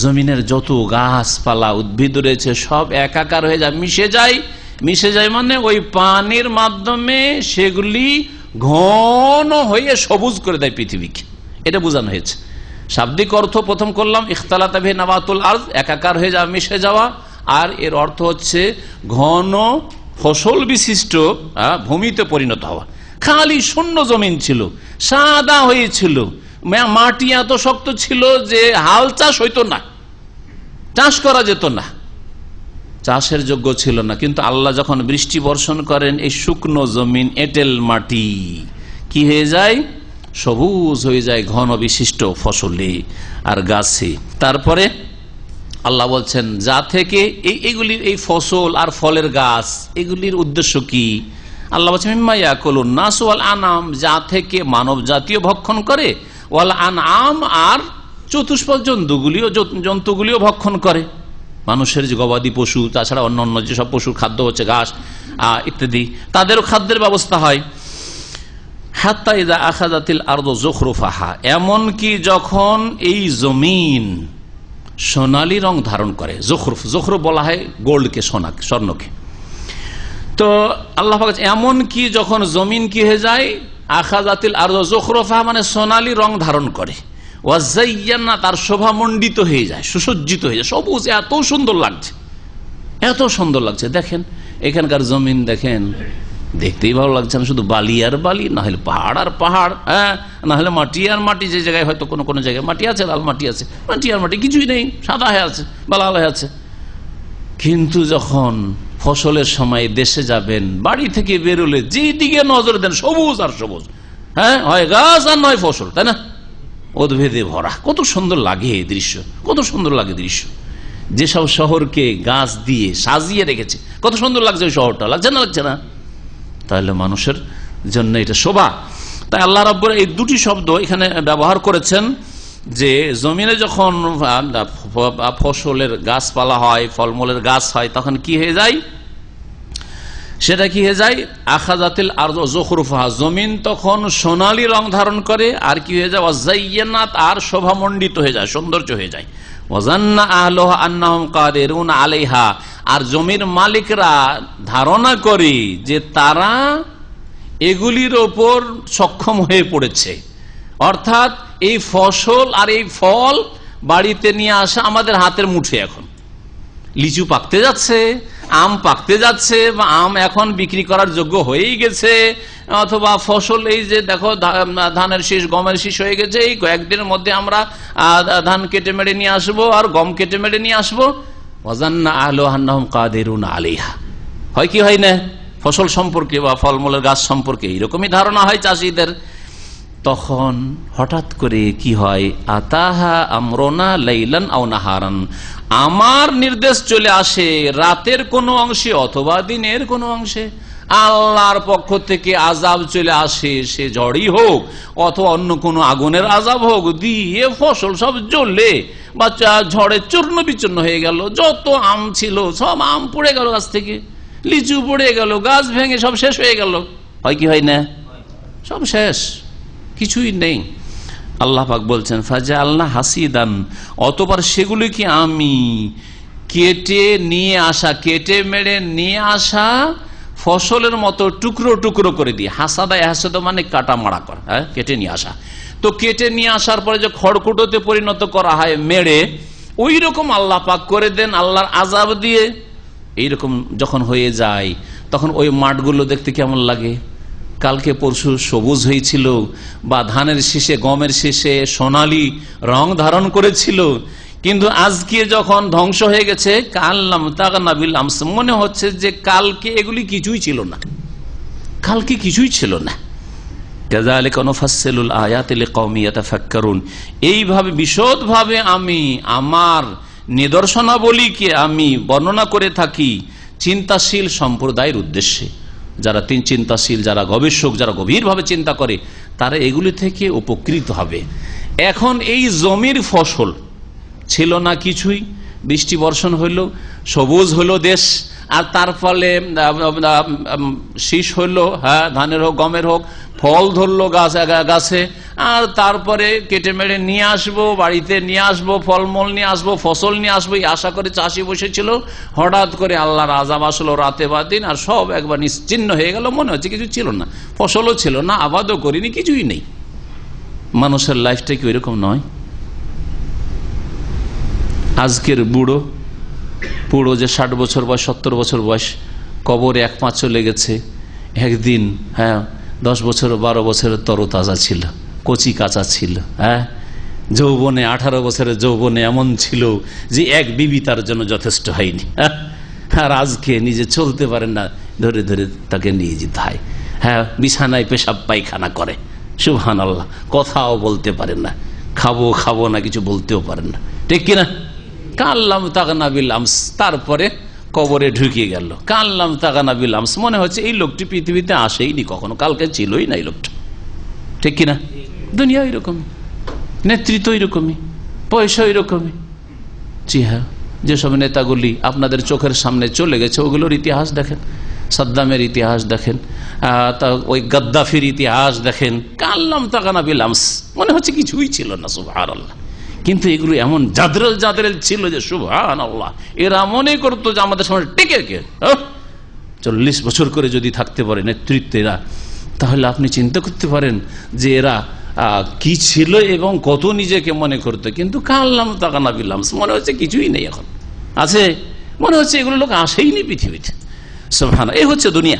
জমিনের যত গাছপালা উদ্ভিদ রয়েছে সব একাকার হয়ে যায়, মিশে যায়। মিশে যায় মানে ওই পানির মাধ্যমে সেগুলি ঘন হয়ে সবুজ করে দেয় পৃথিবীকে, এটা বোঝানো হয়েছে। শাব্দিক অর্থ প্রথম করলাম ইখতালাতা বিহি নাবাতুল আরদ, একাকার হয়ে যাওয়া, মিশে যাওয়া, আর এর অর্থ হচ্ছে ঘন ফসল বিশিষ্ট ভূমিতে পরিণত হওয়া। খালি শূন্য জমিন ছিল, সাদা হয়েছিল, মাটি এত শক্ত ছিল যে হাল চাষ হইতো না, চাষ করা যেত না, চাষের যোগ্য ছিল না। কিন্তু আল্লাহ যখন বৃষ্টি বর্ষণ করেন, এই শুকনো জমিন, এঁটেল মাটি কি হয়ে যায়? সবুজ হয়ে যায়, ঘন বিশিষ্ট ফসলে আর গাছে। তারপরে আল্লাহ বলছেন যা থেকে এইগুলির, এই ফসল আর ফলের গাছ, এগুলির উদ্দেশ্য কি? আল্লাহ বলছেন মিম্মা ইয়াকুলুন নাস ওয়াল আনাম, যা থেকে মানব জাতীয় ভক্ষণ করে, ওয়াল আনআম, আর চতুষ্পদ জন্তুগুলিও ভক্ষণ করে। মানুষের যে গবাদি পশু, তাছাড়া অন্যান্য যেসব পশুর খাদ্য হচ্ছে ঘাস ইত্যাদি, তাদেরও খাদ্যের ব্যবস্থা হয়। হাত্তা ইযা আখাযাতিল আরদু যুখরুফাহা, এমনকি যখন এই জমিন সোনালী রং ধারণ করে, যখরুফ, যখরুফ বলা হয় গোল্ডকে, স্বর্ণকে। তো আল্লাহ পাক এমন কি যখন জমিন কি হয়ে যায়, আখাযাতিল আরদু যুখরুফাহা মানে সোনালী রং ধারণ করে, ওয়াযায়্যানা, তার শোভা মণ্ডিত হয়ে যায়, সুসজ্জিত হয়ে যায়, সবুজ, এত সুন্দর লাগছে, এত সুন্দর লাগছে। দেখেন এখানকার জমিন, দেখেন দেখতেই ভালো লাগছে না, শুধু বালি আর বালি, না হলে পাহাড় আর পাহাড়, হ্যাঁ, না হলে মাটি আর মাটি। যে জায়গায় হয়তো কোনো কোনো জায়গায় মাটি আছে, লাল মাটি আছে, মাটি আর মাটি কিছুই নেই, সাদা হয়ে আছে বা লাল হয়ে আছে। কিন্তু যখন ফসলের সময় দেশে যাবেন, বাড়ি থেকে বেরোলে যেদিকে নজর দেন সবুজ আর সবুজ, হ্যাঁ, হয় গাছ আর নয় ফসল, তাই না? উদ্ভিদে ভরা, কত সুন্দর লাগে এই দৃশ্য, কত সুন্দর লাগে দৃশ্য। যেসব শহরকে গাছ দিয়ে সাজিয়ে রেখেছে, কত সুন্দর লাগছে ওই শহরটা, লাগছে না? লাগছে না? তাহলে মানুষের জন্য এটা শোভা। তাই আল্লাহ রাব্বুল এই দুটি শব্দ এখানে ব্যবহার করেছেন যে জমিনে যখন ফসলের গাছপালা হয়, ফলমূলের গাছ হয়, তখন কি হয়ে যায়? সেটা কি হয়ে যায়? আখাযাতিল আরযু যুখরুফাহা, জমিন তখন সোনালী রং ধারণ করে। আর কি হয়ে যায়? ওয়াযায়্যানাত, আর শোভামণ্ডিত হয়ে যায়, সৌন্দর্য হয়ে যায়। ওয়াযান্না আহলুহা আন্নাহুম কাদিরুন আলাইহা, আর জমির মালিকরা ধারণা করে যে তারা এগুলির ওপর সক্ষম হয়ে পড়েছে। অর্থাৎ এই ফসল আর এই ফল বাড়িতে নিয়ে আসা আমাদের হাতের মুঠে। এখন লিচু পাকতে যাচ্ছে, আম পাকতে যাচ্ছে, বা আম এখন বিক্রি করার যোগ্য হয়েই গেছে, অথবা ফসল এই যে দেখো ধানের শীষ, গমের শীষ হয়ে গেছে, এই কয়েকদিনের মধ্যে আমরা ধান কেটে মেরে নিয়ে আসবো আর গম কেটে মেরে নিয়ে আসবো। ওয়াযান্না আহলুহা আন্নাহুম কাদিরুন আলাইহা, হয় কি হয় না? ফসল সম্পর্কে বা ফলমূলের গাছ সম্পর্কে এইরকমই ধারণা হয় চাষিদের। তখন হঠাৎ করে কি হয়? আতাহা আমরুনা লাইলান আও নাহারান, আমার নির্দেশ চলে আসে রাতের কোনো অংশে অথবা দিনের কোনো অংশে। আল্লাহর পক্ষ থেকে আযাব চলে আসে, সে ঝড়ই হোক অথবা অন্য কোনো আগুনের আযাব হোক, দিয়ে ফসল সব জ্বলে বা ঝড়ে চূর্ণ বিচূর্ণ হয়ে গেল। যত আম ছিল সব আম পড়ে গেল গাছ থেকে, লিচু পড়ে গেল, গাছ ভেঙে সব শেষ হয়ে গেল। হয় কি হয় না? সব শেষ, কিছুই নেই। আল্লাহ পাক বলছেন ফাজআলনা হাসিদান, অতঃপর সেগুলিকে আমি কেটে নিয়ে আসা, কেটে মেরে নিয়ে আসা ফসলের মতো টুকরো টুকরো করে দিয়ে, হাসাদা হাসাদা মানে কাটা মারা করা, কেটে নিয়ে আসা। তো কেটে নিয়ে আসার পরে যে খড়কুটোতে পরিণত করা হয় মেরে, ওই রকম আল্লাহ পাক করে দেন আল্লাহর আযাব দিয়ে। এইরকম যখন হয়ে যায় তখন ওই মাঠগুলো দেখতে কেমন লাগে? কালকে পরশু সবুজ হয়েছিল, বা ধানের শীষে গমের শীষে সোনালী রং ধারণ করেছিল, কিন্তু আজকে যখন ধ্বংস হয়ে গেছে, কাল্লাম তাগনা বিল আমস, মনে হচ্ছে যে কালকে এগুলি কিছুই ছিল না, কালকে কিছুই ছিল না। কাযালিকা নুফাসসিলুল আয়াতি লিকাওমিন ইয়াতাফাক্কারুন, এইভাবে বিশদভাবে আমি আমার নিদর্শনাবলীকে আমি বর্ণনা করে থাকি চিন্তাশীল সম্প্রদায়ের উদ্দেশ্যে। যারা চিন্তাশীল, যারা গবেষক, যারা গভীরভাবে চিন্তা করে, তারা এগুলি থেকে উপকৃত হবে। এখন এই জমির ফসল ছিল না কিছুই, বৃষ্টি বর্ষণ হইল, সবুজ হলো দেশ, আর তার ফলে শীষ হইলো, হ্যাঁ ধানের হোক গমের হোক, ফল ধরলো গাছে, আর তারপরে কেটে মেরে নিয়ে আসবো, বাড়িতে নিয়ে আসবো, ফলমূল নিয়ে আসবো, ফসল নিয়ে আসবো, এই আশা করে চাষি বসেছিল। হঠাৎ করে আল্লাহর আযাব আসলো রাতে বা দিন, আর সব একবার নিশ্চিহ্ন হয়ে গেল, মনে হচ্ছে কিছু ছিল না, ফসলও ছিল না, আবাদও করিনি, কিছুই নেই। মানুষের লাইফটা কি ওইরকম নয়? আজকের বুড়ো যে 60 বছর বয়স, 70 বছর বয়স, কবরে 1 পা চলে গেছে, একদিন 10 বছর 12 বছরের তরতাজা ছিল, কচি কাঁচা ছিল, যৌবনে 18 বছরের যৌবনে এমন ছিল যে এক বিবি তার জন্য যথেষ্ট হয়নি। আর আজকে নিজে চলতে পারেন না, ধরে ধরে তাকে নিয়ে যেতে হয়, বিছানায় পেশাব পায়খানা করে, সুবহানাল্লাহ, কথাও বলতে পারেন না, খাবো না কিছু বলতেও পারেন না, ঠিক কিনা? কাল্লাম তাগনা বিল আমস, তারপরে কবরে ঢুকিয়ে গেল। কাল্লাম তাগনা বিল আমস, মনে হচ্ছে এই লোকটি পৃথিবীতে আসেইনি কখনো, কালকে ছিলই না এই লোকটা, ঠিক কিনা? দুনিয়া এরকমই, নেতৃত্ব এরকমই, পয়সা এরকমই। জি হ্যাঁ, যেসব নেতাগুলি আপনাদের চোখের সামনে চলে গেছে, ওগুলোর ইতিহাস দেখেন, সাদ্দামের ইতিহাস দেখেন, ওই গাদ্দাফির ইতিহাস দেখেন। কাল্লাম তাগনা বিল আমস, মনে হচ্ছে কিছুই ছিল না, সুবহানাল্লাহ। কিন্তু এগুলো এমন জাদরেল ছিল যে সুবহানাল্লাহ, এরা মনে করতো যে আমাদের সামনে টিকে 40 বছর করে যদি থাকতে পারে নেতৃত্বেরা, তাহলে আপনি চিন্তা করতে পারেন যে এরা কি ছিল এবং কত নিজেকে মনে করতো। কিন্তু কাল্লাম তাগনা বিল আমস, মনে হচ্ছে কিছুই নেই, এখন আছে, মনে হচ্ছে এগুলো লোক আসেইনি পৃথিবীতে। সুবহানাল্লাহ, এই হচ্ছে দুনিয়া।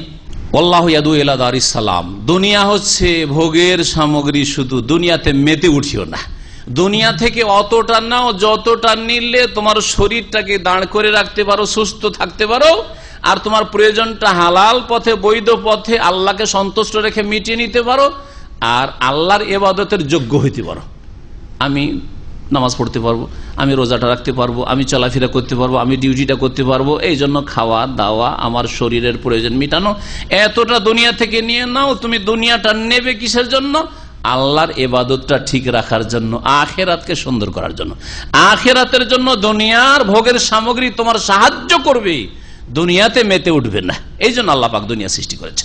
আল্লাহু ইয়াদু ইলা দারিস সালাম, দুনিয়া হচ্ছে ভোগের সামগ্রী, শুধু দুনিয়াতে মেতে উঠিও না। দুনিয়া থেকে অতটা নাও যতটা নিলে তোমার শরীরটাকে দাঁড় করে রাখতে পারো, সুস্থ থাকতে পারো, আর তোমার প্রয়োজনটা হালাল পথে, বৈধ পথে আল্লাহকে সন্তুষ্ট রেখে মিটিয়ে নিতে পারো, আর আল্লাহর ইবাদতের যোগ্য হইতে পারো। আমি নামাজ পড়তে পারবো, আমি রোজাটা রাখতে পারবো, আমি চলাফেরা করতে পারবো, আমি ডিউটিটা করতে পারবো, এই জন্য খাওয়া দাওয়া, আমার শরীরের প্রয়োজন মিটানো, এতটা দুনিয়া থেকে নিয়ে নাও। তুমি দুনিয়াটা নেবে কিসের জন্য? আল্লাহর ইবাদতটা ঠিক রাখার জন্য, আখিরাতকে সুন্দর করার জন্য। আখিরাতের জন্য দুনিয়ার ভোগের সামগ্রী তোমার সাহায্য করবে, দুনিয়াতে মেতে উঠবে না। এই জন্য আল্লাহ পাক দুনিয়া সৃষ্টি করেছে।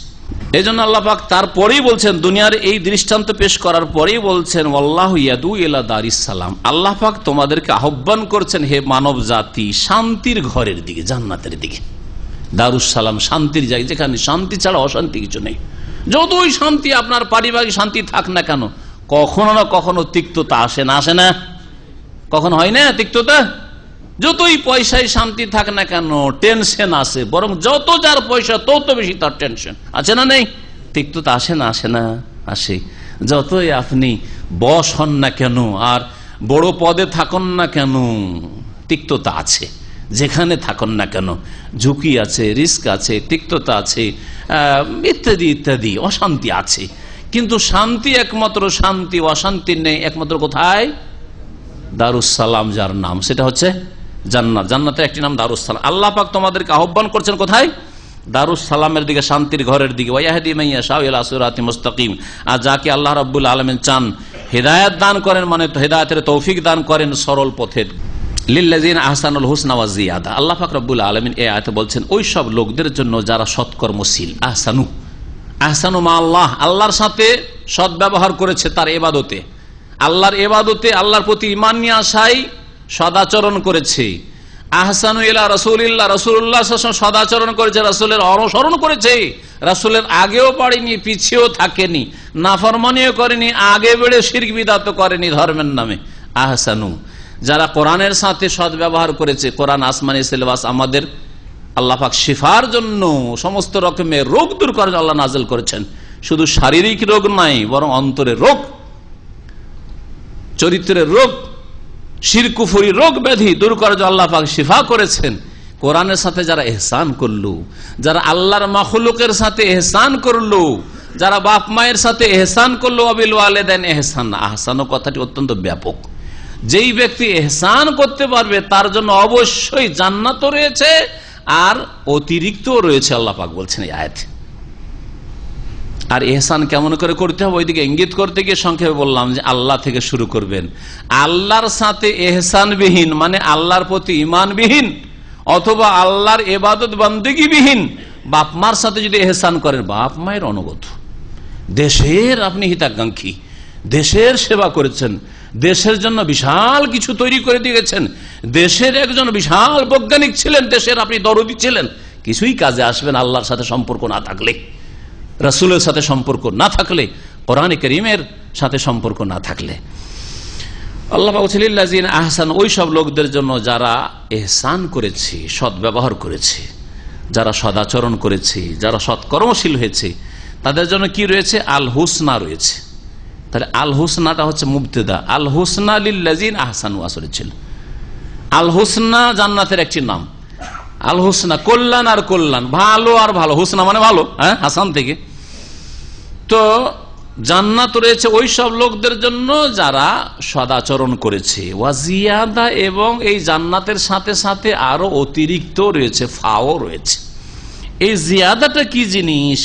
এই জন্য আল্লাহ পাক তারপরেই বলছেন, দুনিয়ার এই দৃষ্টান্ত পেশ করার পরেই বলছেন, আল্লাহু ইয়াদু ইলা দারিস সালাম, আল্লাহ পাক তোমাদেরকে আহ্বান করছেন হে মানব জাতি, শান্তির ঘরের দিকে, জান্নাতের দিকে। দারুস সালাম শান্তির জায়গা, যেখানে শান্তি ছাড়া অশান্তি কিছু নেই। যতই শান্তি, আপনার পারিবারিক শান্তি থাক না কেন, কখনো না কখনো তিক্ততা আসে না? আসে না? কখনো হয় না তিক্ততা? যতই পয়সায় শান্তি থাক না কেন, টেনশন আসে। বরং যত যার পয়সা তত বেশি তার টেনশন আছে না? নেই? তিক্ততা আসে না? আসে না? আসে। যতই আপনি বস হন না কেন আর বড় পদে থাকুন না কেন, তিক্ততা আছে। যেখানে থাকুন না কেন ঝুঁকি আছে, রিস্ক আছে, তিক্ততা আছে, ইত্যাদি ইত্যাদি, অশান্তি আছে। কিন্তু শান্তি, একমাত্র শান্তি, অশান্তি নেই একমাত্র কোথায়? দারুস সালাম, যার নাম সেটা হচ্ছে জান্নাত। জান্নাতের একটি নাম দারুস সালাম। আল্লাহ পাক তোমাদেরকে আহ্বান করছেন কোথায়? দারুস সালামের দিকে, শান্তির ঘরের দিকে। ওয়াহদি মাইয়া শাহ ইলা সিরাতিন মুস্তাকিম, আর যাকে আল্লাহ রাব্বুল আলামিন চান হেদায়েত দান করেন, মানে হেদায়েতের তৌফিক দান করেন সরল পথের। লিল্লাযিনা আহসানুল হুসনা ওয়া জিয়াদা, আল্লাহ পাক রব্বুল আলামিন এই আয়াতে বলছেন ওই সব লোকদের জন্য যারা সৎকর্মশীল। আহসানু, আহসানু মা আল্লাহ, আল্লাহর সাথে সদ্ব্যবহার করেছে তার ইবাদতে, আল্লাহর ইবাদতে, আল্লাহর প্রতি ঈমান নিয়ে আসায় সদাচরণ করেছে। আহসানু ইলা রাসূলিল্লাহ, রাসূলুল্লাহ সাল্লাল্লাহু আলাইহি ওয়াসাল্লাম সদাচরণ করেছে, রাসূলের অনুসরণ করেছে, রাসূলের আগেও পড়েনি, পিছেও থাকেনি, নাফরমানিও করেনি, আগে বেড়ে শিরক বিদআত করেনি ধর্মের নামে। আহসানু, যারা কোরআনের সাথে সদ্ব্যবহার করেছে। কোরআন আসমানি সিলেবাস আমাদের আল্লাহ পাক শিফার জন্য, সমস্ত রকমের রোগ দূর করার জন্য আল্লাহ নাযিল করেছেন। শুধু শারীরিক রোগ নাই, বরং অন্তরের রোগ, চরিত্রের রোগ, শিরক কুফরি রোগ ব্যাধি দূর করার জন্য আল্লাহ পাক শিফা করেছেন। কোরআনের সাথে যারা ইহসান করলো, যারা আল্লাহর মাখলুকের সাথে ইহসান করলো, যারা বাপ মায়ের সাথে ইহসান করলো, ওয়াবিল ওয়ালিদাইন ইহসান। আহসান কথাটি অত্যন্ত ব্যাপক। যেই ব্যক্তি ইহসান করতে পারবে তার জন্য অবশ্যই জান্নাতও রয়েছে আর অতিরিক্ত রয়েছে, আল্লাহ পাক বলছেন এই আয়াতে। আর ইহসান কেমন করে করতে হবে ওইদিকে ইঙ্গিত করতে গিয়ে সংক্ষেপে বললাম যে আল্লাহ থেকে শুরু করবেন। আল্লাহর সাথে ইহসানবিহীন মানে আল্লাহর প্রতি ঈমানবিহীন অথবা আল্লাহর ইবাদত বান্দেগীবিহীন বাপ মার সাথে যদি ইহসান করেন, বাপ মায়ের অনুগত, দেশের আপনি হিতাকাঙ্ক্ষী, দেশের সেবা করেছেন, দেশের জন্য বিশাল কিছু তৈরি করে দিয়েছেন, দেশের একজন বিশাল বৈজ্ঞানিক ছিলেন, দেশের আপনি দরদি ছিলেন, কিছুই কাজে আসবেন আল্লাহর সাথে সম্পর্ক না থাকলে, রাসূলের সাথে সম্পর্ক না থাকলে, কোরআন কারীমের সাথে সম্পর্ক না থাকলে। আল্লাহ পাক বলেছেন লিল্লাযিনা আহসানু, ওই সব লোকদের জন্য যারা ইহসান করেছে, সদ্ব্যবহার করেছে, যারা সদাচরণ করেছে, যারা সৎকর্মশীল হয়েছে, তাদের জন্য কি রয়েছে? আল হুসনা রয়েছে। তাহলে আল হুসনাটা হচ্ছে মুবতাদা, আল হুসনা লিল্লাযিনা আহসানু আসলে ছিল। আল হুসনা জান্নাতের একটি নাম। আল হুসনা কল্যাণ আর কল্যাণ, ভালো আর ভালো, হুসনা মানে ভালো, হ্যাঁ, হাসান থেকে। তো জান্নাত রয়েছে ওই সব লোকদের জন্য যারা সদাচরণ করেছে, ওয়াজিয়াদা, এবং এই জান্নাতের সাথে সাথে আরো অতিরিক্ত রয়েছে, ফাও রয়েছে। এই জিয়াদাটা কি জিনিস,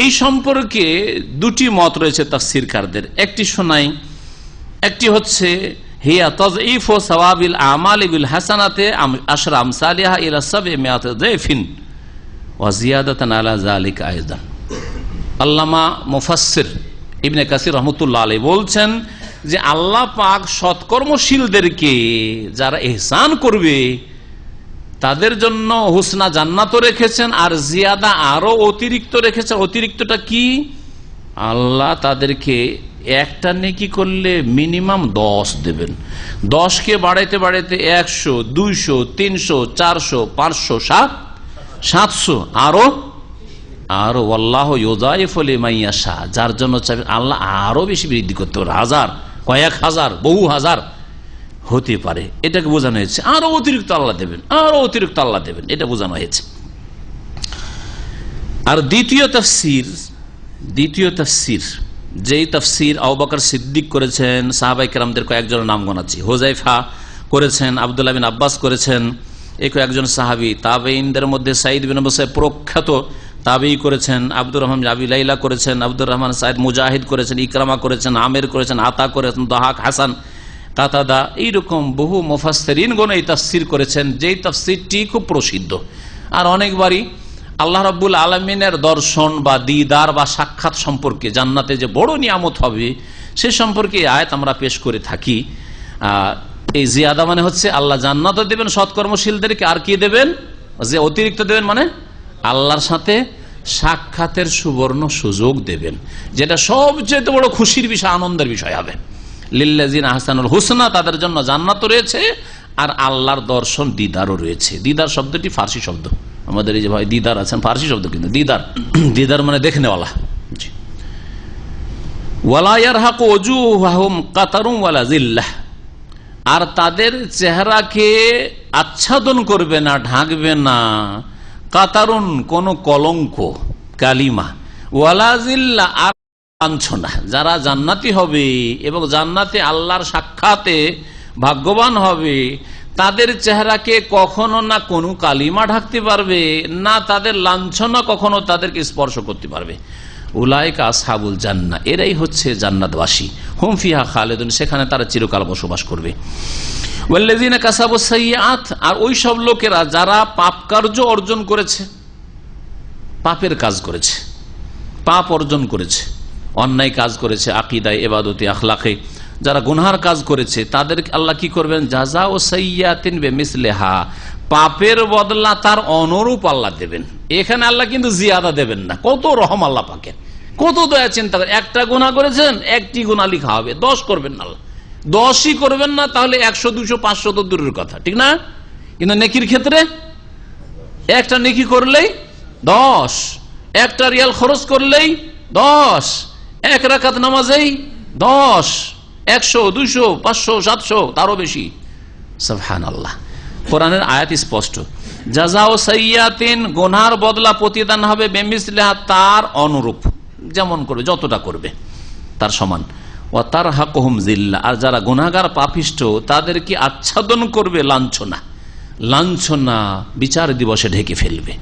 এই সম্পর্কে দুটি মত রয়েছে তাফসীরকারদের। একটি শোনাই, একটি হচ্ছে হিয়া তাযঈফু সাওয়াবিল আমালি বিল হাসানাতে আশরা আমসালিহা ইলা 700 যায়ফিন ওয়া জিয়াদাতান আলা যালিকা আইদান। আল্লামা মুফাসসির ইবনে কাসির রাহমাতুল্লাহ আলাইহি বলছেন যে আল্লাহ পাক সৎকর্মশীলদেরকে যারা ইহসান করবে তাদের জন্য হুসনা জান্নাতও রেখেছেন আর জিয়াদা আরো অতিরিক্ত রেখেছেন। অতিরিক্তটা কি? আল্লাহ তাদেরকে একটা নেকি করলে মিনিমাম 10 দেবেন, 10কে বাড়াইতে বাড়াইতে 100, 200, 300, 400, 500, 700, আরো আল্লাহ ইউযাইফু লিমান ইয়াশা, যার জন্য চাইবেন আল্লাহ আরো বেশি বৃদ্ধি করতে পারে, হাজার, কয়েক হাজার, বহু হাজার হতে পারে। এটাকে বোঝানো হয়েছে আরো অতিরিক্ত আল্লাহ দেবেন, আরো অতিরিক্ত আল্লাহ দেবেন, এটা বোঝানো হয়েছে। আর দ্বিতীয় তাফসীর যেই তাফসির আবু বকর সিদ্দিক করেছেন, সাহাবায়ে কেরামদের কয়েকজনের নাম গোনাচ্ছি, হুযায়ফা করেছেন, আব্দুল্লাহ বিন আব্বাস করেছেন, এই কয়েকজন সাহাবী। তাবেঈনদের মধ্যে সাঈদ বিন মুসাইয়্যিব প্রখ্যাত তাবেঈ করেছেন, আব্দুর রহমান আবি লাইলা করেছেন, আব্দুর রহমান সাইদ মুজাহিদ করেছেন, ইকরামা করেছেন, আমের করেছেন, আতা করেছেন, দাহাক, হাসান, কাতাদা, এইরকম বহু মুফাসসিরিনগণ এই তাফসীর করেছেন, যেই তাফসীরটি খুব প্রসিদ্ধ। আর অনেকবারই আল্লাহ রাব্বুল আলামিনের দর্শন বা দিদার বা সাক্ষাৎ সম্পর্কে, জান্নাতে যে বড় নিয়ামত হবে সে সম্পর্কে এই আয়াত আমরা পেশ করে থাকি। এই জিয়াদা মানে হচ্ছে আল্লাহ জান্নাতও দেবেন সৎকর্মশীলদেরকে, আর কি দেবেন, যে অতিরিক্ত দেবেন মানে আল্লাহর সাথে সাক্ষাতের সুবর্ণ সুযোগ দেবেন, যেটা সবচেয়ে বড় খুশির বিষয়, আনন্দের বিষয় হবে। লিল্লাযিনা আহসানুল হুসনা, তাদের জন্য জান্নাত রয়েছে, আর আল্লাহর দর্শন দিদারও রয়েছে। দিদার শব্দটি ফার্সি শব্দ, আমাদের এই যে ভাই দিদার আছেন ফার্সি শব্দ, কিন্তু দিদার দিদার মানে দেখনেওয়ালা। ওয়ালা ইয়ারহাকু ওজুহাহুম কাতারুম ওয়ালা জিল্লাহ, আর তাদের চেহারাকে আচ্ছাদন করবে না, ঢাকবে না কাতারুন কোন কলঙ্ক, কালিমা, ওয়ালা জিল্লাহ আর লাঞ্ছনা। যারা জান্নাতি হবে এবং জান্নাতে আল্লাহর সাক্ষাতে ভাগ্যবান হবে, তাদের চেহারাকে কখনো না কোনো কালিমা ঢাকতে পারবে না, তাদের লাঞ্ছনা কখনো তাদেরকে স্পর্শ করতে পারবে। উলাইকা আসহাবুল জান্নাহ, এরাই হচ্ছে জান্নাতবাসী। হুম ফিহা খালিদুন, সেখানে তারা চিরকাল বসবাস করবে। ওয়াল্লাযিনা কাসাবুস সাইয়্যাত, আর ওই সব লোকেরা যারা পাপ কার্য অর্জন করেছে, পাপের কাজ করেছে, পাপ অর্জন করেছে, অন্যায় কাজ করেছে, আকীদায়, ইবাদতে, আখলাকে, যারা গুনহার কাজ করেছে, তাদের আল্লাহ কি করবেন, জাযাউ সাইয়্যাতিন বিমিসলিহা, পাপের বদলা তার অনুরূপ আল্লাহ দেবেন। এখানে আল্লাহ কিন্তু জিয়াদা দেবেন না। কত রহম আল্লাহ পাকের, কত দয়া চিন্তা করে। একটা গুনাহ করেছেন, একটি গুনাহ লিখা হবে, 10 করবেন না আল্লাহ, 10ই করবেন না, তাহলে 100, 200, 500 তো দূরের কথা, ঠিক না? কিন্তু নেকির ক্ষেত্রে একটা নেকি করলেই 10, একটা রিয়াল খরচ করলেই 10, এক রাকাত নামাজেই 10, 100, 200, 500, 700, তারও বেশি। সুবহানাল্লাহ, কোরআনের আয়াত স্পষ্ট। জাযাউ সাইয়্যাতিন, গুনার বদলা প্রতিদান হবে, বিমিসলিহা, তার অনুরূপ, যেমন করবে, যতটা করবে তার সমান। ওয়া তারহাকুহুম জিল্লাহ, আর যারা গুনাহগার পাপিষ্ঠ তাদেরকে আচ্ছাদন করবে লাঞ্ছনা। লাঞ্ছনা বিচার দিবসে ঢেকে ফেলবে,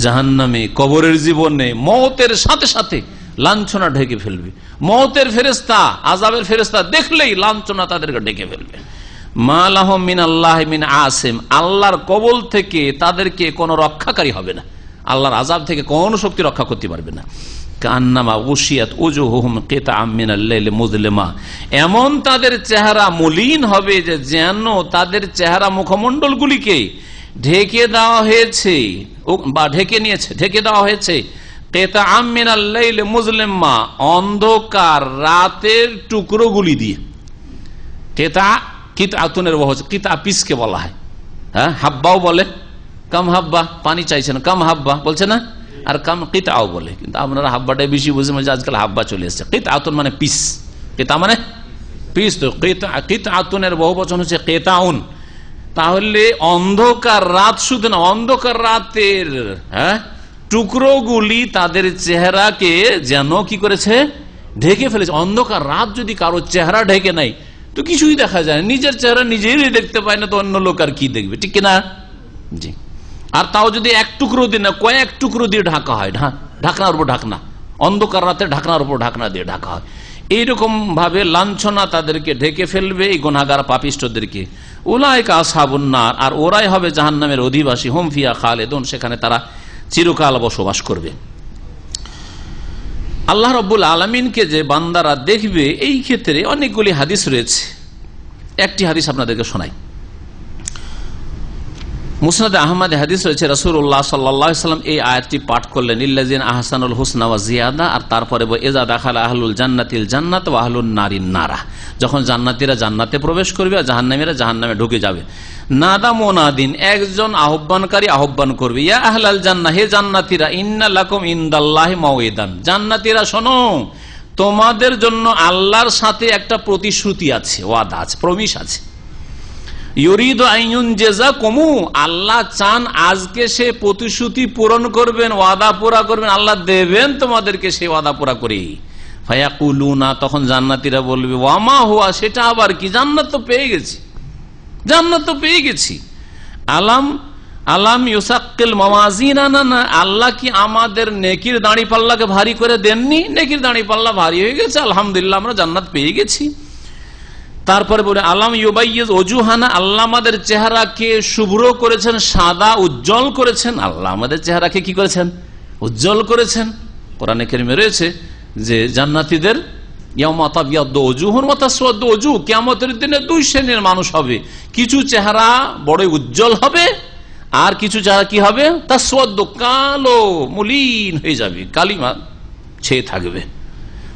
জাহান্নামে, কবরের জীবনে, মওতের সাথে সাথে লাঞ্ছনা ঢেকে ফেলবে। মওতের ফেরেশতা, আযাবের ফেরেশতা দেখলেই লাঞ্ছনা তাদেরকে ঢেকে ফেলবে। মা লাহুম মিনাল্লাহি মিন আসিম, আল্লাহর কবল থেকে তাদেরকে কোনো রক্ষাকারী হবে না, আল্লাহর আযাব থেকে কোন শক্তি রক্ষা করতে পারবে না। কান্নামা উশিয়াত উজুহুম কিতাআম মিনাল লাইলি মুযলিমা, এমন তাদের চেহারা মলিন হবে যে যেন তাদের চেহারা মুখমণ্ডলগুলিকে ঢেকে দেওয়া হয়েছে বা ঢেকে দেওয়া হয়েছে কিতাআম মিনাল লাইলি মুযলিমা, অন্ধকার রাতের টুকরোগুলি দিয়ে। কিতাআতুনের কিতা পিসকে বলা হয়, হ্যাঁ, হাব্বাও বলে, কাম হাব্বা, পানি চাইছে না, কাম হাব্বা বলছে না, আর কাম কিতাও বলে, কিন্তু আপনারা হাব্বাটাই বেশি বুঝে, আজকাল হাব্বা চলে এসছে। কিতাআতুন মানে পিস, কিতা মানে পিস, তো কিতাআতুনের বহু বচন হচ্ছে কিতাউন। তাহলে অন্ধকার রাত শুধু না, অন্ধকার রাতের টুকরোগুলি তাদের চেহারাকে যেন কি করেছে, ঢেকে ফেলেছে। অন্ধকার রাত যদি কারো চেহারা ঢেকে নাই তো কিছুই দেখা যায় না, নিজের চেহারা নিজেই দেখতে পায় না, তো অন্য লোক আর কি দেখবে, ঠিক কিনা? জি। আর তাও যদি এক টুকরো দিয়ে না, কয়েক টুকরো দিয়ে ঢাকা হয়, ঢাকনার উপর ঢাকনা, অন্ধকার রাতে ঢাকনার উপর ঢাকনা দিয়ে ঢাকা হয়। এইরকম ভাবে লাঞ্ছনা তাদেরকে ঢেকে ফেলবে, এই গুনাহগার পাপিষ্ঠদেরকে। উলাইকা আসহাবুন নার, আর ওরাই হবে জাহান্নামের অধিবাসী। হুম ফিহা খালিদুন, সেখানে তারা চিরকাল বসবাস করবে। আল্লাহ রাব্বুল আলামিনকে যে বান্দারা দেখবে, এই ক্ষেত্রে অনেকগুলি হাদিস রয়েছে। একটি হাদিস আপনাদেরকে শোনাই। মুসনাদে আহমদে হাদিস রয়েছে, রাসূলুল্লাহ সাল্লাল্লাহু আলাইহি ওয়াসাল্লাম এই আয়াতটি পাঠ করলেন, লিল্লাযিনা আহসানুল হুসনা ওয়া জিয়াদা, আর তারপরে ইযা দাখালা আহলুল জান্নাতিল জান্নাত ওয়া আহলুন নারিন নারা, যখন জান্নাতীরা জান্নাতে প্রবেশ করবে আর জাহান্নামীরা জাহান্নামে ঢুকে যাবে। নাদা মুনাদিন, একজন আহ্বানকারী আহ্বান করবে, ইয়া আহলাল জান্নাহ, হে জান্নাতীরা, ইন্না লাকুম ইনদাল্লাহি মাওইদান, জান্নাতীরা শোনো, তোমাদের জন্য আল্লাহর সাথে একটা প্রতিশ্রুতি আছে, ওয়াদা আছে, প্রমিস আছে। ইউরিদু আইয়ুন জাযাকুমু, আল্লাহ চান আজকে সে প্রতিশ্রুতি পূরণ করবেন, ওয়াদা পুরা করবেন, আল্লাহ দেবেন তোমাদেরকে সেই ওয়াদা পুরা করে। ফায়াকুলুনা, তখন জান্নাতীরা বলবে ওয়ামা হুয়া, সেটা আবার কি? জান্নাত তো পেয়ে গেছি, জান্নাত তো পেয়ে গেছি। আলাম ইউসাক্কিল মাওয়াজিনানা, না আল্লাহ কি আমাদের নেকির দাঁড়ি পাল্লাকে ভারী করে দেননি? নেকির দাঁড়ি পাল্লা ভারী হয়ে গেছে, আলহামদুলিল্লাহ আমরা জান্নাত পেয়ে গেছি। তারপরে বলে আলাম ইউবাইয়িজ ওজুহানা, আল্লাহ আমাদের চেহারাকে শুভ্র করেছেন, সাদা উজ্জ্বল করেছেন। আল্লাহ আমাদের চেহারাকে কি করেছেন? উজ্জ্বল করেছেন। কোরআনে কারিমে রয়েছে যে জান্নাতীদের ইয়াউমা তাবিয়াদ্দু ওজুহুন ওয়া তাসওয়াদ্দু ওজুহ, কিয়ামতের দিনে দুই শ্রেণীর মানুষ হবে। কিছু চেহারা বড় উজ্জ্বল হবে, আর কিছু চেহারা কি হবে? তাসওয়াদ্দু, কালো মলিন হয়ে যাবে, কালিমা ছেয়ে থাকবে।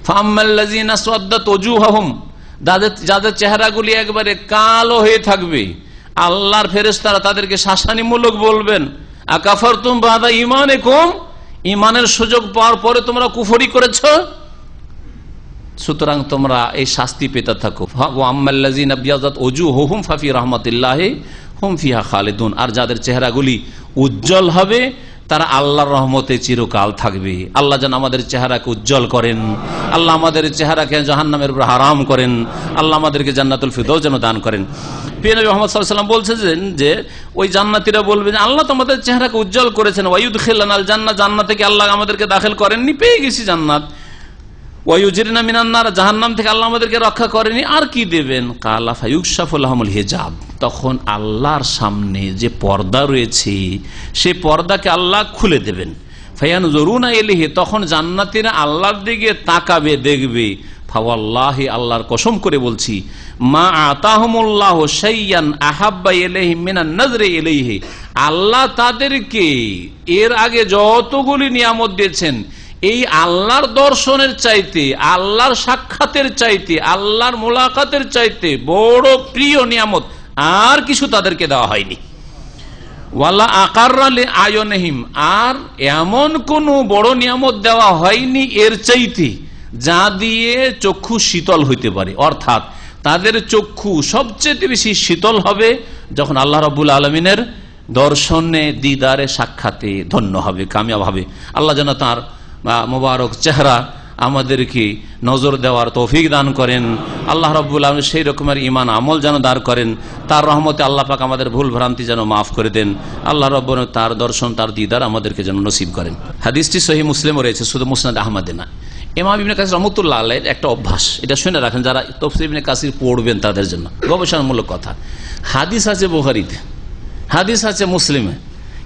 ফাআম্মাল্লাযিনা সাওয়াদ্দাত ওজুহুহুম, যাদের চেহারাগুলি একবারে কালো হয়ে থাকবে, আল্লাহর ফেরেশতারা তাদেরকে শাসানিমূলক বলবেন, আকাফারতুম বাদা ঈমানিকুম, ঈমানের সুযোগ পাওয়ার পরে তোমরা কুফরি করেছো, সুতরাং তোমরা এই শাস্তি পেতে থাকো। ওয়া আম্মাল্লাযিনা বিয়াযাত ওজুহুহুম ফাফি রাহমাতিল্লাহি হুম ফিহা খালিদুন, আর যাদের চেহারাগুলি উজ্জ্বল হবে তারা আল্লাহর রহমতে চিরকাল থাকবে। আল্লাহ যেন আমাদের চেহারাকে উজ্জ্বল করেন, আল্লাহ আমাদের চেহারাকে জাহান্নামের উপর হারাম করেন, আল্লাহ আমাদেরকে জান্নাতুল ফিরদাউস যেন দান করেন। প্রিয় নবী মুহাম্মদ সাল্লাল্লাহু আলাইহি ওয়াসাল্লাম বলছেন যে ওই জান্নাতীরা বলবেন আল্লাহ তো আমাদের চেহারাকে উজ্জ্বল করেছেন, ওয়ায়ুদখিলানাল জান্নাহ, জান্নাত থেকে আল্লাহ আমাদেরকে দাখিল করেননি, পেয়ে গেছি জান্নাত। ওয়ায়ুজিরনা মিনান নার, জাহান্নাম থেকে আল্লাহ আমাদেরকে রক্ষা করেনি, আর কি দেবেন? কালা ফায়ুকশাফু লাহুমুল হিজাব, তখন আল্লাহর সামনে যে পর্দা রয়েছে সেই পর্দাকে আল্লাহ খুলে দেবেন। ফায়ানজুরুনা ইলাইহি, তখন জান্নাতীরা আল্লাহর দিকে তাকাবে, দেখবে। ফাওয়াল্লাহি, আল্লাহর কসম করে বলছি, মা আতাহুমুল্লাহু শাইয়ান আহাব্বা ইলাইহিম মিনান নাজরি ইলাইহি, আল্লাহ তাদেরকে এর আগে যতগুলি নিয়ামত দিয়েছেন এই আল্লাহর দর্শনের চাইতে, আল্লাহর সাক্ষাতের চাইতে, আল্লাহর মুলাকাতের চাইতে বড় প্রিয় নিয়ামত আর কিছু তাদেরকে দেওয়া হয়নি। ওয়ালা আকাররা লিআয়ুনিহিম, আর এমন কোন বড় নিয়ামত দেওয়া হয়নি এর চাইতে যা দিয়ে চক্ষু শীতল হইতে পারে। অর্থাৎ তাদের চক্ষু সবচেয়ে বেশি শীতল হবে যখন আল্লাহ রাব্বুল আলামিনের দর্শনে, দিদারে, সাক্ষাতে ধন্য হবে, কামিয়াব হবে। আল্লাহ যেন তার মোবারক চেহারা আমাদেরকে নজর দেওয়ার তৌফিক দান করেন। আল্লাহ রাব্বুল আলামিন সেই রকমের ঈমান আমল যেন দান করেন। তার রহমতে আল্লাহ পাক আমাদের ভুল ভ্রান্তি যেন মাফ করে দেন। আল্লাহ রাব্বুল তার দর্শন, তার দিদার আমাদেরকে যেন নসিব করেন। হাদিসটি সহিহ মুসলিমে রয়েছে, শুধু মুসনাদ আহমদে না। ইমাম ইবনে কাসির রাহমাতুল্লাহ আলাইহির একটা অভ্যাস, এটা শুনে রাখেন যারা তাফসীর ইবনে কাসির পড়বেন তাদের জন্য গবেষণামূলক কথা। হাদিস আছে বুখারীতে, হাদিস আছে মুসলিমে,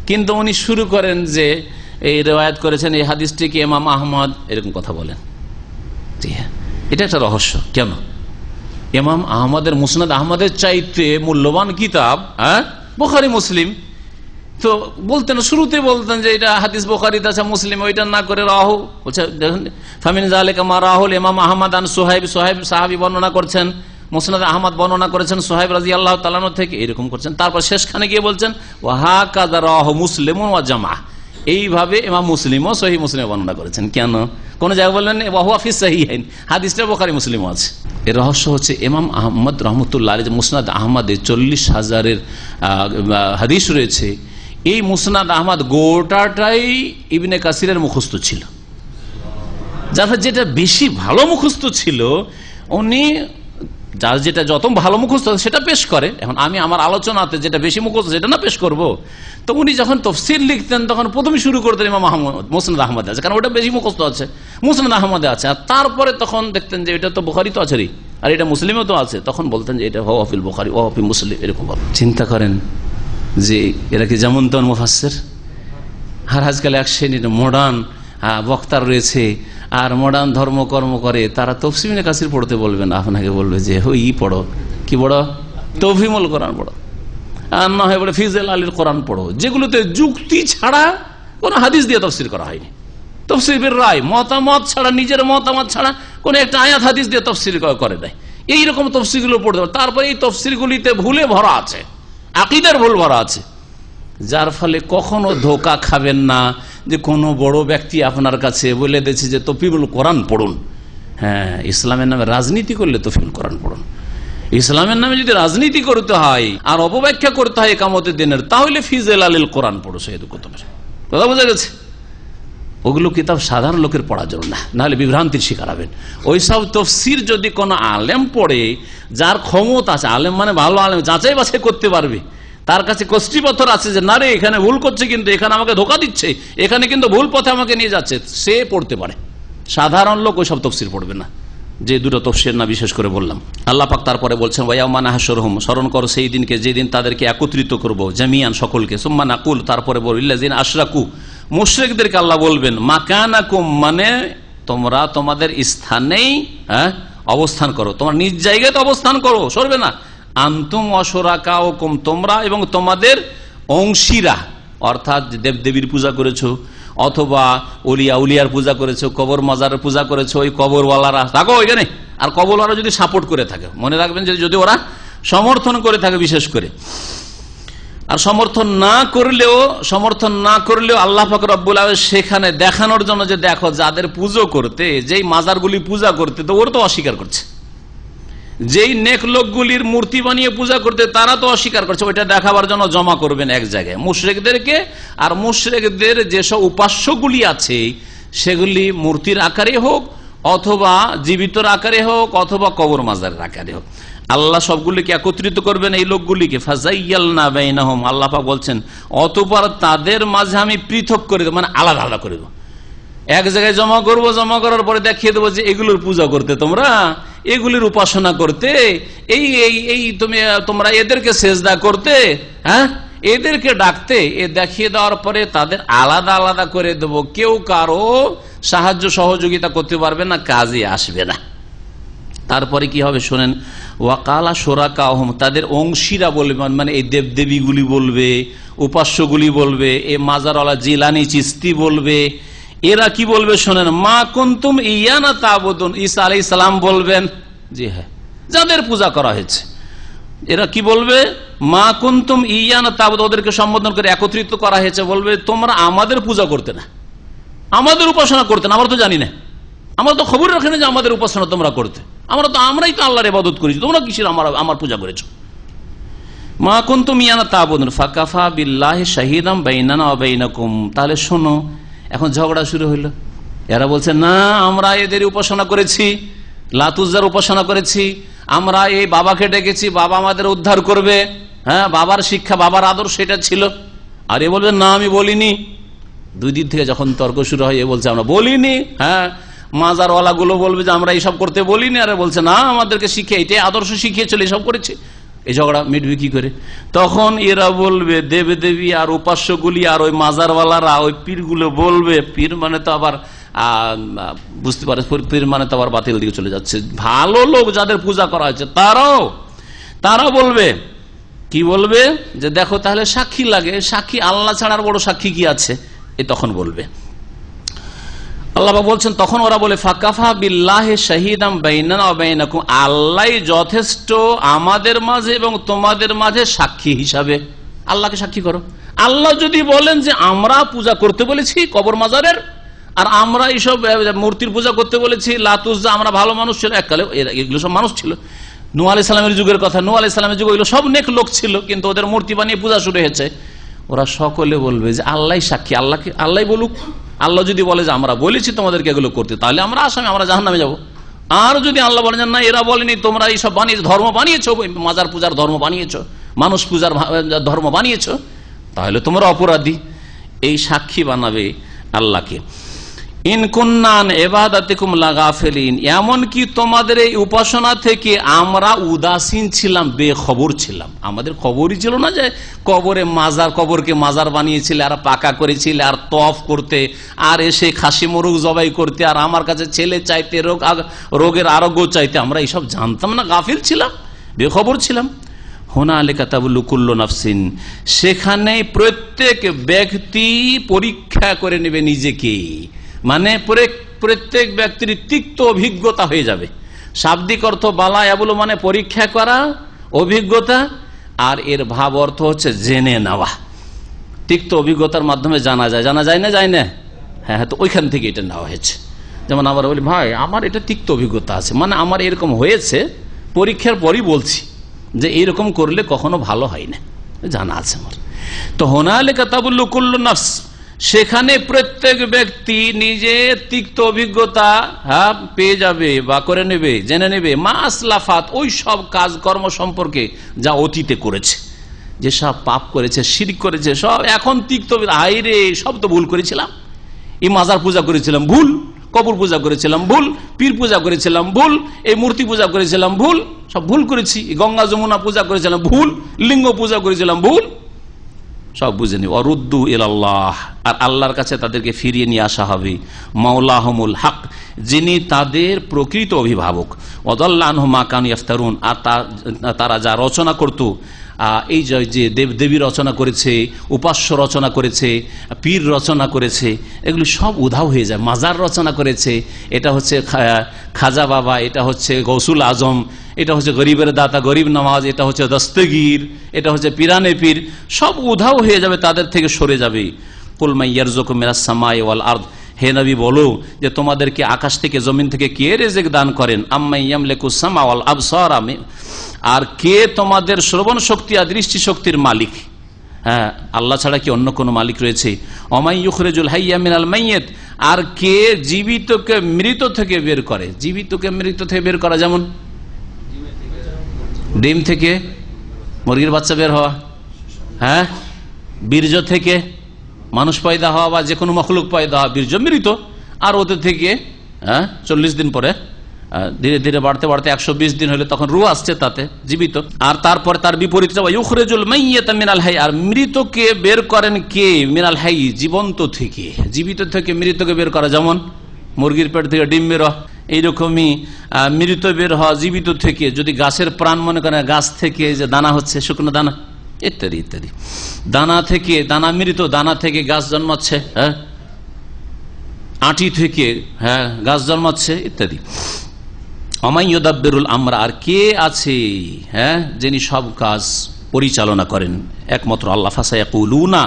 কিন্তু উনি শুরু করেন যে এই রিওয়ায়াত করেছেন এই হাদিসটিকে ইমাম আহমদ, এরকম কথা বলেন। এটা একটা রহস্য। কেন? ইমাম আহমদের মুসনাদ আহমদের চাইতে মূল্যবান কিতাব বুখারী মুসলিম, তো বলতেন শুরুতে বলতেন যে এটা হাদিস বুখারীতে আছে, মুসলিম ওইটা না করে রাহু বলছে ফামিন যালিকা মা রাহুল ইমাম আহমদ আন সুহাইব, সুহাইব সাহাবী বর্ণনা করছেন, মুসনাদ আহমদ বর্ণনা করেছেন সুহাইব রাদিয়াল্লাহু তাআলা আনহু থেকে, এরকম করছেন। তারপর শেষখানে গিয়ে বলছেন ওয়া হাকাযা রাহু মুসলিমুন ওয়া জামাআহ, এইভাবে ইমাম মুসলিমও সহিহ মুসলিমে বর্ণনা করেছেন। কেন? কোন জায়গায় বললেন ওয়া হুয়া ফিস সাহিহাইন, হাদিসটা বুখারী মুসলিমও আছে। এর রহস্য হচ্ছে ইমাম আহমদ রাহমাতুল্লাহ আলাইহি মুসনাদ আহমদে 40,000-এর হাদিস রয়েছে। এই মুসনাদ আহমদ গোটাটাই ইবনে কাসিরের মুখস্থ ছিল, যার যেটা বেশি ভালো মুখস্থ ছিল উনি, যার যেটা যত ভালো মুখস্থ সেটা পেশ করে। এখন আমি আমার আলোচনাতে যেটা বেশি মুখস্থ সেটা না পেশ করব, তো উনি যখন তফসির লিখতেন তখন প্রথমে শুরু করতেন ইমাম আহমদ মুসনাদ আহমদে আছে, কারণ ওটা বেশি মুখস্থ আছে, মুসনাদ আহমদে আছে। আর তারপরে তখন দেখতেন যে এটা তো বুখারী তো আছে রে, আর এটা মুসলিমও তো আছে, তখন বলতেন যে এটা হুয়া ফিল বুখারী ওয়া ফি মুসলিম, এরকম। চিন্তা করেন যে এরা কি যেমন তেমন মুফাসসির। আর আজকাল এক শ্রেণীর মডার্ন বক্তা রয়েছে, আর মডার্ন ধর্মকর্ম করে, তারা তাফসীর ইবনে কাসির পড়তে বলবেন, আপনাকে বলবে যে ওই পড়ো, কি পড়ো? তৌফিমুল কোরআন পড়ো, আর না হয় বলে ফিজল আলীর কোরআন পড়ো, যেগুলোতে যুক্তি ছাড়া কোনো হাদিস দিয়ে তাফসীর করা হয়নি। তাফসীরের রায়, মতামত ছাড়া, নিজের মতামত ছাড়া কোনো একটা আয়াত হাদিস দিয়ে তাফসীর করে দেয়। এইরকম তাফসীরগুলো পড়তে হবে। তারপরে এই তাফসীরগুলিতে ভুলে ভরা আছে, আকীদার ভুল ভরা আছে, যার ফলে কখনো ধোঁকা খাবেন না যে কোনো বড় ব্যক্তি আপনার কাছে বলে দিয়েছে যে তফসিরুল কোরআন পড়ুন। হ্যাঁ, ইসলামের নামে রাজনীতি করলে তফসিরুল কোরআন পড়ুন। ইসলামের নামে যদি রাজনীতি করতে হয় আর অপব্যাখ্যা করতে হয় কিয়ামতের দিনের, তাহলে ফিজল আলীল কোরআন পড়ো, শহীদ কুতুবের। কথা বোঝা গেছে? ওগুলো কিতাব সাধারণ লোকের পড়ার জন্য না, নাহলে বিভ্রান্তির শিকার হবেন। ওইসব তফসির যদি কোনো আলেম পড়ে, যার ক্ষমতা আছে, আলেম মানে ভালো আলেম, যাচাই বাছাই করতে পারবে, তার কাছে কষ্টিপত্র আছে যে না রে এখানে ভুল করছে, কিন্তু এখানে আমাকে ধোকা দিচ্ছে, এখানে কিন্তু ভুল পথে আমাকে নিয়ে যাচ্ছে, সে পড়তে পারে। সাধারণ লোক ওইসব তফসির পড়বে না, যে দুটো তফসির না বিশেষ করে বললাম। আল্লাহ পাক তারপরে বলছেন ওয়ায়াউমা নাহশুরুহুম, স্মরণ করো সেই দিনকে যেদিন তাদেরকে একত্রিত করব, জামিয়ান সকলকে, সুম্মা নাকুল, তারপরে বলবো ইল্লাযিনা আশরাকু, মুশরিকদেরকে আল্লাহ বলবেন মাকানাকুম, মানে তোমরা তোমাদের স্থানেই অবস্থান করো, তোমার নিজ জায়গায় তো অবস্থান করো, সরবে না। আনতুম ওয়াশুরাকাউকুম, তোমরা এবং তোমাদের অংশীরা, অর্থাৎ দেবদেবীর পূজা করেছো, অথবা উলিয়া উলিয়ার পূজা করেছো, কবর মাজারের পূজা করেছো, ওই কবরওয়ালারা থাকো ওইখানে, আর কবরওয়ালা যদি সাপোর্ট করে থাকে, মনে রাখবেন যে যদি ওরা সমর্থন করে থাকে বিশেষ করে, আর সমর্থন না করলেও আল্লাহ পাক রব্বুল আলামিন সেখানে দেখানোর জন্য যে দেখো যাদের পুজো করতে, যেই মাজারগুলি পূজা করতে, তো ওরা তো অস্বীকার করছে, যেই নেক লোকগুলির মূর্তি বানিয়ে পূজা করতে তারা তো অস্বীকার করছে, ওইটা দেখাবার জন্য জমা করবেন এক জায়গায় মুশরিকদেরকে। আর মুশরিকদের যেসব উপাস্যগুলি আছে সেগুলি মূর্তির আকারে হোক, অথবা জীবিত আকারে হোক, অথবা কবর মাজারের আকারে হোক, আল্লাহ সবগুলিকে একত্রিত করবেন এই লোকগুলিকে। ফাযাইয়ালনা বাইনাহুম, আল্লাহ পাক বলছেন অতঃপর তাদের মাঝে আমি পৃথক করে দেব, মানে আলাদা আলাদা করে দেব, এক জায়গায় জমা করব, জমা করার পরে দেখিয়ে দেবো যে এগুলোর পূজা করতে তোমরা, এগুলির উপাসনা করতে, এই তোমরা এদেরকে সেজদা করতে, এদেরকে ডাকতে, দেখিয়ে দেওয়ার পরে তাদের আলাদা আলাদা করে দেব, কেউ কারো সাহায্য সহযোগিতা করতে পারবে না, কাজে আসবে না। তারপরে কি হবে শোনেন, ওয়াকালা শুরাকাহুম, তাদের অংশীরা বলবে, মানে এই দেবদেবীগুলি বলবে, উপাস্যগুলি বলবে, এই মাজারওয়ালা জিলানি চিস্তি বলবে, এরা কি বলবে শোনেন, মা কুনতুম ইয়ানা তা'বুদুন, ঈসা আলাইহিস সালাম বলবেন, জি হ্যাঁ যাদের পূজা করা হয়েছে, এরা কি বলবে, মা কুনতুম ইয়ানা তা'বুদুন, ওদেরকে সম্বোধন করে একত্রিত করা হয়েছে, বলবে তোমরা আমাদের পূজা করতে না, আমাদের উপাসনা করতে না, আমরা তো জানি না, আমরা তো খবর রাখি না যে আমাদের উপাসনা তোমরা করতে, আমরাই তো আল্লাহর ইবাদত করেছি, তোমরা কিসের আমার পূজা করেছো। মা কুনতুম ইয়ানা তা'বুদুন ফাকাফা বিল্লাহি শাহিদাম বাইনানা ওয়া বাইনাকুম, তাহলে শোনো এখন ঝগড়া শুরু হইলো। এরা বলছে না আমরা এদের উপাসনা করেছি, লাতুজ্জার উপাসনা করেছি, আমরা এই বাবাকে ডেকেছি, বাবা আমাদের উদ্ধার করবে, বাবার শিক্ষা বাবার আদর্শ এটা ছিল। আর এ বলবে না আমি বলিনি। দুই দিক থেকে যখন তর্ক শুরু হয়, এ বলছে আমরা বলিনি, মাজারওয়ালা গুলো বলবে যে আমরা এইসব করতে বলিনি, আর বলছে না আমাদেরকে শিখে এটাই আদর্শ শিখিয়েছিল, এসব করেছে। এই ঝগড়া মিটবে কি করে? তখন এরা বলবে দেবদেবী আর উপাস্যগুলি আর ওই মাজারওয়ালারা, ওই পীরগুলো বলবে, পীর মানে তো আবার বুঝতে পারে, পীর মানে তো আবার বাতিল দিকে চলে যাচ্ছে, ভালো লোক যাদের পূজা করা হয়েছে তারা বলবে, কি বলবে যে দেখো তাহলে সাক্ষী লাগে, সাক্ষী আল্লাহ ছাড়ার বড় সাক্ষী কি আছে, এ তখন বলবে। আল্লাহ বলছেন তখন ওরা বলে ফাকাফা বিল্লাহি শাহিদাম বাইনানা ওয়া বাইনাকুম, আল্লাহই যথেষ্ট আমাদের মাঝে এবং তোমাদের মাঝে সাক্ষী হিসাবে। আল্লাহকে সাক্ষী করো। আল্লাহ যদি বলেন যে আমরা পূজা করতে বলেছি কবর মাজারের, আর আমরা এইসব মূর্তির পূজা করতে বলেছি, লাতুজ্জা, আমরা ভালো মানুষ ছিল এককালে, এগুলো সব মানুষ ছিল, নূহ আলাইহিস সালামের যুগের কথা, নূহ আলাইহিস সালামের যুগে এগুলো সব নেক লোক ছিল, কিন্তু ওদের মূর্তি বানিয়ে পূজা শুরু হয়েছে। ওরা সকলে বলবে যে আল্লাহই সাক্ষী, আল্লাহ বলুক। আল্লাহ যদি বলে যে আমরা বলেছি তোমাদেরকে এগুলো করতে, তাহলে আমরা আসামি, আমরা জাহান্নামে যাব। আর যদি আল্লাহ বলেন না এরা বলেনি, তোমরা এইসব বানিয়েছো, ধর্ম বানিয়েছো, মাজার পূজার ধর্ম বানিয়েছো, মানুষ পূজার ধর্ম বানিয়েছো, তাহলে তোমরা অপরাধী। এই সাক্ষী বানাবে আল্লাহকে। ইন কুন্নান ইবাদাতিকুম লাগাফিলিন, এমনকি তোমাদের এই উপাসনা থেকে আমরা উদাসীন ছিলাম, বেখবর ছিলাম, আমাদের খবরই ছিল না যে কবরে কবরকে মাজার বানিয়েছিলে, আর পাকা করেছিলে, আর তফ করতে, আর এসে খাসি মোরগ জবাই করতে, আর আমার কাছে ছেলে চাইতে, রোগের আরোগ্য চাইতে, আমরা এইসব জানতাম না, গাফিল ছিলাম, বেখবর ছিলাম। হুনালিকা তাবলু কুল্লু নাফসিন, সেখানে প্রত্যেক ব্যক্তি পরীক্ষা করে নেবে নিজেকে, মানে প্রত্যেক ব্যক্তির তিক্ত অভিজ্ঞতা হয়ে যাবে। শাব্দিক অর্থ বালা ইয়াবুলু মানে পরীক্ষা করা, অভিজ্ঞতা, আর এর ভাব অর্থ হচ্ছে জেনে নেওয়া। তিক্ত অভিজ্ঞতার মাধ্যমে জানা যায় না, যায় না? হ্যাঁ, তো ওইখান থেকে এটা নেওয়া হয়েছে। যেমন আমরা বলি ভাই আমার এটা তিক্ত অভিজ্ঞতা আছে, মানে আমার এরকম হয়েছে, পরীক্ষার পরই বলছি যে এরকম করলে কখনো ভালো হয় না, জানা আছে আমার। তো হুনালিকা তাবলু কুল্লু নাফস, সেখানে প্রত্যেক ব্যক্তি নিজে তিক্ত অভিজ্ঞতা পেয়ে যাবে বা করে নেবে, জেনে নেবে মা আসলাফাত, ওই সব কাজকর্ম সম্পর্কে যা অতীতে করেছে, যেসব পাপ করেছে, শিরক করেছে, সব এখন তিক্ত, আইরে সব তো ভুল করেছিলাম, এই মাজার পূজা করেছিলাম ভুল, কবর পূজা করেছিলাম ভুল, পীর পূজা করেছিলাম ভুল, এই মূর্তি পূজা করেছিলাম ভুল, সব ভুল করেছি, গঙ্গা যমুনা পূজা করেছিলাম ভুল, লিঙ্গ পূজা করেছিলাম ভুল, সব বুঝে নি। অরুদ্দু ইলাল্লাহ, আর আল্লাহর কাছে তাদেরকে ফিরিয়ে নিয়ে আসা হবে। মাওলাহুমুল হক, যিনি তাদের প্রকৃত অভিভাবক। ওয়াদাল্লা আনহুম মা কানু ইফতারুন, আর তারা যা রচনা করত, এই যে দেবদেবী রচনা করেছে, উপাস্য রচনা করেছে, পীর রচনা করেছে, এগুলো সব উধাও হয়ে যায়। মাজার রচনা করেছে, এটা হচ্ছে খাজা বাবা, এটা হচ্ছে গৌসুল আজম, এটা হচ্ছে গরিবের দাতা গরিব নামাজ, এটা হচ্ছে দস্তগীর, এটা হচ্ছে পিরানে পীর, সব উধাও হয়ে যাবে, তাদের থেকে সরে যাবে। কুল মান ইয়ারযুকুকুম মিনাস সামাই ওয়াল আরদ, হে নবী বলো যে তোমাদেরকে আকাশ থেকে জমিন থেকে কে রিজিক দান করেন। আম্মা ইয়ামলিকুস সামা ওয়াল আবসার, আর কে তোমাদের শ্রবণ শক্তি আর দৃষ্টি শক্তির মালিক? হ্যাঁ, আল্লাহ ছাড়া কি অন্য কোনো মালিক রয়েছে? ওমাই ইউখরিজুল হাইয়্যা মিনাল মাইয়্যিত, আর কে জীবিতকে মৃত থেকে বের করে? জীবিতকে মৃত থেকে বের করা যেমন ডিম থেকে মুরগির বাচ্চা বের হওয়া, হ্যাঁ, বীর্য থেকে মানুষ পয়দা হওয়া বা যে কোনো মখলুক পয়দা হওয়া, বীর্য মৃত, আর ওদের থেকে 40 দিন পরে ধীরে ধীরে বাড়তে বাড়তে 120 দিন হলে তখন রূহ আসছে, তাতে জীবিত। আর তারপরে তার বিপরীত ইউখরিজুল মাইয়্যিতা মিনাল হাই, আর মৃতকে বের করেন কে? মিনাল হাই, জীবন্ত থেকে। জীবিত থেকে মৃতকে বের করা যেমন মুরগির পেট থেকে ডিম বের হওয়া, এইরকমই মৃত বের হওয়া জীবিত থেকে। যদি গাছের প্রাণ মনে করেন, গাছ থেকে যে দানা হচ্ছে, শুকনো দানা ইত্যাদি ইত্যাদি, দানা থেকে, দানা মৃত, দানা থেকে গাছ জন্মাচ্ছে, হ্যাঁ, আঁটি থেকে গাছ জন্মাচ্ছে ইত্যাদি। অমাইয়ুদাব্বিরুল আমরা, আর কে আছে যিনি সব কাজ পরিচালনা করেন? একমাত্র আল্লাহ। ফাসায়াকুলুনা,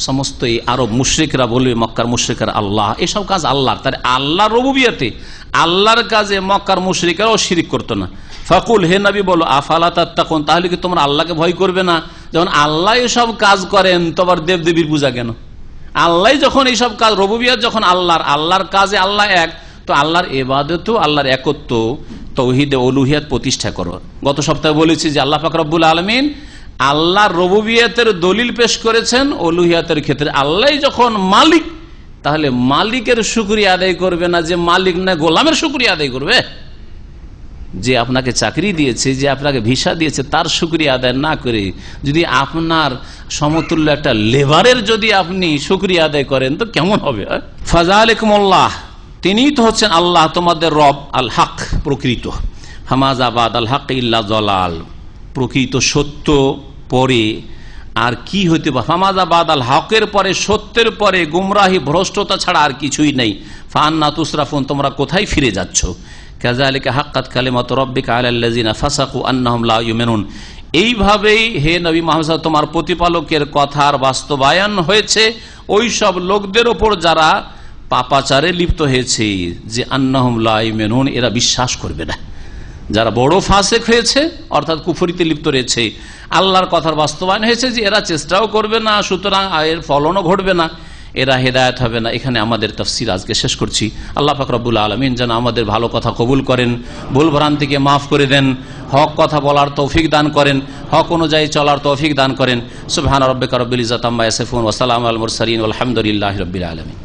সমস্ত এই আরব মুশরিকরা বলবে, মক্কার মুশরিকরা, আল্লাহ, এসব কাজ আল্লাহর। তার আল্লাহর রুবুবিয়তে, আল্লাহর কাজে মক্কার মুশরিকরাও শিরিক করতো না। ফাকুল, হে নবী বলো, আফালা তাত্তাকুন, তাহলে কি তোমরা আল্লাহকে ভয় করবে না? যখন আল্লাহ এসব কাজ করেন, তোমার দেবদেবীর পূজা কেন? আল্লাহ যখন এইসব কাজ, রুবুবিয়ত যখন আল্লাহর, আল্লাহর কাজে আল্লাহ এক, তো আল্লাহর ইবাদত, আল্লাহর একত্ব, তাওহীদে উলুহিয়াত প্রতিষ্ঠা করো। গত সপ্তাহে বলেছি যে আল্লাহ পাক রব্বুল আলামিন আল্লাহর রুবুবিয়তের দলিল পেশ করেছেন উলুহিয়াতের ক্ষেত্রে। আল্লাহ যখন মালিক, তাহলে মালিকের শুকরিয়া আদায় করবে না, যে মালিক না গোলামের শুকরিয়া আদায় করবে? যে আপনাকে চাকরি দিয়েছে, যে আপনাকে ভিসা দিয়েছে, তার শুকরিয়া আদায় না করে যদি আপনার সমতুল্য একটা লেবারের যদি আপনি শুকরিয়া আদায় করেন, তো কেমন হবে? ফাযালিকুমুল্লাহ, তিনিই তো হচ্ছেন আল্লাহ, তোমাদের রব, আল হক, প্রকৃত। হামাযা বাদ আল হক ইল্লা যালাল, প্রকৃত সত্য পরে আর কি হইতে পারে? হামাযা বাদ আল হকের পরে, সত্যের পরে গুমরাহি, ভ্রষ্টতা ছাড়া আর কিছুই নেই। ফাআন্না তুসরাফুন, তোমরা কোথায় ফিরে যাচ্ছ? কাযালিকা হাক্কাত কালিমাতু রাব্বিকা আলাল্লাযিনা ফাসাকু আন্নাহুম লা ইউমিনুন, এইভাবেই হে নবী মুহাম্মদ, তোমার প্রতিপালকের কথার বাস্তবায়ন হয়েছে ওই সব লোকদের ওপর যারা পাপাচারে লিপ্ত হয়েছে, যে আন্নাহুম লা ইউমিনুন, এরা বিশ্বাস করবে না। যারা বড় ফাসেক হয়েছে, অর্থাৎ কুফরিতে লিপ্ত রয়েছে, আল্লাহর কথার বাস্তবায়ন হয়েছে যে এরা চেষ্টাও করবে না, সুতরাং এর ফলনও ঘটবে না, এরা হেদায়েত হবে না। এখানে আমাদের তাফসীর আজকে শেষ করছি। আল্লাহ পাক রব্বুল আলামিন যেন আমাদের ভালো কথা কবুল করেন, ভুল ভ্রান্তিকে মাফ করে দেন, হক কথা বলার তৌফিক দান করেন, হক অনুযায়ী চলার তৌফিক দান করেন। সুবহান রাব্বিকা রব্বিল ইজ্জাতি আম্মা ইয়াসিফুন ওয়া সালামুন আলাল মুরসালিন ওয়ালহামদুলিল্লাহি রাব্বিল আলামিন।